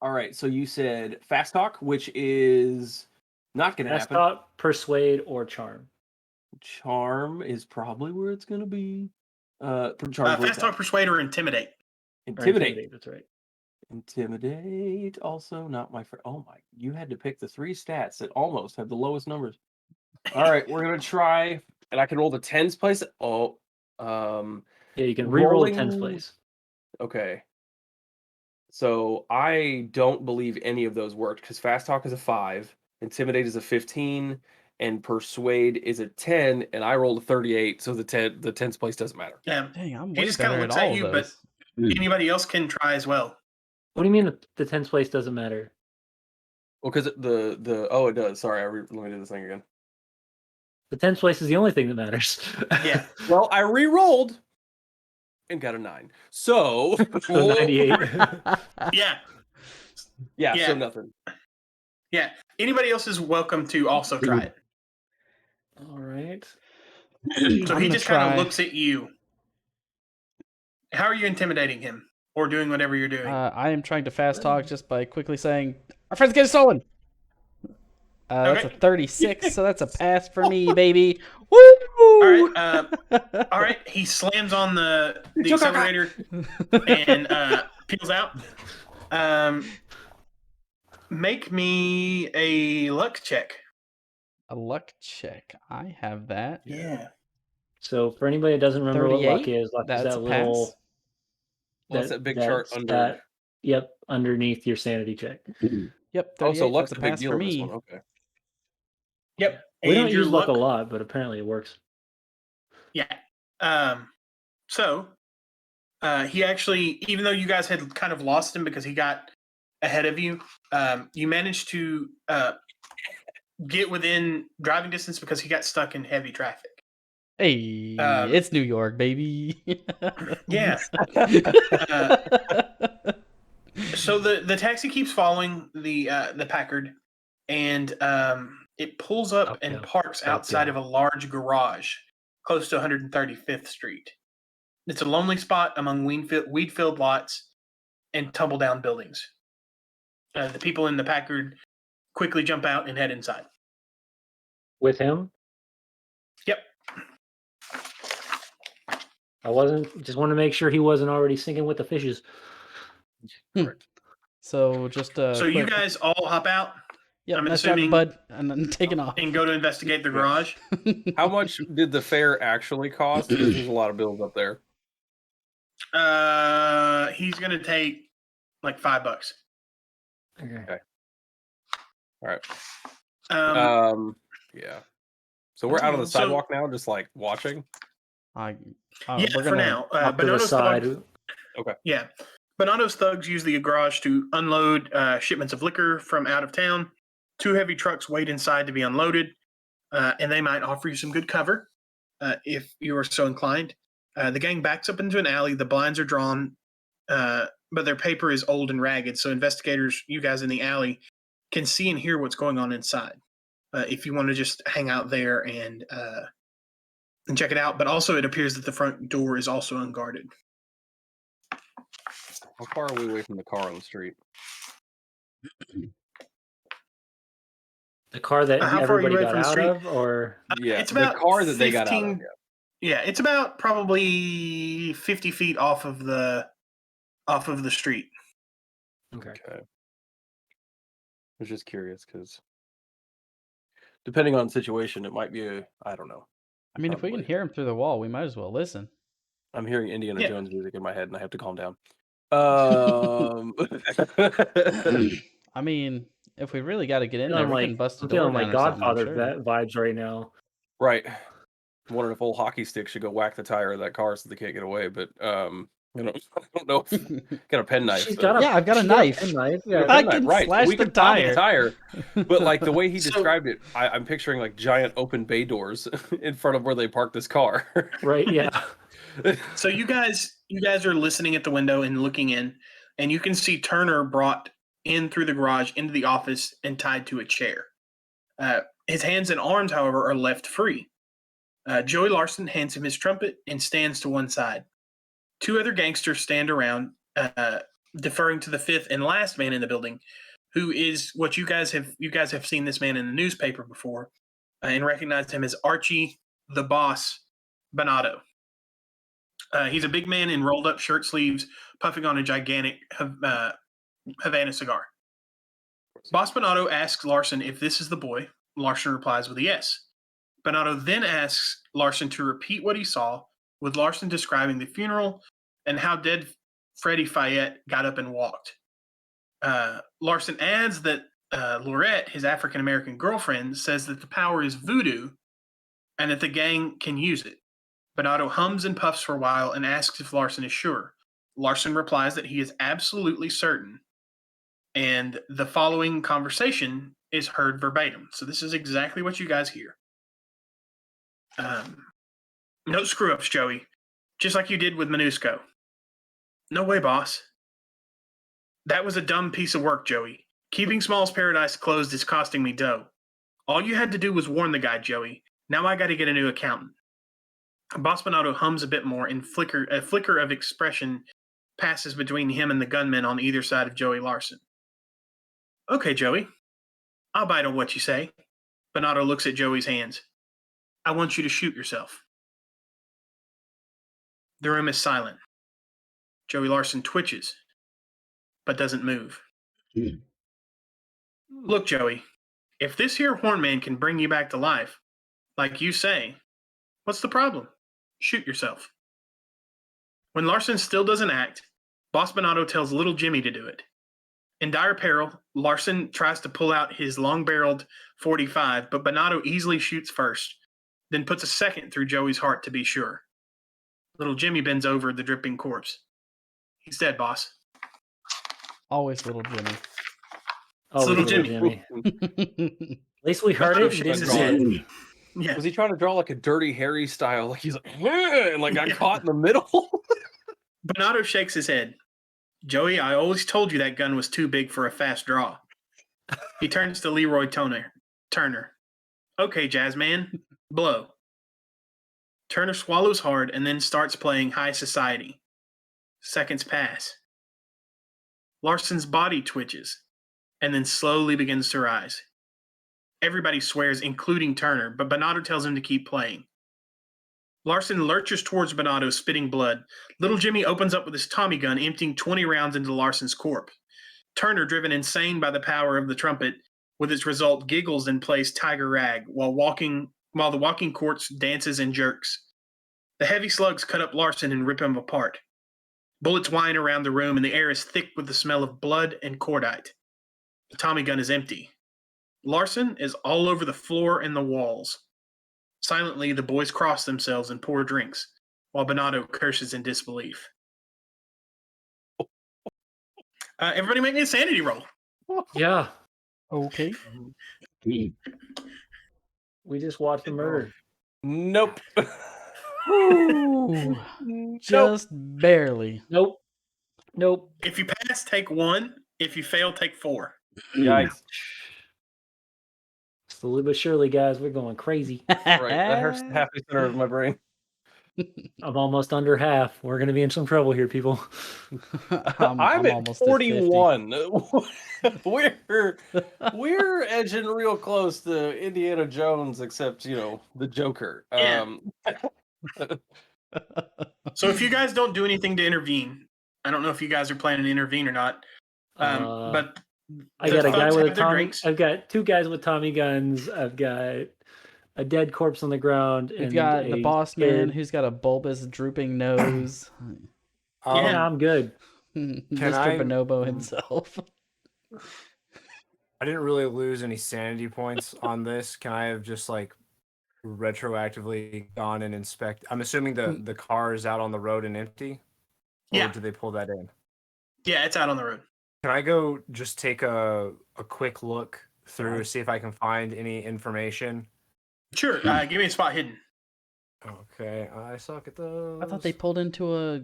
All right. So you said fast talk, which is not going to Fast happen. talk, persuade, or charm. Charm is probably where it's going to be. Charm's Fast talk, persuade, or intimidate. Or Intimidate. That's right. Intimidate. Also not my friend. Oh my! You had to pick the three stats that almost have the lowest numbers. All right, we're gonna try, and I can roll the tens place. Oh, Yeah, you can re-roll the tens rolling- place. Okay. So I don't believe any of those worked because fast talk is a 5, intimidate is a 15, and persuade is a 10, and I rolled a 38. So the tens place doesn't matter. Yeah. Dang, I'm He way just kinda better at looks at all you, of but- those. Anybody else can try as well. What do you mean the tens place doesn't matter? Well, because the it does. Sorry, let me do this thing again. The tens place is the only thing that matters. Yeah. Well, I re-rolled. and got a 9. So, So 98. Yeah, yeah, so Yeah. nothing. yeah. Anybody else is welcome to also try it. All right. So I'm he gonna just kind of try. looks at you. How are you intimidating him or doing whatever you're doing? I am trying to fast talk just by quickly saying, "Our friends getting stolen." That's a Okay. 36, so that's a pass for me, baby. Woo! All right. All right. He slams on the accelerator and peels out. Make me a luck check. A luck check. I have that. Yeah. So for anybody that doesn't remember what luck 38. is That's that a little pass. Well, that's that big chart under. Yep, underneath your sanity check. Yep, Oh, so 38. luck's That's a a big pass deal for in this me. one. Okay. Yep. We don't And your use luck a luck. lot, but apparently it works. Yeah. So he actually, even though you guys had kind of lost him because he got ahead of you, you managed to get within driving distance because he got stuck in heavy traffic. Hey, Um, it's New York, baby. Yeah. So the taxi keeps following the Packard, and it pulls up Top and down. parks Top outside down. of a large garage close to 135th Street. It's a lonely spot among weed-filled lots and tumble-down buildings. The people in the Packard quickly jump out and head inside. With him? Yep. I wasn't just want to make sure he wasn't already sinking with the fishes. Correct. So just So you quick. guys all hop out. Yep, I'm nice driving, assuming, bud, and then taking off. and go to investigate the Yeah. garage. How much did the fare actually cost? Because there's a lot of bills up there. He's gonna take like $5. Okay. All right. Yeah. So we're out on the So- sidewalk now, just like watching. Yeah, we're for gonna. now. Off to the Bonanno's side. Yeah. Bonanno's thugs use the garage to unload shipments of liquor from out of town. 2 heavy trucks wait inside to be unloaded, and they might offer you some good cover if you are so inclined. The gang backs up into an alley. The blinds are drawn, but their paper is old and ragged, so investigators, you guys in the alley, can see and hear what's going on inside. If you want to just hang out there and check it out. But also, it appears that the front door is also unguarded. How far are we away from the car on the street? The car that How far are you everybody away got from the out street? of, or Yeah, It's the about car that they got out of. 15 Yeah, it's about probably 50 feet off of the street. okay. Okay. I was just curious because depending on the situation, it might be I don't know. I mean, if we can Probably. hear him through the wall, we might as well listen. I'm hearing Indiana Yeah. Jones music in my head, and I have to calm down. I mean, if we really got to get in there, Feeling we like can bust a I'm door feeling down like or something. I'm Godfather sure. vibes right now. Right. I'm wondering if old hockey stick should go whack the tire of that car so they can't get away. But I don't know. Got a penknife. She's so- got a Yeah, I've got a she's knife. penknife. Got a Yeah. I penknife, can right? slash We the could pop the tire. tire, but like the way he So- described it, I'm picturing like giant open bay doors in front of where they parked this car. Right. Yeah. So you guys are listening at the window and looking in, and you can see Turner brought in through the garage into the office and tied to a chair. His hands and arms, however, are left free. Joey Larson hands him his trumpet and stands to one side. 2 other gangsters stand around, deferring to the 5th and last man in the building, who is what you guys have seen this man in the newspaper before, and recognized him as Archie the Boss Bonato. He's a big man in rolled up shirt sleeves, puffing on a gigantic Havana cigar. Boss Bonato asks Larson if this is the boy. Larson replies with a yes. Bonato then asks Larson to repeat what he saw, with Larson describing the funeral and how dead Freddie Fayette got up and walked. Larson adds that Lorette, his African-American girlfriend, says that the power is voodoo and that the gang can use it. Bonato hums and puffs for a while and asks if Larson is sure. Larson replies that he is absolutely certain, and the following conversation is heard verbatim. So this is exactly what you guys hear. No screw-ups, Joey. Just like you did with Minusco. No way, boss. That was a dumb piece of work, Joey. Keeping Small's Paradise closed is costing me dough. All you had to do was warn the guy, Joey. Now I gotta get a new accountant. Boss Bonato hums a bit more, and a flicker of expression passes between him and the gunmen on either side of Joey Larson. Okay, Joey. I'll bite on what you say. Bonato looks at Joey's hands. I want you to shoot yourself. The room is silent. Joey Larson twitches, but doesn't move. Look, Joey, if this here Hornman can bring you back to life, like you say, what's the problem? Shoot yourself. When Larson still doesn't act, Boss Bonato tells little Jimmy to do it. In dire peril, Larson tries to pull out his long-barreled .45, but Bonato easily shoots first, then puts a second through Joey's heart to be sure. Little Jimmy bends over the dripping corpse. He's dead, boss. Always little Jimmy. Oh, little little Jimmy. At least we heard Bonato it and shakes didn't his head. see it. Yeah. Was he trying to draw like a Dirty Harry style? Like he's like, and like got caught in the middle? Bonato shakes his head. Joey, I always told you that gun was too big for a fast draw. He turns to Leroy Turner. Okay, Jazzman, blow. Turner swallows hard and then starts playing High Society. Seconds pass. Larson's body twitches and then slowly begins to rise. Everybody swears, including Turner, but Bonato tells him to keep playing. Larson lurches towards Bonato, spitting blood. Little Jimmy opens up with his Tommy gun, emptying 20 rounds into Larson's corpse. Turner, driven insane by the power of the trumpet, with its result, giggles and plays Tiger Rag while the walking corpse dances and jerks. The heavy slugs cut up Larson and rip him apart. Bullets whine around the room, and the air is thick with the smell of blood and cordite. The Tommy gun is empty. Larson is all over the floor and the walls. Silently, the boys cross themselves and pour drinks, while Bonato curses in disbelief. Everybody make me a sanity roll. Yeah. Okay. We just watched the murder. Nope. Ooh, just barely. Nope. If you pass, take 1. If you fail, take 4. Yikes. Slowly but surely, guys, we're going crazy. Right. That hurts the happy center of my brain. I'm almost under half. We're going to be in some trouble here, people. I'm at almost at 41. We're edging real close to Indiana Jones, except the Joker. Yeah. So if you guys don't do anything to intervene, I don't know if you guys are planning to intervene or not. But I got a guy with a Tommy. Drinks. I've got 2 guys with Tommy guns. I've got a dead corpse on the ground. We've and got the boss man scared- who's got a bulbous, drooping nose. Yeah, I'm good. Mr. Bonobo himself. I didn't really lose any sanity points on this. Can I have just like retroactively gone and inspect? I'm assuming the car is out on the road and empty. Or Yeah. did they pull that in? Yeah, it's out on the road. Can I go just take a quick look through, see if I can find any information? Sure. Give me a spot hidden. Okay, I suck at those. I thought they pulled into a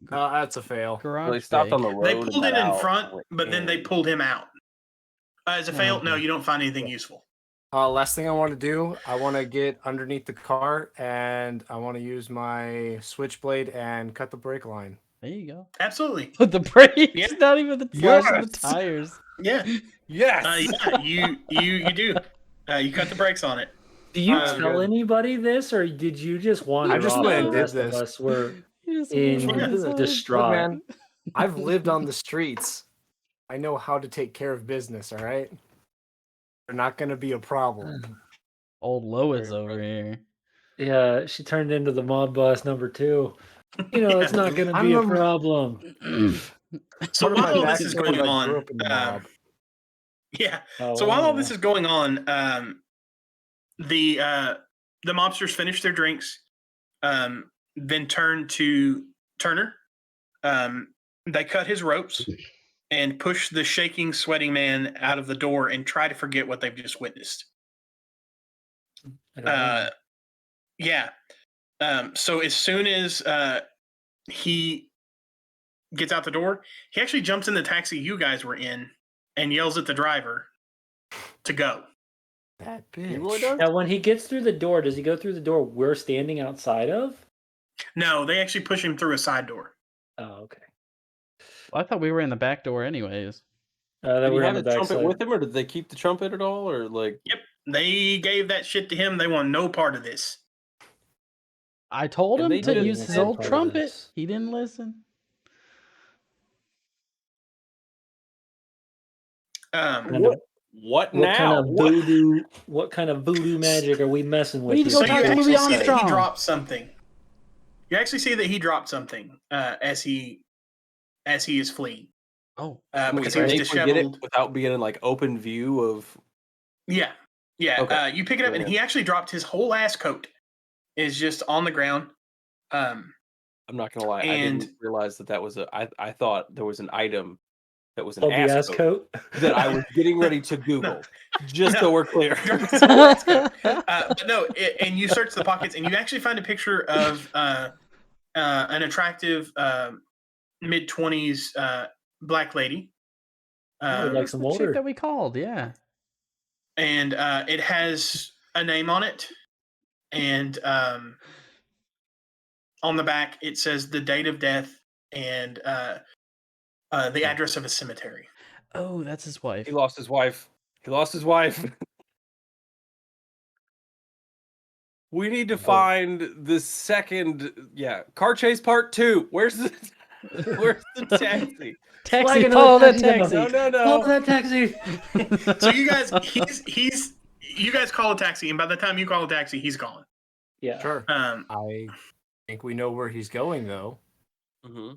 that's a fail. garage. They stopped on the road. They and pulled got it in out front, and but then they in. pulled him out. As a fail, no, okay. you don't find anything useful. Last thing I want to do, I want to get underneath the car and I want to use my switchblade and cut the brake line. There you go. Absolutely. With the brakes, Yeah. not even the slash of the Yes. tires. Yeah. Yes. Yeah. You do. You cut the brakes on it. Do you Uh, tell anybody this, or did you just wander I just off went and and the did rest of this. us were You just in went on the side. distraught? Look, man, I've lived on the streets. I know how to take care of business, all right? They're not going to be a problem. Old Lois over here. Yeah, she turned into the mob boss number 2. It's not going to I'm be a a- problem. So Part of my while all this is backstory going is I on, grew up in the mob. yeah. Oh, So while all wow. this is going on, the mobsters finish their drinks, then turn to Turner. They cut his ropes and push the shaking, sweating man out of the door and try to forget what they've just witnessed. I don't know. Yeah. So as soon as he gets out the door, he actually jumps in the taxi you guys were in and yells at the driver to go. That He bitch. really does? Now, when he gets through the door, does he go through the door we're standing outside of? No, they actually push him through a side door. Oh, okay. Well, I thought we were in the back door anyways. That Did he we're on have the a back trumpet side. with him, or did they keep the trumpet at all, or like? Yep, they gave that shit to him. They want no part of this. I told And him they to didn't use want his no old part of trumpet. this. He didn't listen. Kind of- What What now? kind of voodoo? What kind of voodoo magic are we messing with? We need to here go So talk you to today? Louis actually see that he Armstrong. dropped something. You actually see that he dropped something as he is fleeing. Oh, Can we Because he was safely get it disheveled. without being in like open view of? Yeah. Okay. You pick it up, and he actually dropped his whole ass coat. Is just on the ground. I'm not gonna lie, I And- didn't realize that was a. I thought there was an item that was an Called the ass ass coat coat. that I was getting ready to Google, just so No. we're clear. But no, and you search the pockets, and you actually find a picture of an attractive mid-20s black lady. I would like that's some the chick older. that we called. Yeah. And it has a name on it, and on the back it says the date of death and the address of a cemetery. Oh, that's his wife. He lost his wife. He lost his wife. We need to find the second, car chase part 2. Where's the taxi? Taxi, Flag another follow that taxi down. taxi. No. Follow that taxi. So you guys, you guys call a taxi, and by the time you call a taxi, he's gone. Yeah. Sure. Um, I think we know where he's going, though. Mm-hmm.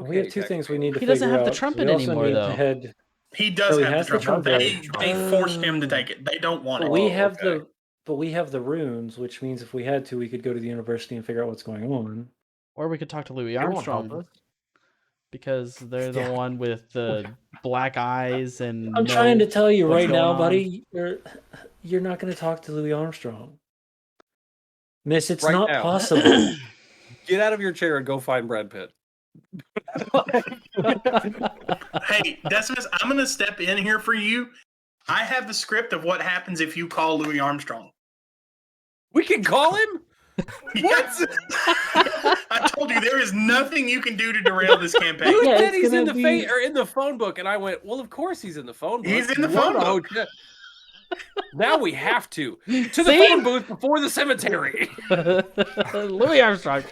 We have two things we need to He figure doesn't have the out. trumpet We also anymore, need to though. head. he does No, he have has the the trumpet. trumpet. They forced him to take it. They don't want But it. we Oh, have okay. we have the runes, which means if we had to, we could go to the university and figure out what's going on. Or we could talk to Louis It won't help Armstrong us. because they're the Yeah. one with the black eyes and. I'm trying to tell you what's right now, going on. buddy. You're not going to talk to Louis Armstrong, Miss. It's Right not now. possible. Get out of your chair and go find Brad Pitt. Hey, Decimus, I'm going to step in here for you. I have the script of what happens if you call Louis Armstrong. We can call him? What? I told you there is nothing you can do to derail this campaign. You Yeah, said it's he's in gonna the be- in the phone book, and I went, well, of course he's in the phone book. He's in the We're phone a book. hotel. Now we have to the See? phone booth before the cemetery. Louis Armstrong.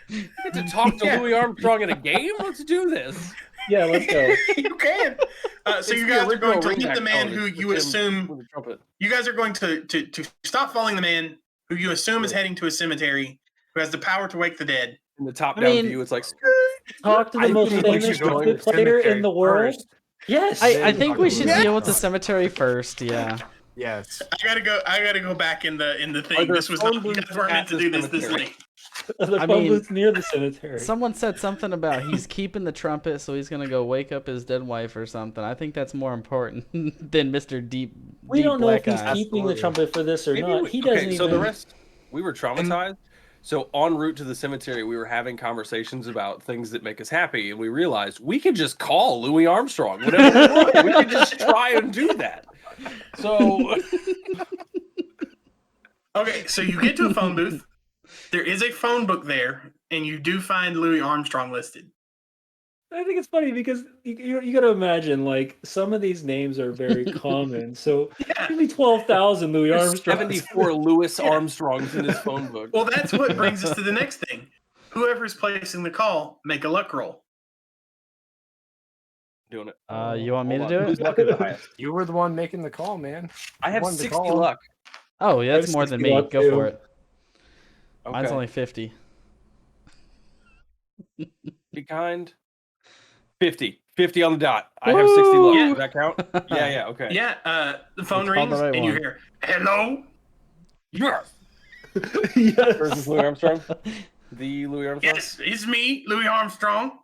We get to talk to Louis Armstrong at a game. Let's do this. Yeah, let's go. You can. So It's you the guys are going to original hit the ringback man tone. who It's you him assume. with the trumpet. You guys are going to stop following the man who you assume is heading to a cemetery, who has the power to wake the dead. In the top I down mean- view, it's like Talk to the I most think we famous should go to trumpet the player in cemetery the world. first. Yes. I Then think talk we to should Louis deal with the Armstrong. cemetery first. Yeah. Yes. I gotta go back in the Are thing. there This was phone not. You booths guys weren't at meant to the do this cemetery? late. the I phone mean, booth's near the cemetery. Someone said something about he's keeping the trumpet, so he's gonna go wake up his dead wife or something. I think that's more important than Mr. Deep. We Deep don't know if Black he's Eyes. keeping the Absolutely. trumpet for this or Maybe not. He doesn't so even. the rest, we were traumatized. So en route to the cemetery, we were having conversations about things that make us happy, and we realized we could just call Louis Armstrong whenever we want. We could just try and do that. So Okay, so you get to a phone booth. There is a phone book there, and you do find Louis Armstrong listed. I think it's funny because you got to imagine like some of these names are very common. So Yeah. give me 12,000 Louis there's Armstrong. 74 Louis Armstrongs in his phone book. Well, that's what brings us to the next thing. Whoever's placing the call, make a luck roll. Doing it. You want me to Hold do on. it? Whose luck is the highest? You were the one making the call, man. I have Wanted to 60 call him. luck. Oh, yeah, that's have more than 60 me. luck, Go too. for it. Okay. Mine's only 50. Be kind. 50. 50 on the dot. I have 60 luck. Woo! Does that count? Yeah, okay. Yeah, the phone You called the rings, right and you one. hear, "Hello." Yes. Yes. Versus Louis Armstrong. The Louis Armstrong. Yes, it's me, Louis Armstrong.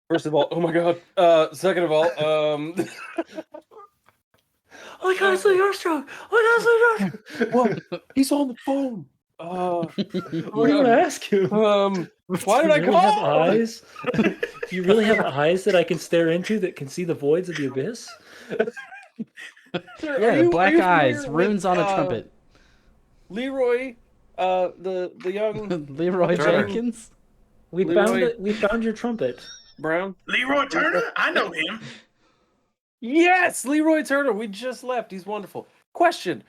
First of all, oh my god. Second of all, I got Louis Armstrong. I got Louis Armstrong. What? He's on the phone. What are you gonna ask him? Why did I Do you really have call? eyes? Do you really have eyes that I can stare into that can see the voids of the abyss? Sir, Yeah, are the you black eyes, familiar runes with, on a trumpet. Leroy, the young Leroy Turner. Jenkins. We found Leroy it. We found your trumpet. Brown? Leroy Turner? I know him. Yes, Leroy Turner. We just left. He's wonderful. Question.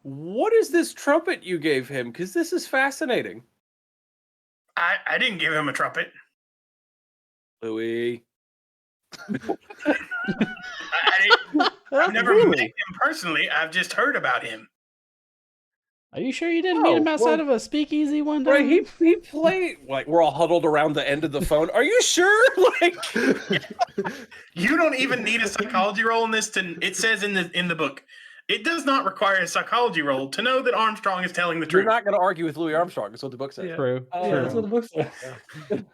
What is this trumpet you gave him? Because this is fascinating. I didn't give him a trumpet. Louis. I've never Really? met him personally. I've just heard about him. Are you sure you didn't meet him outside well, of a speakeasy one right, time? he played like we're all huddled around the end of the phone. Are you sure? Like You don't even need a psychology roll in this. It says in the book, it does not require a psychology roll to know that Armstrong is telling the you're truth. not going to argue with Louis Armstrong. That's what the book says. Yeah. True. Yeah, that's what the book says.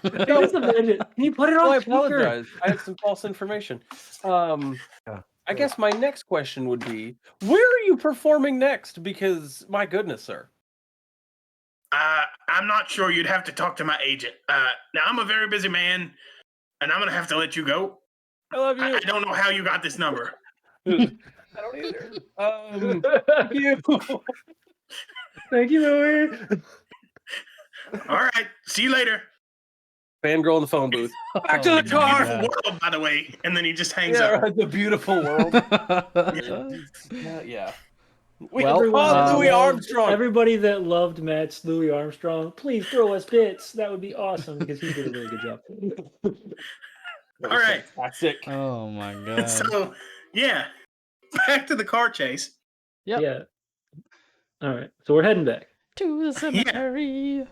No, Just imagine. Can you put it well, on I speaker? apologize. I had some false information. I guess my next question would be, where are you performing next? Because my goodness, sir. I'm not sure. You'd have to talk to my agent. Now, I'm a very busy man, and I'm going to have to let you go. I love you. I don't know how you got this number. I don't either. Thank you. Thank you, Louis. All right. See you later. Fangirl in the phone booth. Back to Oh the my car. God. Beautiful world, by the way. And then he just hangs Yeah, up. right, the beautiful world. Yeah. We Well, called Louis that loved- Armstrong. Everybody that loved Matt's Louis Armstrong, please throw us bits. That would be awesome because he did a really good job. All right. Fantastic. Oh my god. So, yeah. Back to the car chase. Yep. Yeah. All right. So we're heading back. To the cemetery.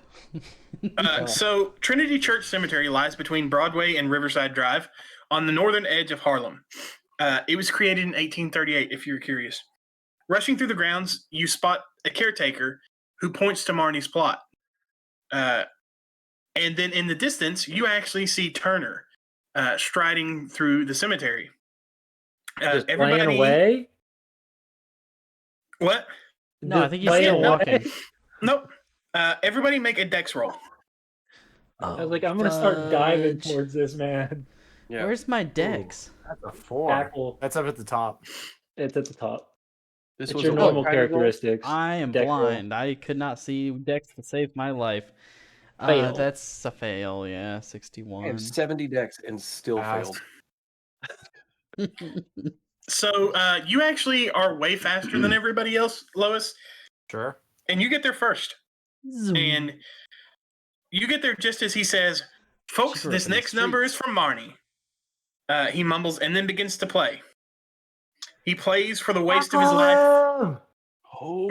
So, Trinity Church Cemetery lies between Broadway and Riverside Drive on the northern edge of Harlem. It was created in 1838, if you're curious. Rushing through the grounds, you spot a caretaker who points to Marnie's plot. And then in the distance, you actually see Turner striding through the cemetery. Just playing away? What? No, I think he's Playing still away? walking. Nope. Everybody make a dex roll. I was like, I'm going to start diving fudge. towards this man. Yeah. Where's my dex? That's a 4. Tackle. That's up at the top. It's at the top. This It's was your a normal what kind of roll? characteristics. I am Deck roll. blind. I could not see dex to save my life. Fail. That's a fail, yeah. I 61. have 70 decks and still Fast. failed. So you actually are way faster than everybody else, Lois, Sure. and you get there first. Zoom. And you get there just as he says, "Folks, She grew this up in the next number is from Marnie." He mumbles and then begins to play. He plays for the waste of his life,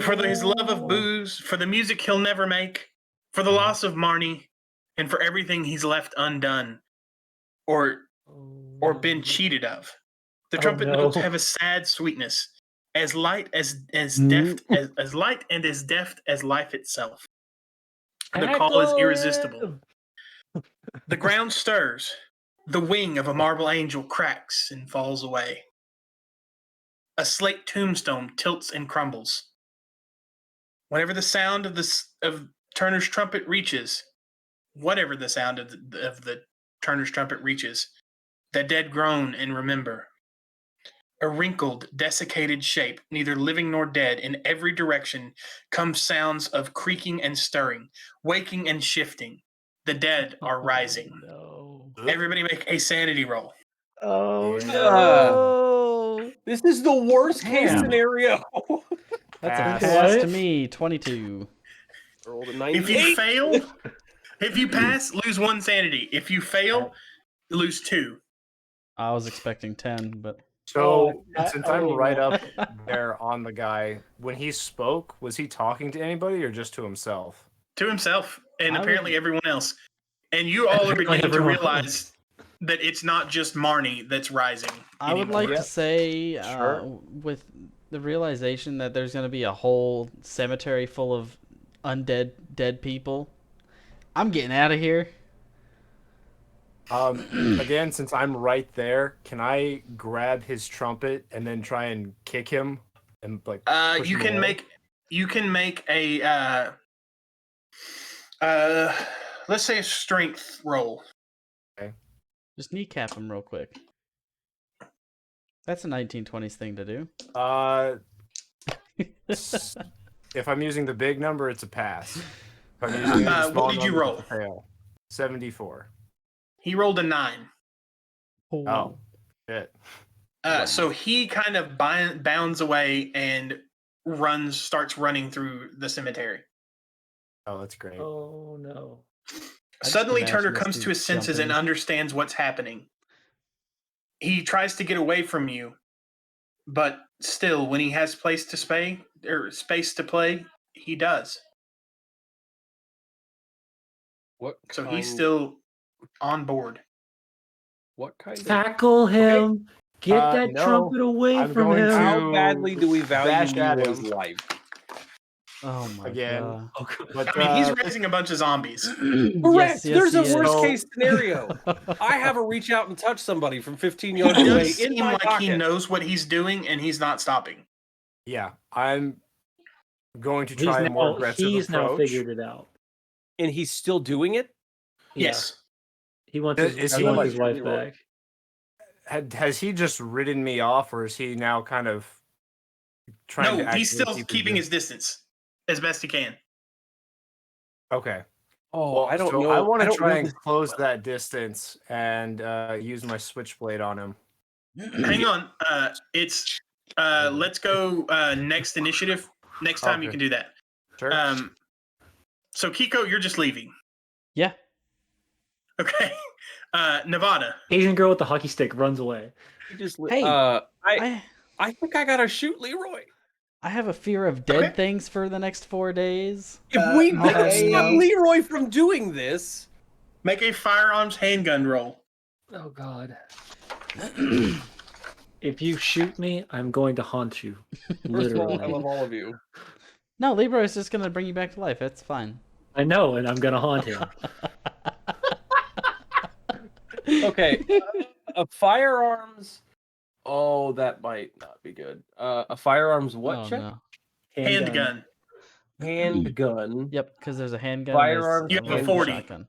for his love of booze, for the music he'll never make, for the loss of Marnie, and for everything he's left undone or been cheated of. The trumpet no. notes have a sad sweetness, as light as deft as light and as deft as life itself. The call is irresistible. The ground stirs. The wing of a marble angel cracks and falls away. A slate tombstone tilts and crumbles. Whenever the sound of Turner's trumpet reaches, whatever the sound of the Turner's trumpet reaches, the dead groan and remember. A wrinkled, desiccated shape, neither living nor dead, in every direction comes sounds of creaking and stirring, waking and shifting. The dead are rising. No. Everybody make a sanity roll. Oh Yeah. no. This is the worst case Damn. scenario. That's a Pass. pass to What? me. 22. I rolled a If 98. you fail, if you pass, lose 1 sanity. If you fail, lose 2. I was expecting 10, but So I since don't I'm even right know. up there on the guy, when he spoke, was he talking to anybody or just to himself? To himself and I apparently would- everyone else. And you all are beginning to Everyone realize that it's not just Marnie that's rising I would anymore. like to say, Sure. with the realization that there's going to be a whole cemetery full of undead dead people, I'm getting out of here. Again, since I'm right there, can I grab his trumpet and then try and kick him and like push You him can away? make a let's say a strength roll. Just kneecap him real quick. That's a 1920s thing to do. If I'm using the big number, it's a pass. If I'm using the small What did you number, roll? it's a fail. 74. He rolled a 9. Oh, shit. So he kind of bounds away and starts running through the cemetery. Oh, that's great. Oh no. I just Suddenly, imagine Turner this comes to dude his senses and jumping. understands what's happening. He tries to get away from you, but still, when he has space to play, he does. So he's still on board. What kind of? Tackle him. Get that no, trumpet away I'm from going him. to- How badly do we value bash at Leroy's him. life? Oh my Again. god. Oh, God. But I mean, he's raising a bunch of zombies. Correct. Yes, There's he a is. worst So- case scenario. I have a reach out and touch somebody from 15 He yards away does in seem my like he pocket. knows what he's doing, and he's not stopping. yeah, I'm going to He's try a more now aggressive he's now approach. figured it out. And he's still doing it? Yeah. Yes. He wants Is his, he- he wants his Leroy. wife back. Has he just ridden me off, or is he now kind of trying to No, he's actually still keep keeping his distance as best he can. Okay. Oh, Well, I don't so know. I want to don't try know and this- close that distance and use my switchblade on him. Hang on. Let's go next initiative. Next time you Okay. can do that. Sure. So Kiko, you're just leaving. Yeah. Okay. Nevada. Asian girl with the hockey stick runs away. He just, Hey, I I think I gotta shoot Leroy. I have a fear of dead Okay. things for the next 4 days. If we make don't a- stop Leroy from doing this, Make a firearms handgun roll. Oh God. If you shoot me, I'm going to haunt you. first of all, I Literally. love all of you. No, Leroy's just gonna bring you back to life. That's fine. I know, and I'm gonna haunt him. Okay, a firearms. Oh, that might not be good. A firearms what Oh check? no. Handgun. Handgun. Yep, because there's a handgun. and there's Firearms You have a rifle 40. shotgun.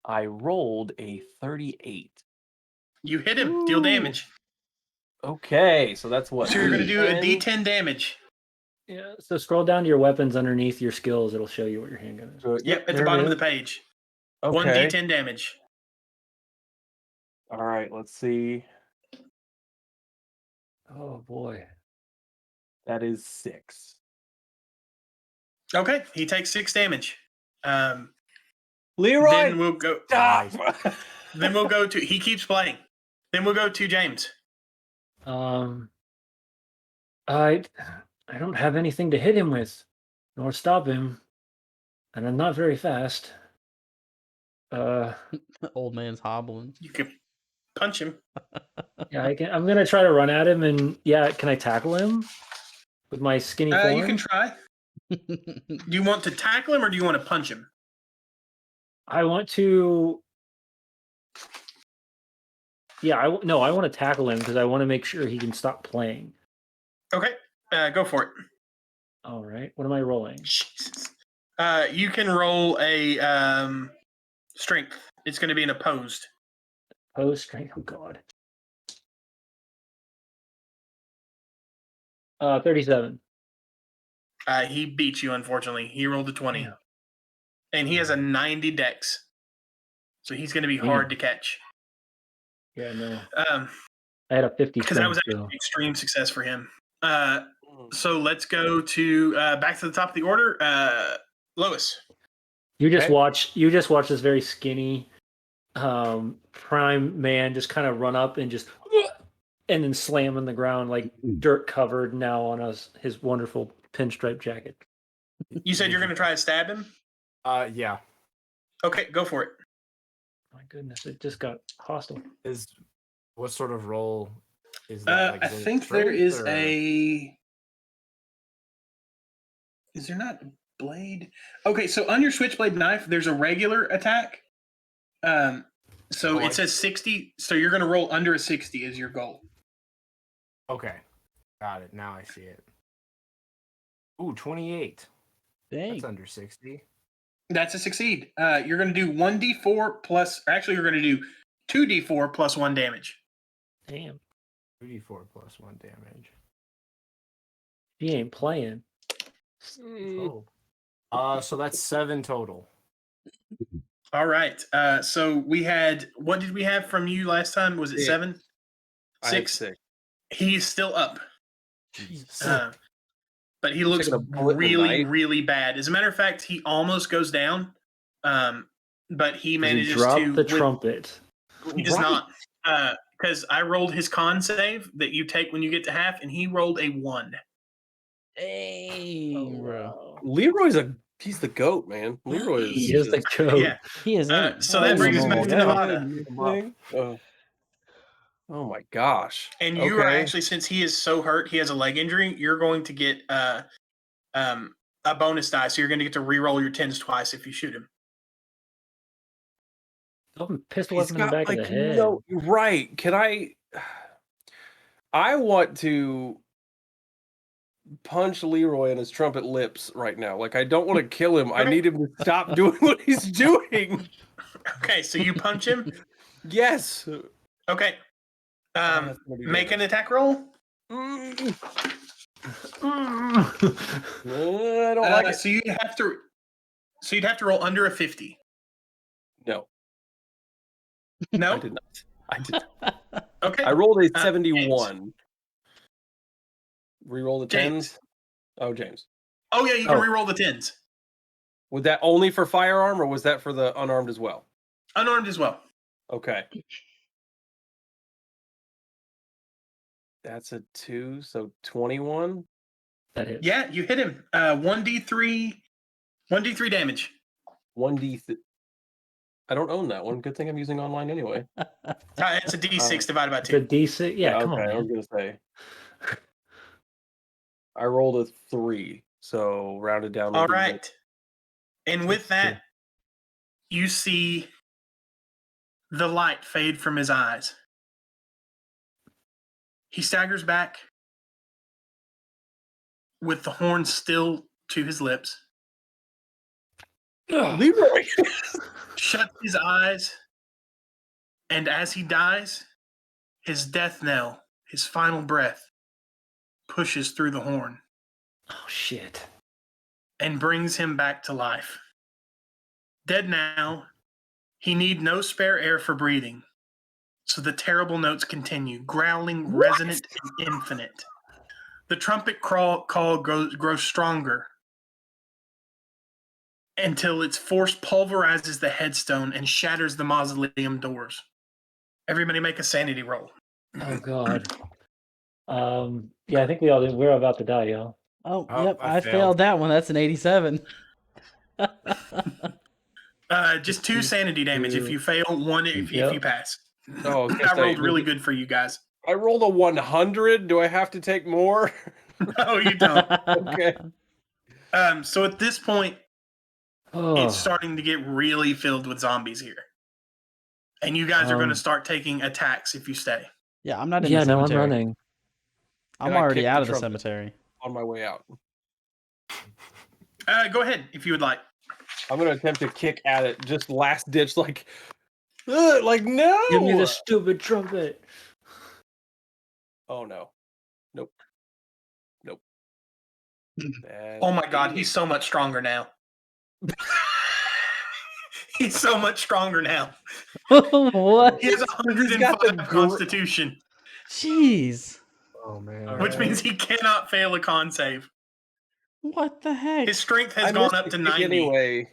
I rolled a 38. You hit him. Deal damage. Okay, so that's what. So you're going to do a 10? D10 damage. Yeah. So scroll down to your weapons underneath your skills. It'll show you what your handgun is. Yep, at the there it bottom of is. the page. Okay. 1 D10 damage. All right, let's see. Oh boy. That is 6. Okay, he takes 6 damage. Leroy, Then we'll go. stop! Then we'll go to. He keeps playing. Then we'll go to James. I don't have anything to hit him with, nor stop him, and I'm not very fast. Old man's hobbling. You can punch him. Yeah, I'm gonna try to run at him, and yeah, can I tackle him with my skinny form? You can try. Do you want to tackle him or do you want to punch him? I want to. Yeah, I want to tackle him because I want to make sure he can stop playing. Okay, go for it. All right, what am I rolling? Jesus. You can roll a strength. It's going to be an opposed. Post strength. Oh God. 37. He beats you, unfortunately. He rolled a 20. Yeah. And he has a 90 dex. So he's going to be hard to catch. Yeah, no. I had a 50 Because that was strength, actually an extreme success for him. So let's go to back to the top of the order. Lois. You just Okay. watch this very skinny prime man just kind of run up and just and then slam on the ground like dirt covered now on his wonderful pinstripe jacket. You said you're going to try to stab him? Yeah. Okay, go for it. My goodness, it just got hostile. What sort of role is that? I is it think there strength is or- a. Is there not a blade? Okay, so on your switchblade knife, there's a regular attack. So Oh, it says 60. So you're going to roll under a 60 is your goal. Okay. Got it. Now I see it. Ooh, 28. Dang. That's under 60. That's a succeed. You're going to do 1d4 plus. Actually, you're going to do 2d4 plus 1 damage. Damn. 2d4 plus 1 damage. He ain't playing. Oh. So that's 7 total. All right. So we had. What did we have from you last time? Was it 6. 7? I had 6. 6. He's still up. Jesus. But he looks Taking a bullet in the really, night. really bad. As a matter of fact, he almost goes down. But he He manages dropped to. the trumpet. He does not. Because I rolled his con save that you take when you get to half, and he rolled a 1. Dang, bro. Leroy's he's the goat, man. Leroy is. He is the goat. Yeah. He is So that brings us back to Nevada. Oh my gosh. And you are Okay. actually, since he is so hurt, he has a leg injury, you're going to get a bonus die. So you're going to get to re-roll your 10s twice if you shoot him. Don't pistol He's him in the got back of the like head. no right. Can I want to punch Leroy in his trumpet lips right now. Like I don't want to kill him. I need him to stop doing what he's doing. Okay, so you punch him. Yes. Okay. that's gonna be Make damage. an attack roll. I don't like it. So you'd have to roll under a 50. No, No. I did not. I did not. Okay. I rolled a James. 71. Reroll the James. 10s. Oh, James. Oh yeah, you can re-roll the 10s. Was that only for firearm or was that for the unarmed as well? Unarmed as well. Okay. That's a 2, so 21. That hits. Yeah, you hit him. 1d3 damage. 1d. I don't own that one. Good thing I'm using online anyway. It's a d6 divided by The 2. D6. Yeah, come on, okay, I was man. gonna say. I rolled a 3, so rounded down. All would be right. And with that, you see the light fade from his eyes. He staggers back with the horn still to his lips, Leroy. shuts his eyes, and as he dies, his death knell, his final breath, pushes through the horn Oh shit. and brings him back to life. Dead now, he need no spare air for breathing. So the terrible notes continue, growling, resonant, and infinite. The trumpet call grows stronger until its force pulverizes the headstone and shatters the mausoleum doors. Everybody make a sanity roll. Oh god. Yeah, I think we're about to die, y'all. Oh, Oh, yep. I I failed. failed that one. That's an 87. Just 2 sanity damage if you fail, 1 if you pass. Oh, I was gonna I rolled say, really good for you guys. I rolled a 100. Do I have to take more? No, you don't. Okay. So at this point, Oh, it's starting to get really filled with zombies here. And you guys are going to start taking attacks if you stay. Yeah, I'm not in yeah, the no, I'm cemetery. running. I'm And I already kicked out the of the trumpet. cemetery. On my way out. Go ahead if you would like. I'm gonna attempt to kick at it, just last ditch, like no. Give me the stupid trumpet. Oh no, nope. Oh my god, he's so much stronger now. He's so much stronger now. What? He has He's got the 105 constitution, Jeez. Oh man. which means he cannot fail a con save. What the heck? His strength has I gone missed up the to kick 90. anyway.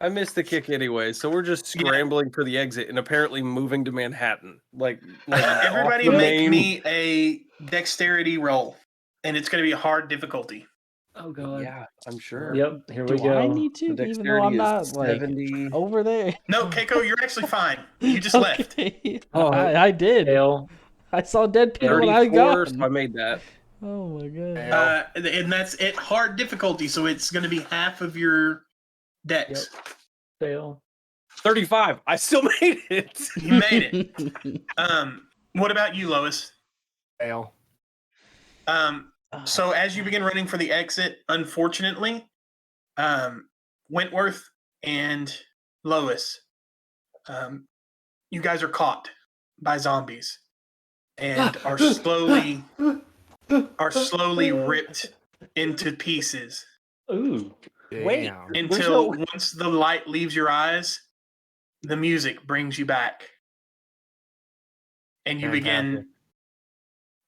I missed the kick anyway, so we're just Yeah. scrambling for the exit and apparently moving to Manhattan. Like Everybody off the make main- me a dexterity roll, and it's going to be a hard difficulty. Oh god. Yeah, I'm sure. Yep, here we Do go. I need to? The Even though I'm dexterity is not like 70. over there. No, Keiko, you're actually fine. You just left. Okay. Oh, I did. Fail. I saw dead people and I 34, got. so I made that. Oh my god. And that's at hard difficulty, so it's going to be half of your dex. Fail. 35. I still made it. You made it. What about you, Lois? Fail. So as you begin running for the exit, unfortunately, Wentworth and Lois, you guys are caught by zombies and are slowly ripped into pieces Ooh. Wait. Damn. until once the light leaves your eyes, the music brings you back, and Fantastic.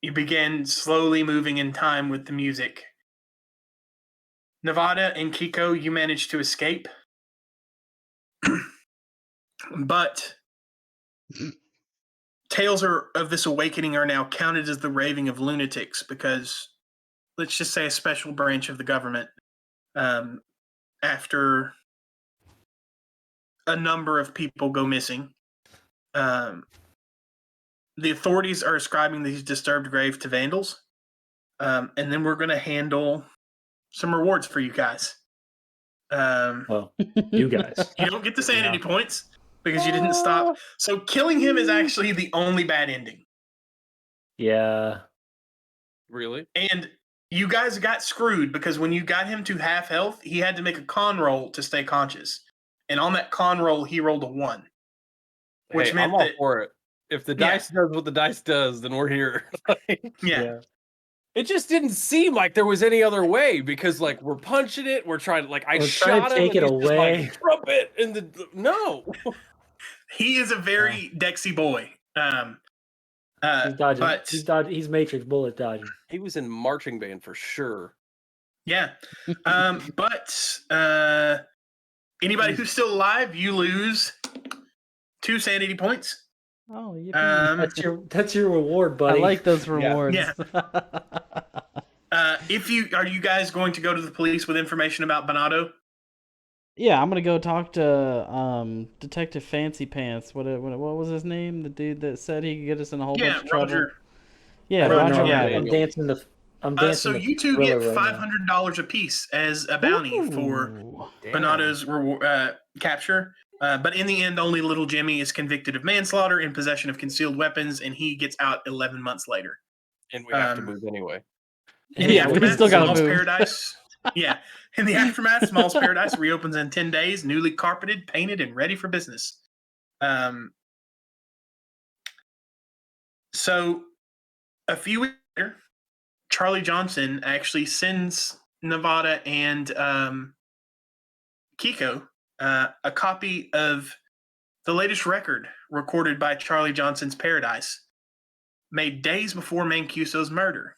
you begin slowly moving in time with the music. Nevada and Kiko, you manage to escape, but tales of this awakening are now counted as the raving of lunatics because, let's just say, a special branch of the government, after a number of people go missing, the authorities are ascribing these disturbed graves to vandals, and then we're going to handle some rewards for you guys. Well, you guys. You don't get the sanity points because you didn't stop. So killing him is actually the only bad ending. Yeah. Really? And you guys got screwed because when you got him to half health, he had to make a con roll to stay conscious. And on that con roll, he rolled a 1. Which Hey, meant I'm all that for it. If the Yeah. dice does what the dice does, then we're here. yeah. It just didn't seem like there was any other way because, like, we're punching it. We're trying to, like, I We're trying shot to him. take and it he's just away. like, trumpet and the no. He is a very Dexy boy. He's dodging. But He's Matrix bullet dodging. He was in marching band for sure. yeah. But anybody who's still alive, you lose 2 sanity points. Oh, yippee. That's your reward, I buddy. like those rewards. Yeah. Are you guys going to go to the police with information about Bonato? Yeah, I'm gonna go talk to Detective Fancy Pants. What was his name? The dude that said he could get us in a whole bunch of trouble. Roger. Yeah, I don't Roger know. Rabbit. I'm dancing the. I'm dancing So the you two thriller get right now. $500 apiece as a bounty for Ooh. Bonato's capture. But in the end, only little Jimmy is convicted of manslaughter in possession of concealed weapons, and he gets out 11 months later. And we have to move anyway. In the Yeah, we aftermath, still gotta Small's move. Paradise. Yeah. In the aftermath, Small's Paradise reopens in 10 days, newly carpeted, painted, and ready for business. So a few weeks later, Charlie Johnson actually sends Nevada and Kiko a copy of the latest record recorded by Charlie Johnson's Paradise, made days before Mancuso's murder.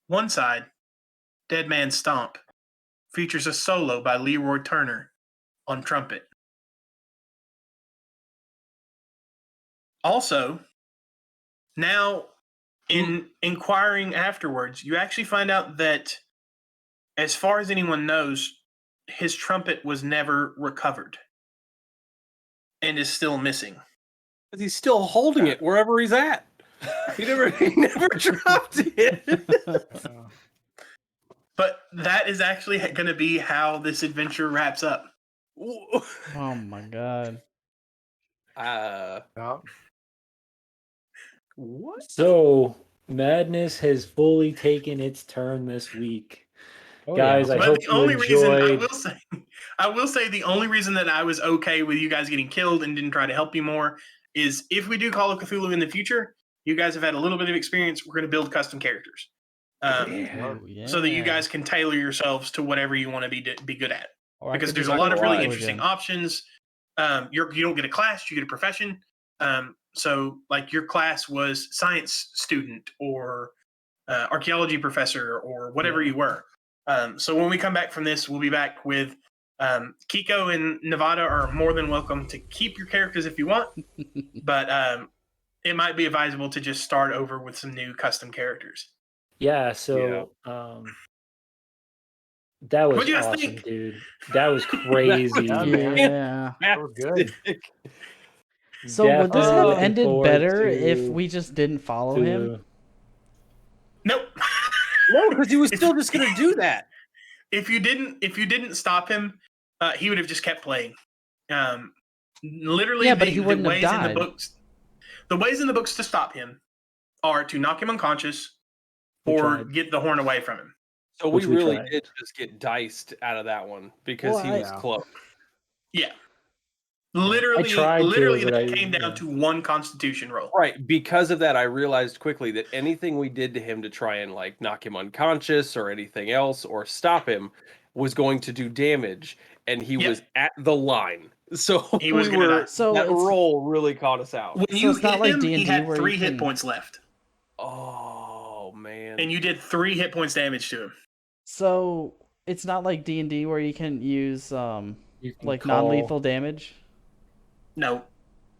One side, Dead Man's Stomp, features a solo by Leroy Turner on trumpet. Also, now in inquiring afterwards, you actually find out that, as far as anyone knows, his trumpet was never recovered and is still missing. But he's still holding it wherever he's at. He never dropped it. But that is actually going to be how this adventure wraps up. Oh my god. What? So madness has fully taken its turn this week. Oh, Guys, yeah. I But hope the you only reason enjoyed. I will say the only reason that I was okay with you guys getting killed and didn't try to help you more is if we do Call of Cthulhu in the future, you guys have had a little bit of experience. We're going to build custom characters, Ooh, yeah. so that you guys can tailor yourselves to whatever you want to be good at. Or I Because could there's just a lot of go really live interesting again. options. You don't get a class, you get a profession. So like your class was science student or archaeology professor or whatever you were. So when we come back from this, we'll be back with Kiko and Nevada are more than welcome to keep your characters if you want, but it might be advisable to just start over with some new custom characters. Yeah. So that was What do you guys awesome, think? dude. That was crazy. Yeah. That was good. So would this Definitely have looking ended forward better if to- we just didn't follow him? Nope. No, because he was still just going to do that. If you didn't stop him, he would have just kept playing. Literally, Yeah, but he wouldn't have ways in the died. books, the ways in the books to stop him are to knock him unconscious We or tried. get the horn away from him. So Which we we really tried. did just get diced out of that one because Well, he was Yeah. close. Yeah. Literally, tried to, literally, but that I- came down yeah. to one Constitution roll. Right. Because of that, I realized quickly that anything we did to him to try and like knock him unconscious or anything else or stop him was going to do damage, and he Yep. was at the line. So He was we gonna die. were So that it's- roll really caught us out. When So you it's not hit like him, he D&D had where 3 you hit can- points left, Oh man. and you did 3 hit points damage to him. So it's not like D&D where you can use You can like call- non-lethal damage. No,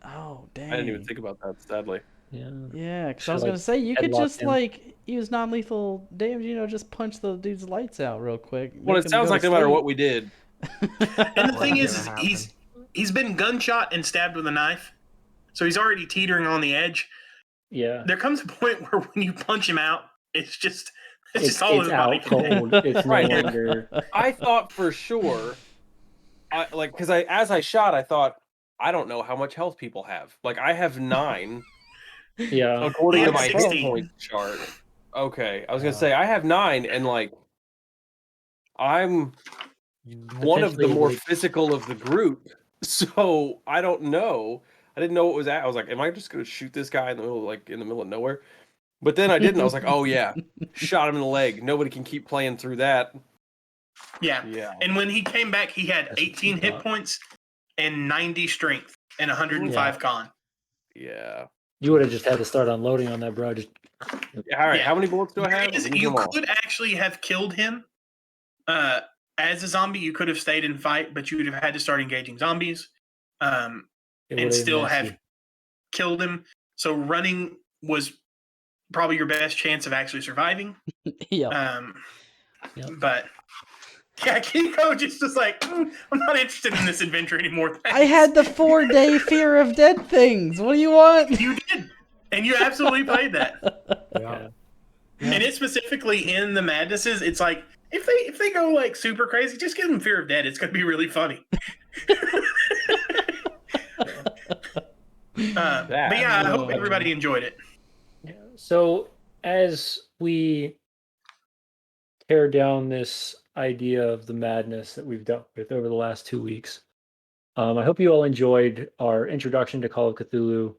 Oh dang! I didn't even think about that, sadly. Yeah. Yeah, because I Should, was like, gonna say you could headlock just him. like use non-lethal damage. You know, just punch the dude's lights out real quick. Well, make it him sounds go like to no matter sleep. what we did. and the thing What's is gonna he's been gunshot and stabbed with a knife, so he's already teetering on the edge. Yeah. There comes a point where when you punch him out, it's just It's all his body out can take. cold. It's no Right. longer. I thought for sure, because as I shot, I thought I don't know how much health people have. Like I have 9 Yeah. according He to had my hit 16. point chart. Okay, I was gonna say I have 9, and like I'm one of the Potentially, more like- physical of the group, so I don't know. I didn't know what was at. I was like, am I just gonna shoot this guy in the middle of nowhere? But then I didn't. I was like, oh yeah, shot him in the leg. Nobody can keep playing through that. Yeah. Yeah. And when he came back, he had That's what 18 you hit thought. points and 90 strength and 105 con. Yeah. You would have just had to start unloading on that, bro. Just Yeah. All right. Yeah. How many bullets do I have? Because Use you them all. could actually have killed him as a zombie. You could have stayed and fight, but you would have had to start engaging zombies it and would have still been have messy. killed him. So running was probably your best chance of actually surviving. Yeah. Yep. But yeah, Kiko just was like, I'm not interested in this adventure anymore. I thanks." had the 4-day fear of dead things. What do you want? You did, and you absolutely played that. Yeah. And it's specifically in the Madnesses. It's like if they go like super crazy, just give them Fear of Dead. It's gonna be really funny. But yeah, I hope everybody enjoyed it. Yeah. So as we tear down this idea of the madness that we've dealt with over the last 2 weeks, I hope you all enjoyed our introduction to Call of Cthulhu.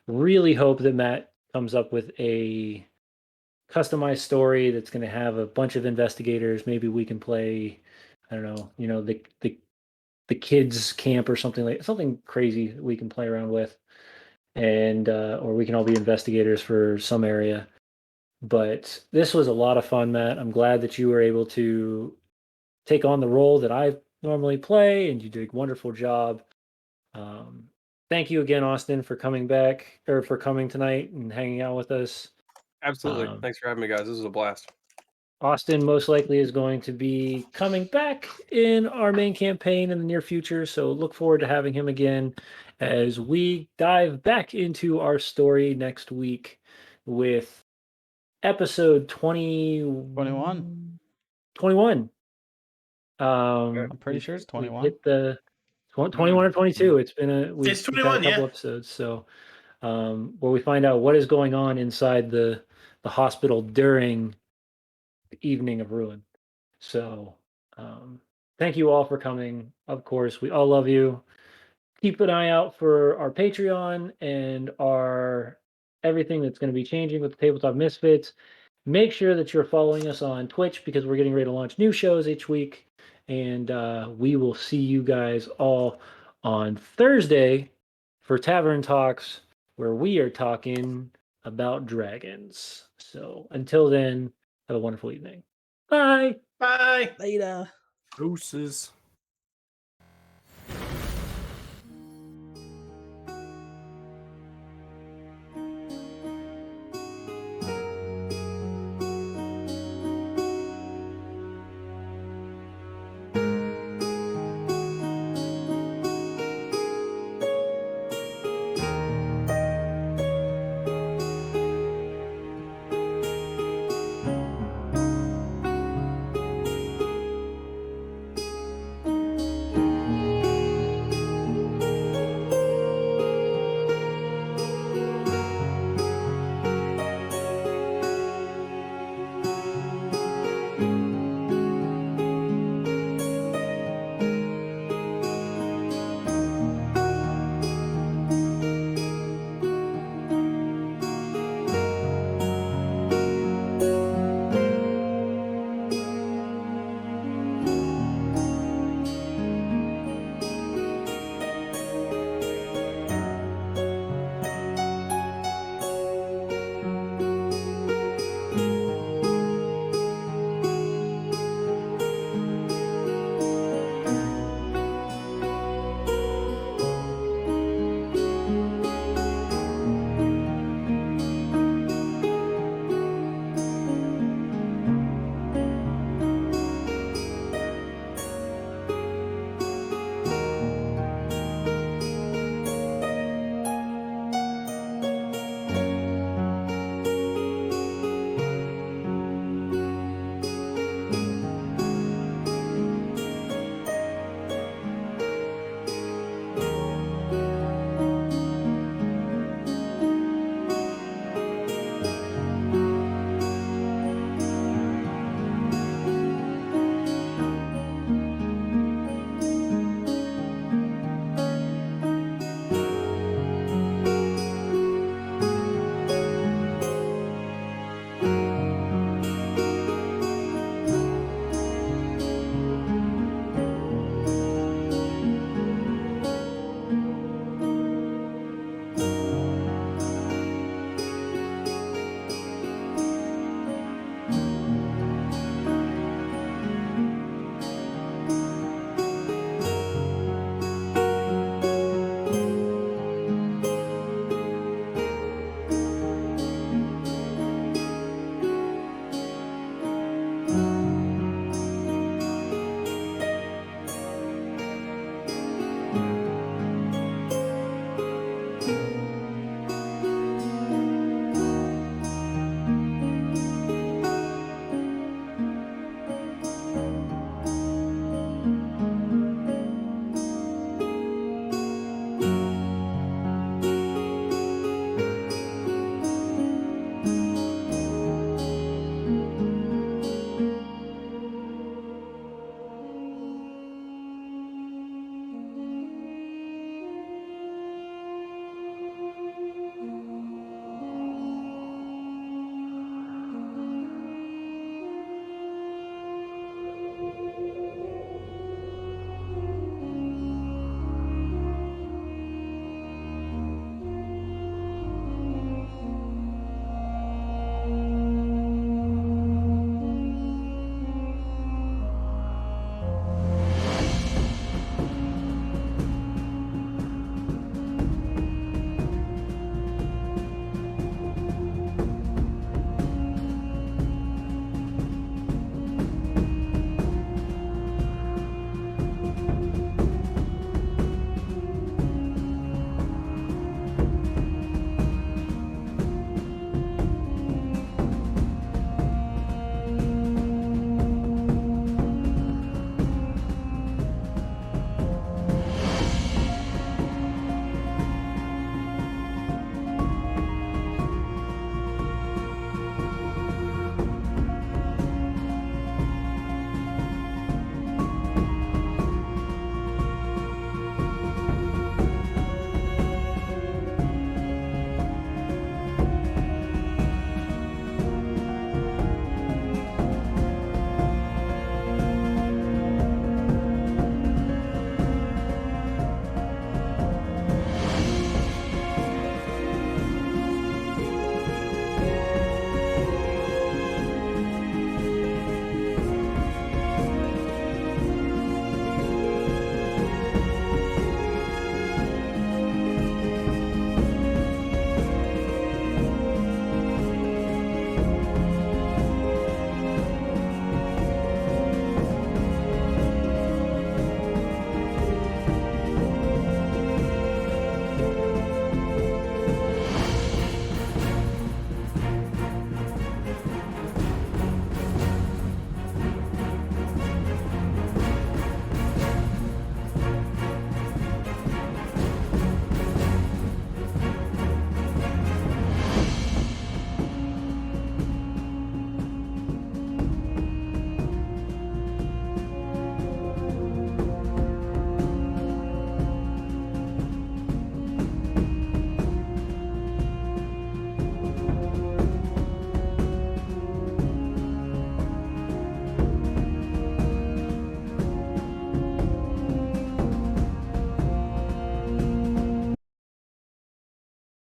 Really hope that Matt comes up with a customized story that's going to have a bunch of investigators. Maybe we can play, I don't know, the kids camp or something crazy that we can play around with, and or we can all be investigators for some area. But this was a lot of fun, Matt. I'm glad that you were able to take on the role that I normally play, and you did a wonderful job. Thank you again, Austin, for coming back or for coming tonight and hanging out with us. Absolutely. Thanks for having me, guys. This was a blast. Austin most likely is going to be coming back in our main campaign in the near future, so look forward to having him again as we dive back into our story next week with episode 21. 21. I'm pretty sure it's we've 21. hit the 21 or 22. It's been we've got a 21, couple yeah. episodes, so where we find out what is going on inside the hospital during the Evening of Ruin. So thank you all for coming. Of course, we all love you. Keep an eye out for our Patreon and our everything that's going to be changing with the Tabletop Misfits. Make sure that you're following us on Twitch because we're getting ready to launch new shows each week. And we will see you guys all on Thursday for Tavern Talks, where we are talking about dragons. So until then, have a wonderful evening. Bye. Bye. Later. Deuces.